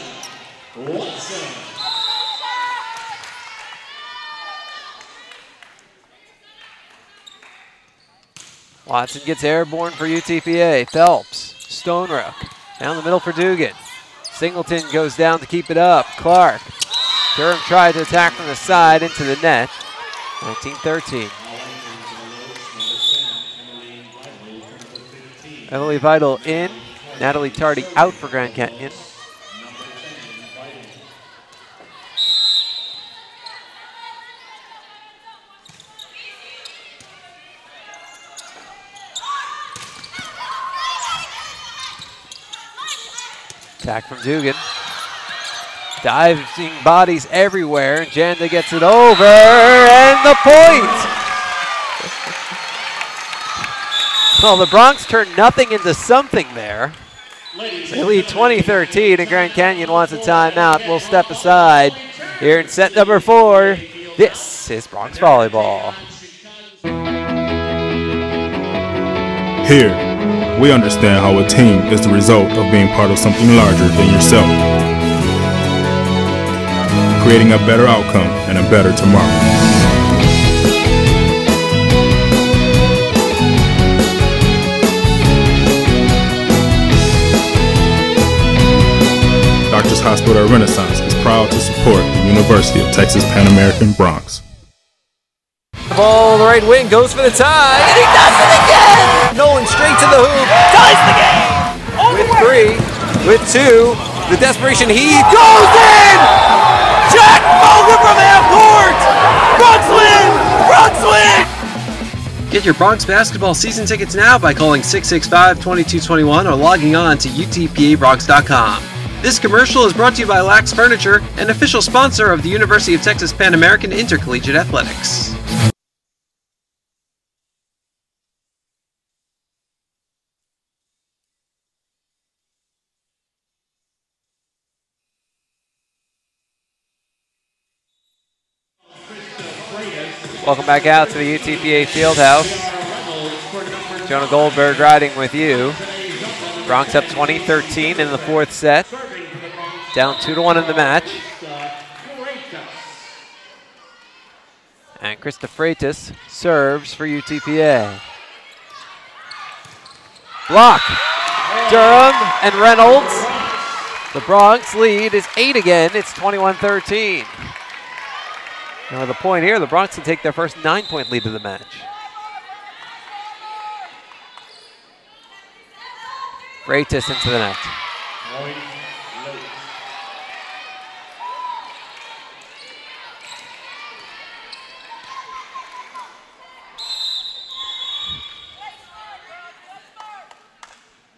Watson. Watson gets airborne for UTPA. Phelps, Stonerook, down the middle for Dugan. Singleton goes down to keep it up. Clark. Durham tried to attack from the side into the net. 19-13. Emily Vital in. Natalie Tardy out for Grand Canyon. Attack from Dugan. Diving bodies everywhere. Janda gets it over, and the point! Well, the Bronx turned nothing into something there. They lead 20-13, and Grand Canyon wants a timeout. We'll step aside here in set number 4. This is Bronx Volleyball. Here, we understand how a team is the result of being part of something larger than yourself, creating a better outcome and a better tomorrow. Doctors Hospital Renaissance is proud to support the University of Texas Pan American Bronx. The ball on the right wing goes for the tie, and he does it again! Nolan straight to the hoop, ties the game! With 3, with 2, the desperation heave goes in! Jack Bogan from half court! Bronx win! Bronx win! Get your Bronx basketball season tickets now by calling 665-2221 or logging on to utpabronx.com. This commercial is brought to you by Lax Furniture, an official sponsor of the University of Texas Pan American Intercollegiate Athletics. Welcome back out to the UTPA Fieldhouse. Jonah Goldberg riding with you. Bronx up 20-13 in the 4th set. Down 2-1 in the match. And Krista Freitas serves for UTPA. Block. Durham and Reynolds. The Bronx lead is 8 again. It's 21-13. Now with a point here, the Bronx can take their first 9-point lead of the match. Freitas into the net.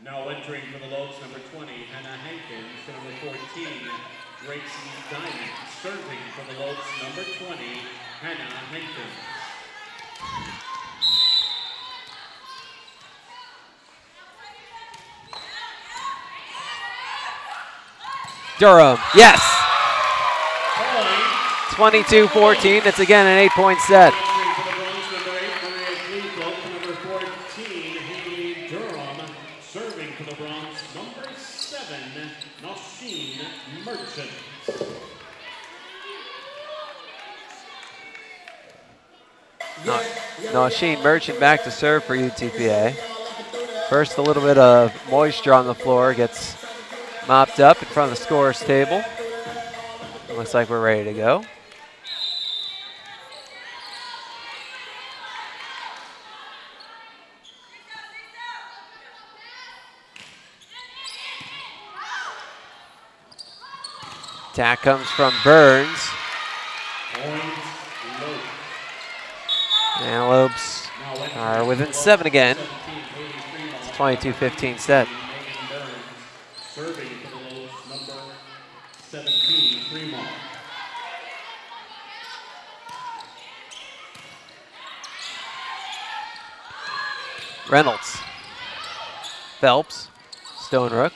Now entering for the Lopes, number 20, Hannah Hankins, number 14, Gracie Diamond. Serving for the Lopes, number 20, Hannah Hankins. Durham, yes! 22-14, it's again an 8-point set. Sheen Merchant back to serve for UTPA. First, a little bit of moisture on the floor gets mopped up in front of the scorer's table. Looks like we're ready to go. Attack comes from Burns. Antelopes are within 7 again. It's a 22-15 set. Serving for the Lopes, number 17, Fremont. Reynolds. Phelps. Stonerook.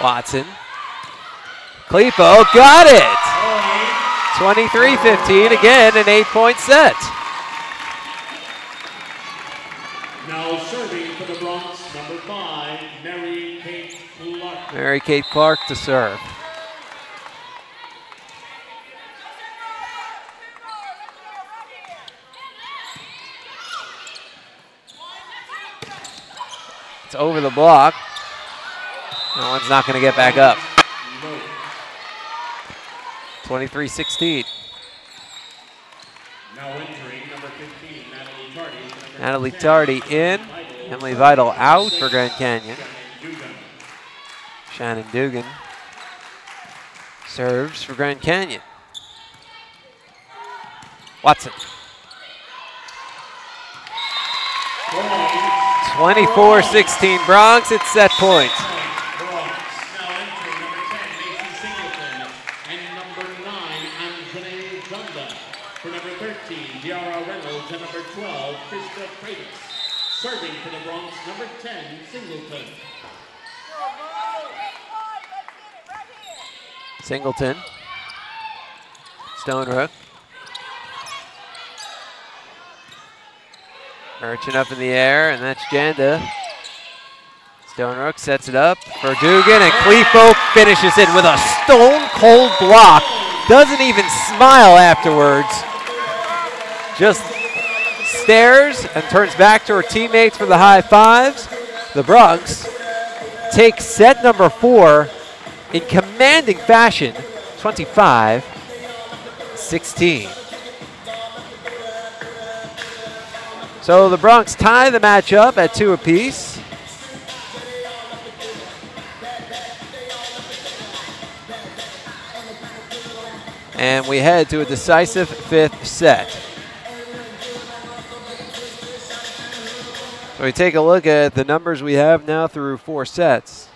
Watson. Clepo got it! 23-15, again an 8-point set. Now serving for the Bronx, number 5, Mary Kate Clark. Mary Kate Clark to serve. It's over the block. That one's not going to get back up. 23-16. Now entering number 15, Natalie Tardy. Natalie Tardy in. Emily Vital out for Grand Canyon. Shannon Dugan serves for Grand Canyon. Watson. 24-16 Bronx, it's set point. Serving for the Bronx, number 10, Singleton. Singleton. Stone Rook. Merchant up in the air, and that's Janda. Stone Rook sets it up for Dugan, and Clefo finishes it with a stone-cold block. Doesn't even smile afterwards. Just stares and turns back to her teammates for the high fives. The Bronx take set number 4 in commanding fashion, 25-16. So the Bronx tie the match up at 2 apiece. And we head to a decisive 5th set. So we take a look at the numbers we have now through 4 sets.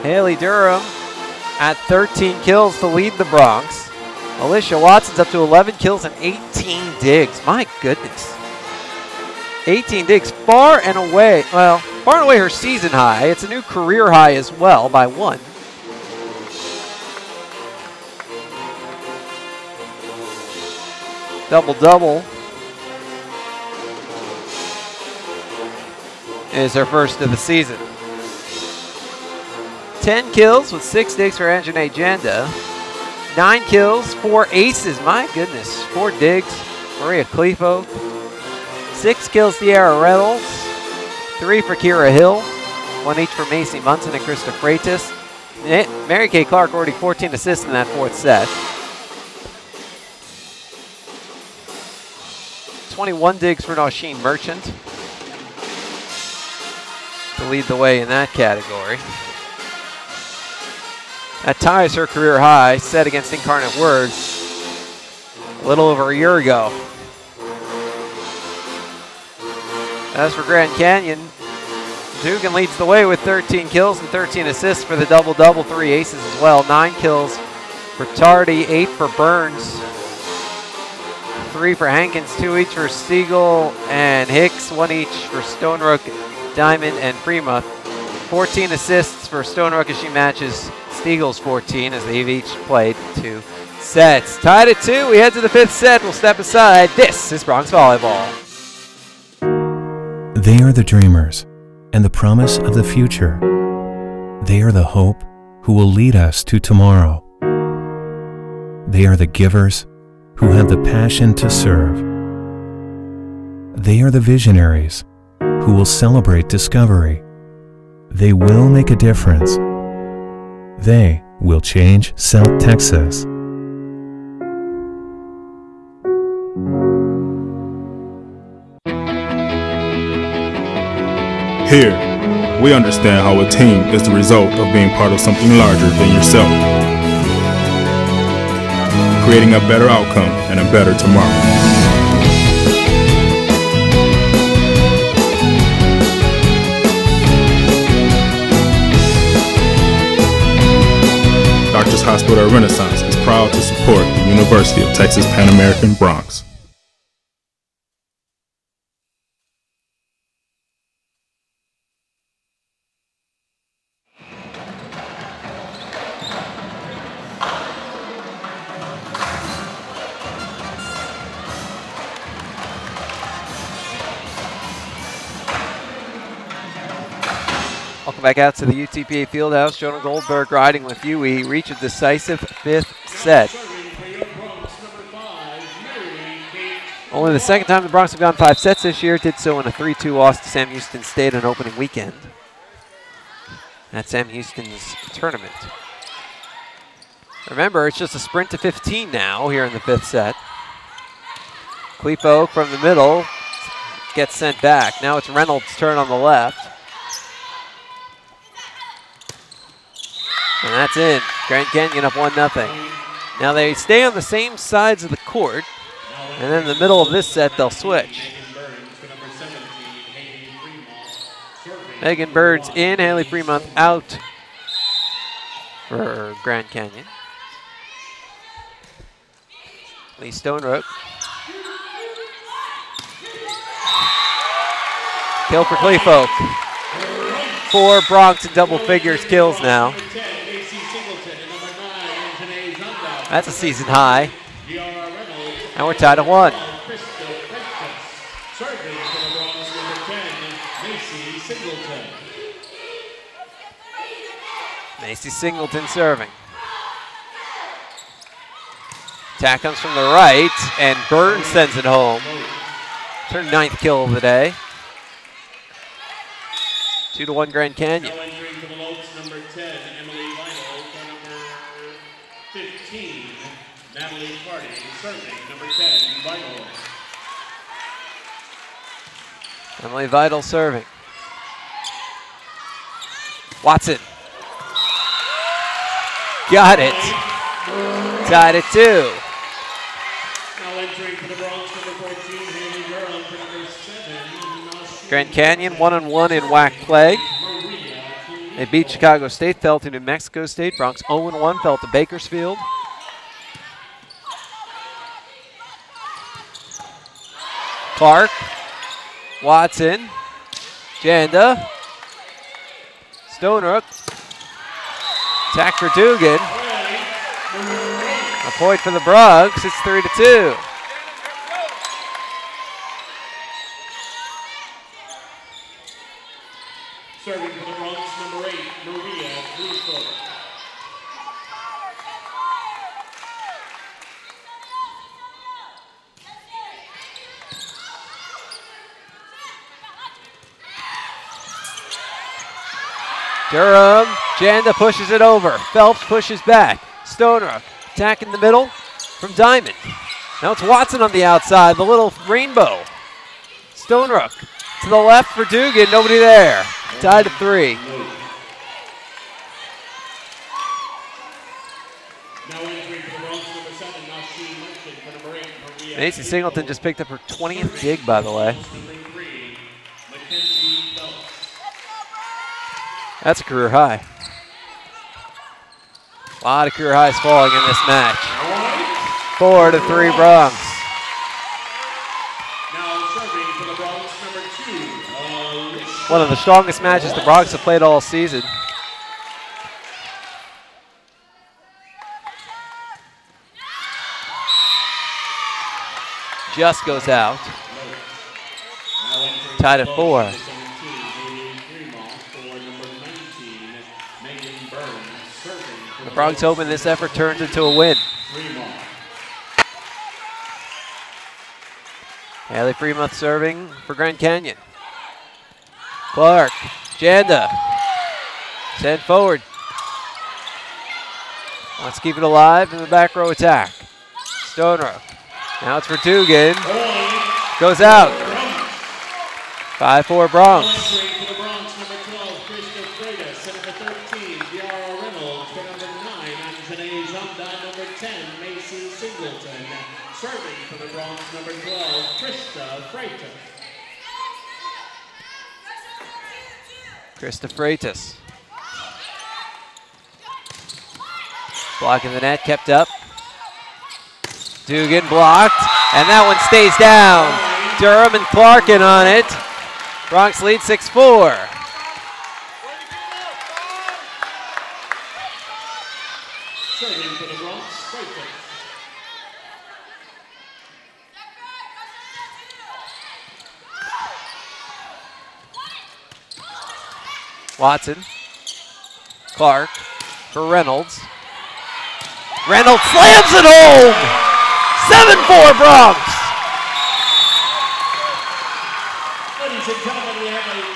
Haley Durham at 13 kills to lead the Bronx. Alicia Watson's up to 11 kills and 18 digs. My goodness. 18 digs, far and away her season high. It's a new career high as well by 1. Double-double is her first of the season. 10 kills with 6 digs for Anjanae Janda. 9 kills, 4 aces, my goodness. 4 digs, Maria Clefo. 6 kills, Tiara Reynolds. 3 for Kira Hill. 1 each for Macy Munson and Krista Freitas. Mary Kay Clark already 14 assists in that 4th set. 21 digs for Nosheen Merchant to lead the way in that category. That ties her career high set against Incarnate Word a little over a year ago. As for Grand Canyon, Dugan leads the way with 13 kills and 13 assists for the double-double, 3 aces as well. 9 kills for Tardy, 8 for Burns, 3 for Hankins, 2 each for Siegel and Hicks, 1 each for Stone Rook, Diamond, and Prima. 14 assists for Stone Rook as she matches Stiegel's 14 as they've each played 2 sets. Tied at 2, we head to the 5th set. We'll step aside. This is Bronx Volleyball. They are the dreamers and the promise of the future. They are the hope who will lead us to tomorrow. They are the givers who have the passion to serve. They are the visionaries who will celebrate discovery. They will make a difference. They will change South Texas. Here, we understand how a team is the result of being part of something larger than yourself, creating a better outcome and a better tomorrow. Doctors Hospital Renaissance is proud to support the University of Texas Pan American Bronx. Welcome back out to the UTPA Fieldhouse. Jonah Goldberg riding with you. We reach a decisive fifth set. Only the second time the Bronx have gone 5 sets this year. Did so in a 3-2 loss to Sam Houston State on opening weekend. That's Sam Houston's tournament. Remember, it's just a sprint to 15 now here in the 5th set. Clepo from the middle gets sent back. Now it's Reynolds' turn on the left. And that's in. Grand Canyon up 1-0. Now they stay on the same sides of the court. And then in the middle of this set, they'll switch. Megan Burns in, Haley Fremont out for Grand Canyon. Lee Stonerook. Kill for Clefolk. 4 Bronx in double figures kills now. That's a season high. And we're tied at 1. Macy Singleton serving. Attack comes from the right, and Burns sends it home. It's her 9th kill of the day. 2-1 Grand Canyon. Natalie Party serving, number 10, Vital. Emily Vital serving. Watson. Got it. Tied at 2. Now entering for the Bronx, number 14, Haley Girl, for number 7. Grand Canyon 1-1 in WAC play. They beat Chicago State, fell to New Mexico State. Bronx 0-1, fell to Bakersfield. Clark, Watson, Janda, Stonerook, attack for Dugan. A point for the Bronx, it's 3-2. Serving for the Bronx, number 8, Maria Bluefoot. Durham, Janda pushes it over. Phelps pushes back. Stonerook, attack in the middle from Diamond. Now it's Watson on the outside, the little rainbow. Stonerook to the left for Dugan, nobody there. Tied at 3. Macy Singleton just picked up her 20th dig, by the way. That's a career high. A lot of career highs falling in this match. 4-3 Bronx. One of the strongest matches the Bronx have played all season. Just goes out. Tied at 4. The Bronx hoping this effort turns into a win. Haley Fremont serving for Grand Canyon. Clark, Janda, send forward. Let's keep it alive in the back row attack. Stonerow. Now it's for Dugan. Goes out. 5-4 Bronx. Serving for the Bronx, number 12, Krista Freitas. Krista Freitas. Blocking the net, kept up. Dugan blocked, and that one stays down. Durham and Clarkin on it. Bronx lead 6-4. Serving for the Bronx, Freitas. Watson Clark for Reynolds. Reynolds slams it home! 7-4 Bronx!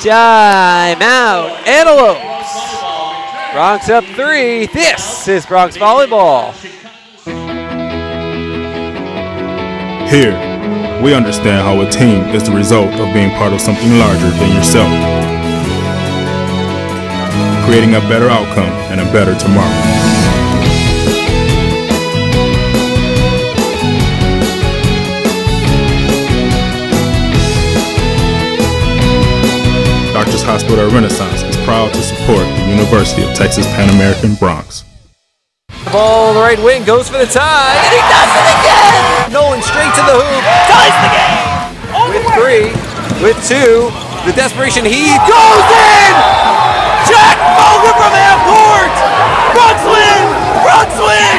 Timeout, Antelopes. Bronx up 3. This is Bronx Volleyball. Here, we understand how a team is the result of being part of something larger than yourself, creating a better outcome and a better tomorrow. Doctors Hospital Renaissance is proud to support the University of Texas Pan American Bronx. The ball, the right wing, goes for the tie, and he does it again! Nolan straight to the hoop, ties the game! With 3, with 2, the desperation heave goes in! Jack Mulder from half court! Bronx win! Bronx win!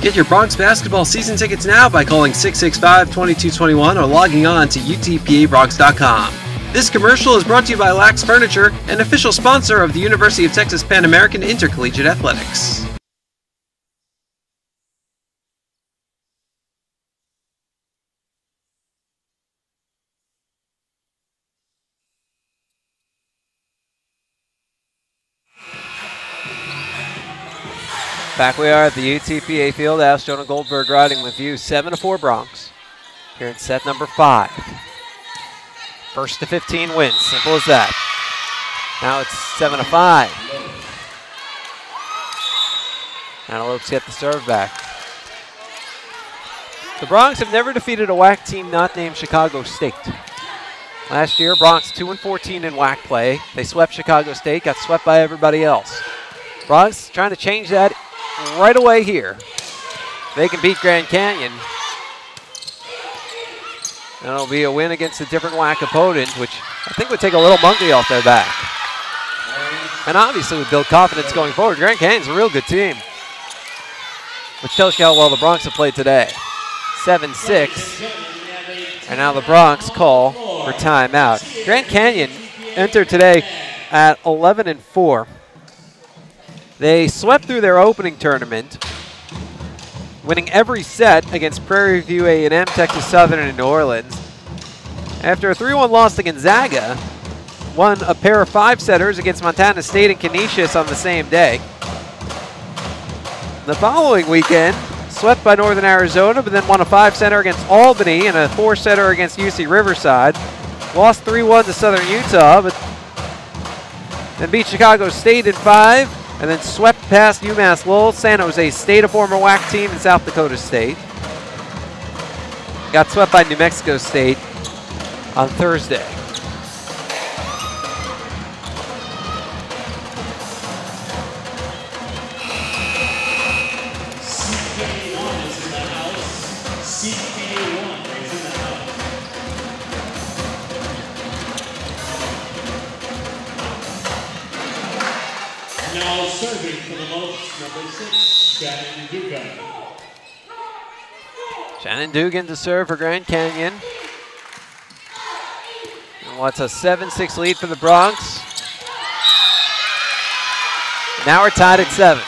Get your Bronx basketball season tickets now by calling 665-2221 or logging on to utpabronx.com. This commercial is brought to you by Lax Furniture, an official sponsor of the University of Texas Pan American Intercollegiate Athletics. Back we are at the UTPA Fieldhouse. Jonah Goldberg riding with you. 7-4 Bronx. Here in set number 5. First to 15 wins. Simple as that. Now it's 7-5. Antelopes get the serve back. The Bronx have never defeated a WAC team not named Chicago State. Last year, Bronx 2-14 in WAC play. They swept Chicago State, got swept by everybody else. Bronx trying to change that right away here. They can beat Grand Canyon. That'll be a win against a different WAC opponent, which I think would take a little monkey off their back. And obviously would build confidence going forward. Grand Canyon's a real good team, which tells you how well the Bronx have played today. 7-6. And now the Bronx call for timeout. Grand Canyon entered today at 11-4. They swept through their opening tournament, winning every set against Prairie View A&M, Texas Southern, and New Orleans. After a 3-1 loss to Gonzaga, won a pair of 5-setters against Montana State and Canisius on the same day. The following weekend, swept by Northern Arizona, but then won a 5-setter against Albany and a 4-setter against UC Riverside. Lost 3-1 to Southern Utah, but then beat Chicago State in 5. And then swept past UMass Lowell, San Jose State, a former WAC team, and South Dakota State. Got swept by New Mexico State on Thursday. CK1 is in the house. CK1 is in the house. Now serving for the Lopes, number 6, Shannon Dugan. Shannon Dugan to serve for Grand Canyon. And what's a 7-6 lead for the Bronx? Now we're tied at 7.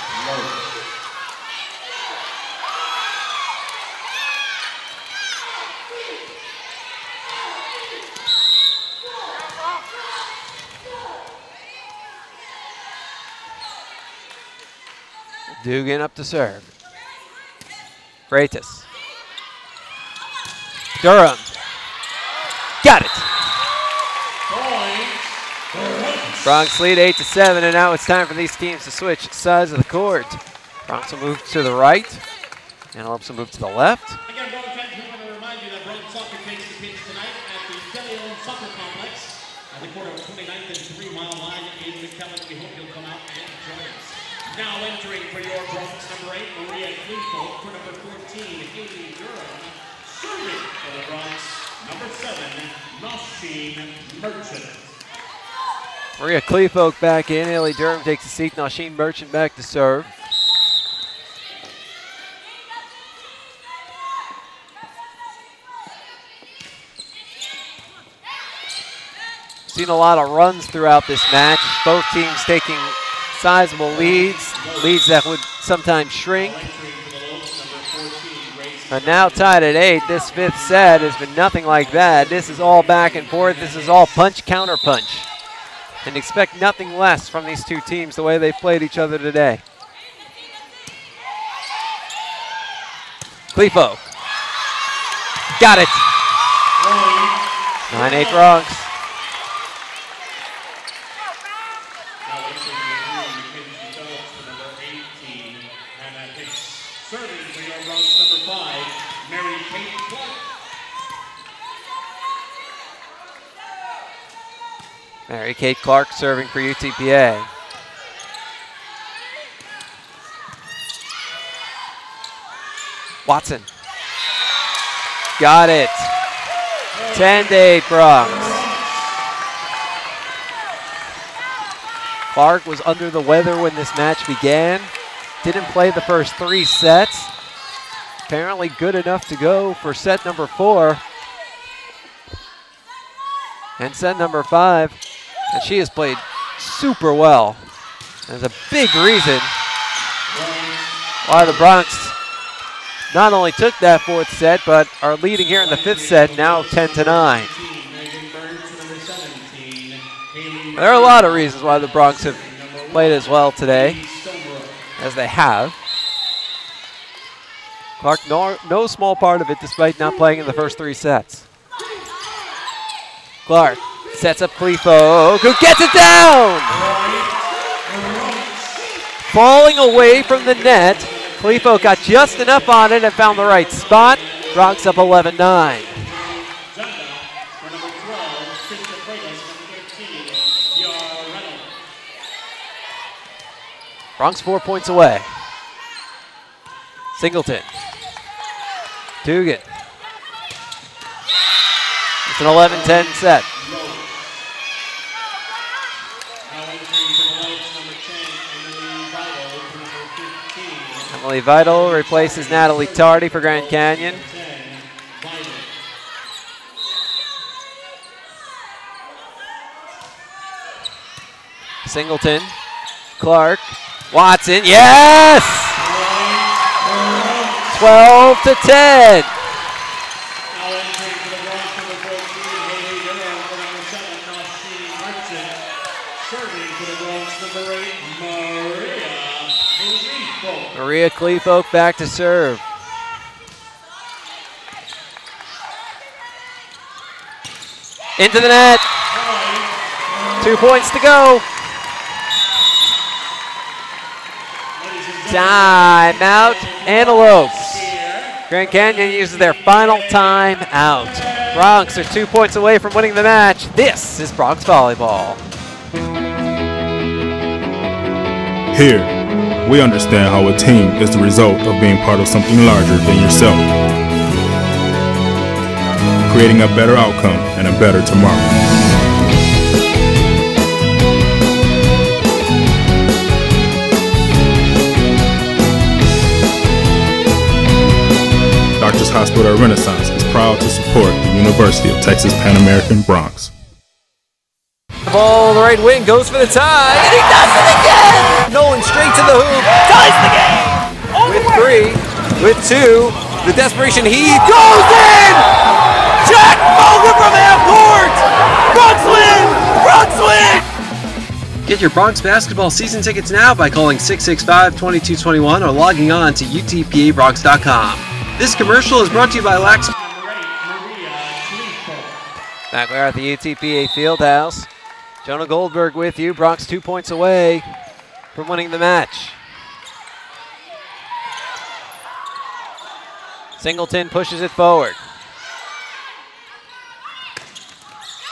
Dugan up to serve. Freitas. Durham. Got it. Bronx lead 8-7, and now it's time for these teams to switch sides of the court. Bronx will move to the right. Antelopes will move to the left. Again, Bron fans, we want to remind you that Bron Soccer takes the pitch tonight at the Kelly-owned Soccer Complex at the corner of 29th and 3 Mile Line in McKellen. We hope you'll come out and join us. Now entering for your Bronx number 8, Maria Cleveland, for number 14, Haley Durham. Serving for the Bronx, number 7, Nosheen Merchant. Maria Cleefolk back in. Haley Durham takes a seat. Nosheen Merchant back to serve. Seen a lot of runs throughout this match. Both teams taking sizable leads, leads that would sometimes shrink. But now tied at 8, this fifth set has been nothing like that. This is all back and forth. This is all punch, counter punch. And expect nothing less from these two teams the way they've played each other today. Clifo. Got it. 9-8 Bronx. Mary Kate Clark serving for UTPA. Watson. Got it. 10-8 Bronx. Clark was under the weather when this match began. Didn't play the first 3 sets. Apparently good enough to go for set number 4. And set number 5. And she has played super well. There's a big reason why the Bronx not only took that 4th set, but are leading here in the 5th set, now 10-9. There are a lot of reasons why the Bronx have played as well today as they have. Clark, no small part of it, despite not playing in the first 3 sets. Clark sets up Clifo, who gets it down! Falling away from the net, Clifo got just enough on it and found the right spot. Bronx up 11-9. Bronx 4 points away. Singleton. Dugan. It's an 11-10 set. Emily Vital replaces Natalie Tardy for Grand Canyon. Singleton, Clark, Watson, yes! 12-10. Maria Clifo back to serve. Into the net. 2 points to go. Timeout, Antelopes. Grand Canyon uses their final timeout. Bronx are 2 points away from winning the match. This is Bronx Volleyball. Here, we understand how a team is the result of being part of something larger than yourself, creating a better outcome and a better tomorrow. Doctors Hospital Renaissance is proud to support the University of Texas Pan American Bronx. The ball, the right wing, goes for the tie, and he does it again! Nolan straight to the hoop, ties the game! With 3, with 2, the desperation heave goes in! Jack Bogan from half court! Bronx win! Bronx win! Get your Bronx basketball season tickets now by calling 665-2221 or logging on to utpabronx.com. This commercial is brought to you by Lax. Back we are at the UTPA Fieldhouse. Jonah Goldberg with you. Bronx 2 points away from winning the match. Singleton pushes it forward.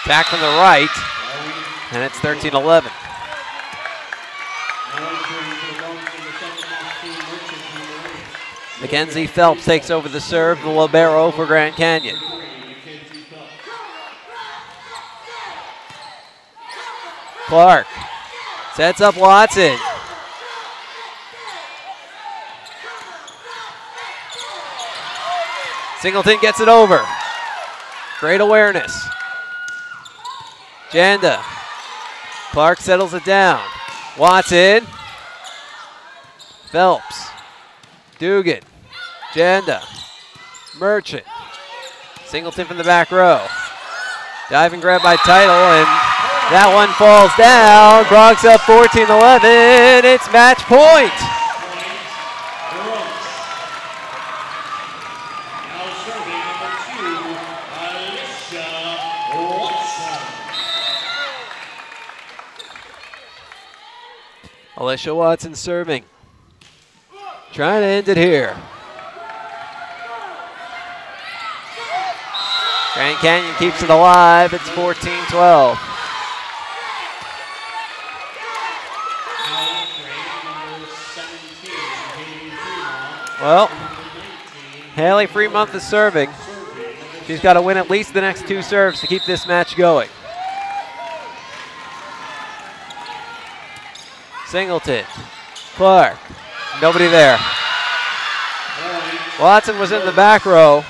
Back from the right, and it's 13-11. Mackenzie Phelps takes over the serve, the libero for Grand Canyon. Clark sets up Watson. Singleton gets it over. Great awareness. Janda. Clark settles it down. Watson Phelps, Dugan, Janda, Merchant, Singleton from the back row. Diving grab by Title, and that one falls down. Bronx up 14-11. It's match point. Alicia Watson serving. Trying to end it here. Grand Canyon keeps it alive. It's 14-12. Well, Haley Fremont is serving. She's got to win at least the next 2 serves to keep this match going. Singleton, Clark, nobody there. Watson was in the back row.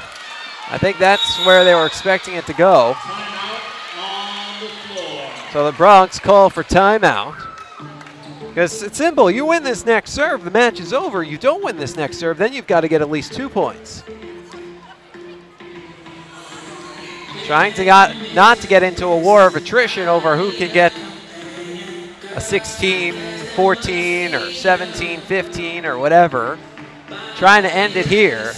I think that's where they were expecting it to go. So the Bronx call for timeout. Because it's simple, you win this next serve, the match is over. You don't win this next serve, then you've got to get at least 2 points. Trying to not to get into a war of attrition over who can get a 16-14 or 17-15 or whatever. Trying to end it here.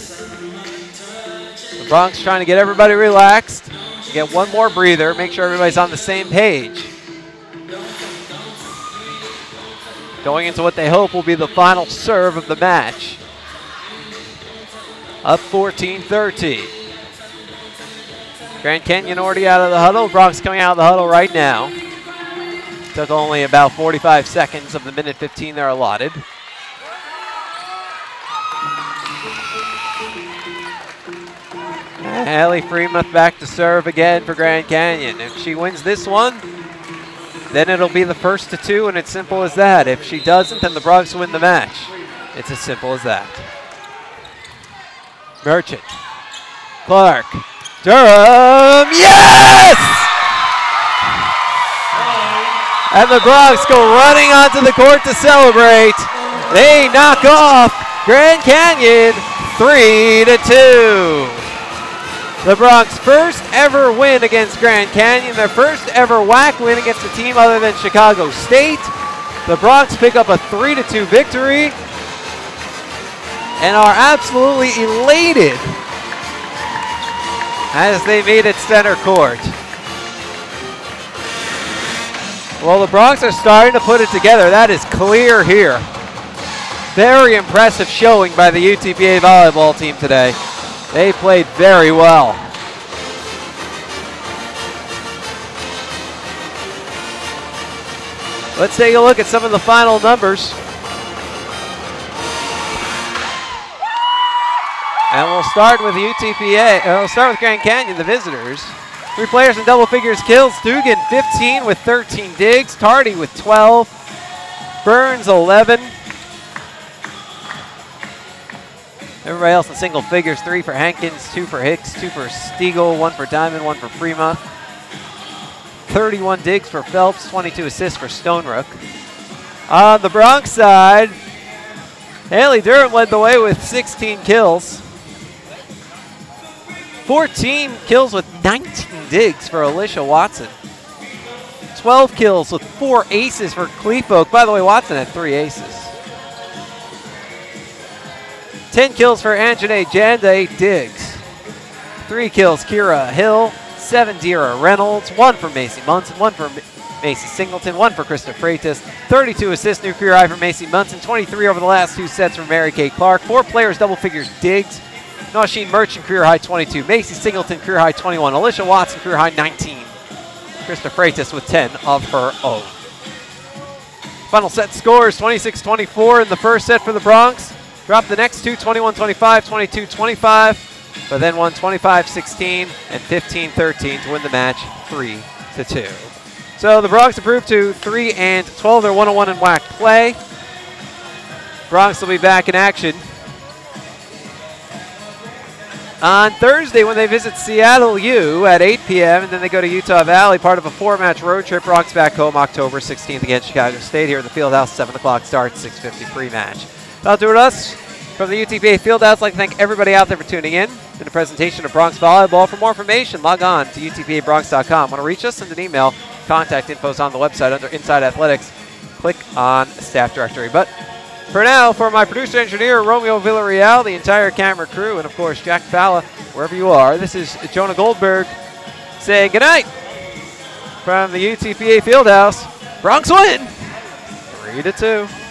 The Bronx trying to get everybody relaxed, get one more breather, make sure everybody's on the same page. Going into what they hope will be the final serve of the match. Up 14-13. Grand Canyon already out of the huddle. Bronx coming out of the huddle right now. Took only about 45 seconds of the minute 15 they're allotted. Hallie Freemuth back to serve again for Grand Canyon. If she wins this one, then it'll be the first to 2, and it's simple as that. If she doesn't, then the Bronx win the match. It's as simple as that. Merchant, Clark, Durham, yes! And the Bronx go running onto the court to celebrate. They knock off Grand Canyon 3-2. The Bronx first ever win against Grand Canyon, their first ever WAC win against a team other than Chicago State. The Bronx pick up a 3-2 victory and are absolutely elated as they meet at center court. Well, the Bronx are starting to put it together. That is clear here. Very impressive showing by the UTPA volleyball team today. They played very well. Let's take a look at some of the final numbers. And we'll start with UTPA. We'll start with Grand Canyon, the visitors. 3 players in double figures kills. Dugan 15 with 13 digs. Tardy with 12. Burns 11. Everybody else in single figures, 3 for Hankins, 2 for Hicks, 2 for Stiegel, 1 for Diamond, 1 for Fremont. 31 digs for Phelps, 22 assists for Stonerook. On the Bronx side, Haley Durham led the way with 16 kills. 14 kills with 19 digs for Alicia Watson. 12 kills with 4 aces for Cleefolk. By the way, Watson had 3 aces. 10 kills for Anjanae Janda, 8 digs. 3 kills, Kira Hill. 7 Dira Reynolds. 1 for Macy Munson. 1 for Macy Singleton. 1 for Krista Freitas. 32 assists, new career high for Macy Munson. 23 over the last 2 sets for Mary Kay Clark. 4 players, double figures, digs. Nausheen Merchant, career high 22. Macy Singleton, career high 21. Alicia Watson, career high 19. Krista Freitas with 10 of her own. Final set scores, 26-24 in the first set for the Bronx. Dropped the next 2, 21-25, 22-25, but then won 25-16 and 15-13 to win the match 3-2. So the Bronx improved to 3-12. They're 1-1 in WAC play. Bronx will be back in action on Thursday when they visit Seattle U at 8 p.m. and then they go to Utah Valley, part of a 4-match road trip. Bronx back home October 16th against Chicago State here in the Fieldhouse. 7 o'clock start, 6:50 pre-match. That'll do it with us from the UTPA Fieldhouse. I'd like to thank everybody out there for tuning in to the presentation of Bronx Volleyball. For more information, log on to utpabronx.com. Want to reach us? Send an email. Contact info is on the website under Inside Athletics. Click on Staff Directory. But for now, for my producer engineer, Romeo Villarreal, the entire camera crew, and of course, Jack Falla, wherever you are, this is Jonah Goldberg saying goodnight from the UTPA Fieldhouse. Bronx win 3-2.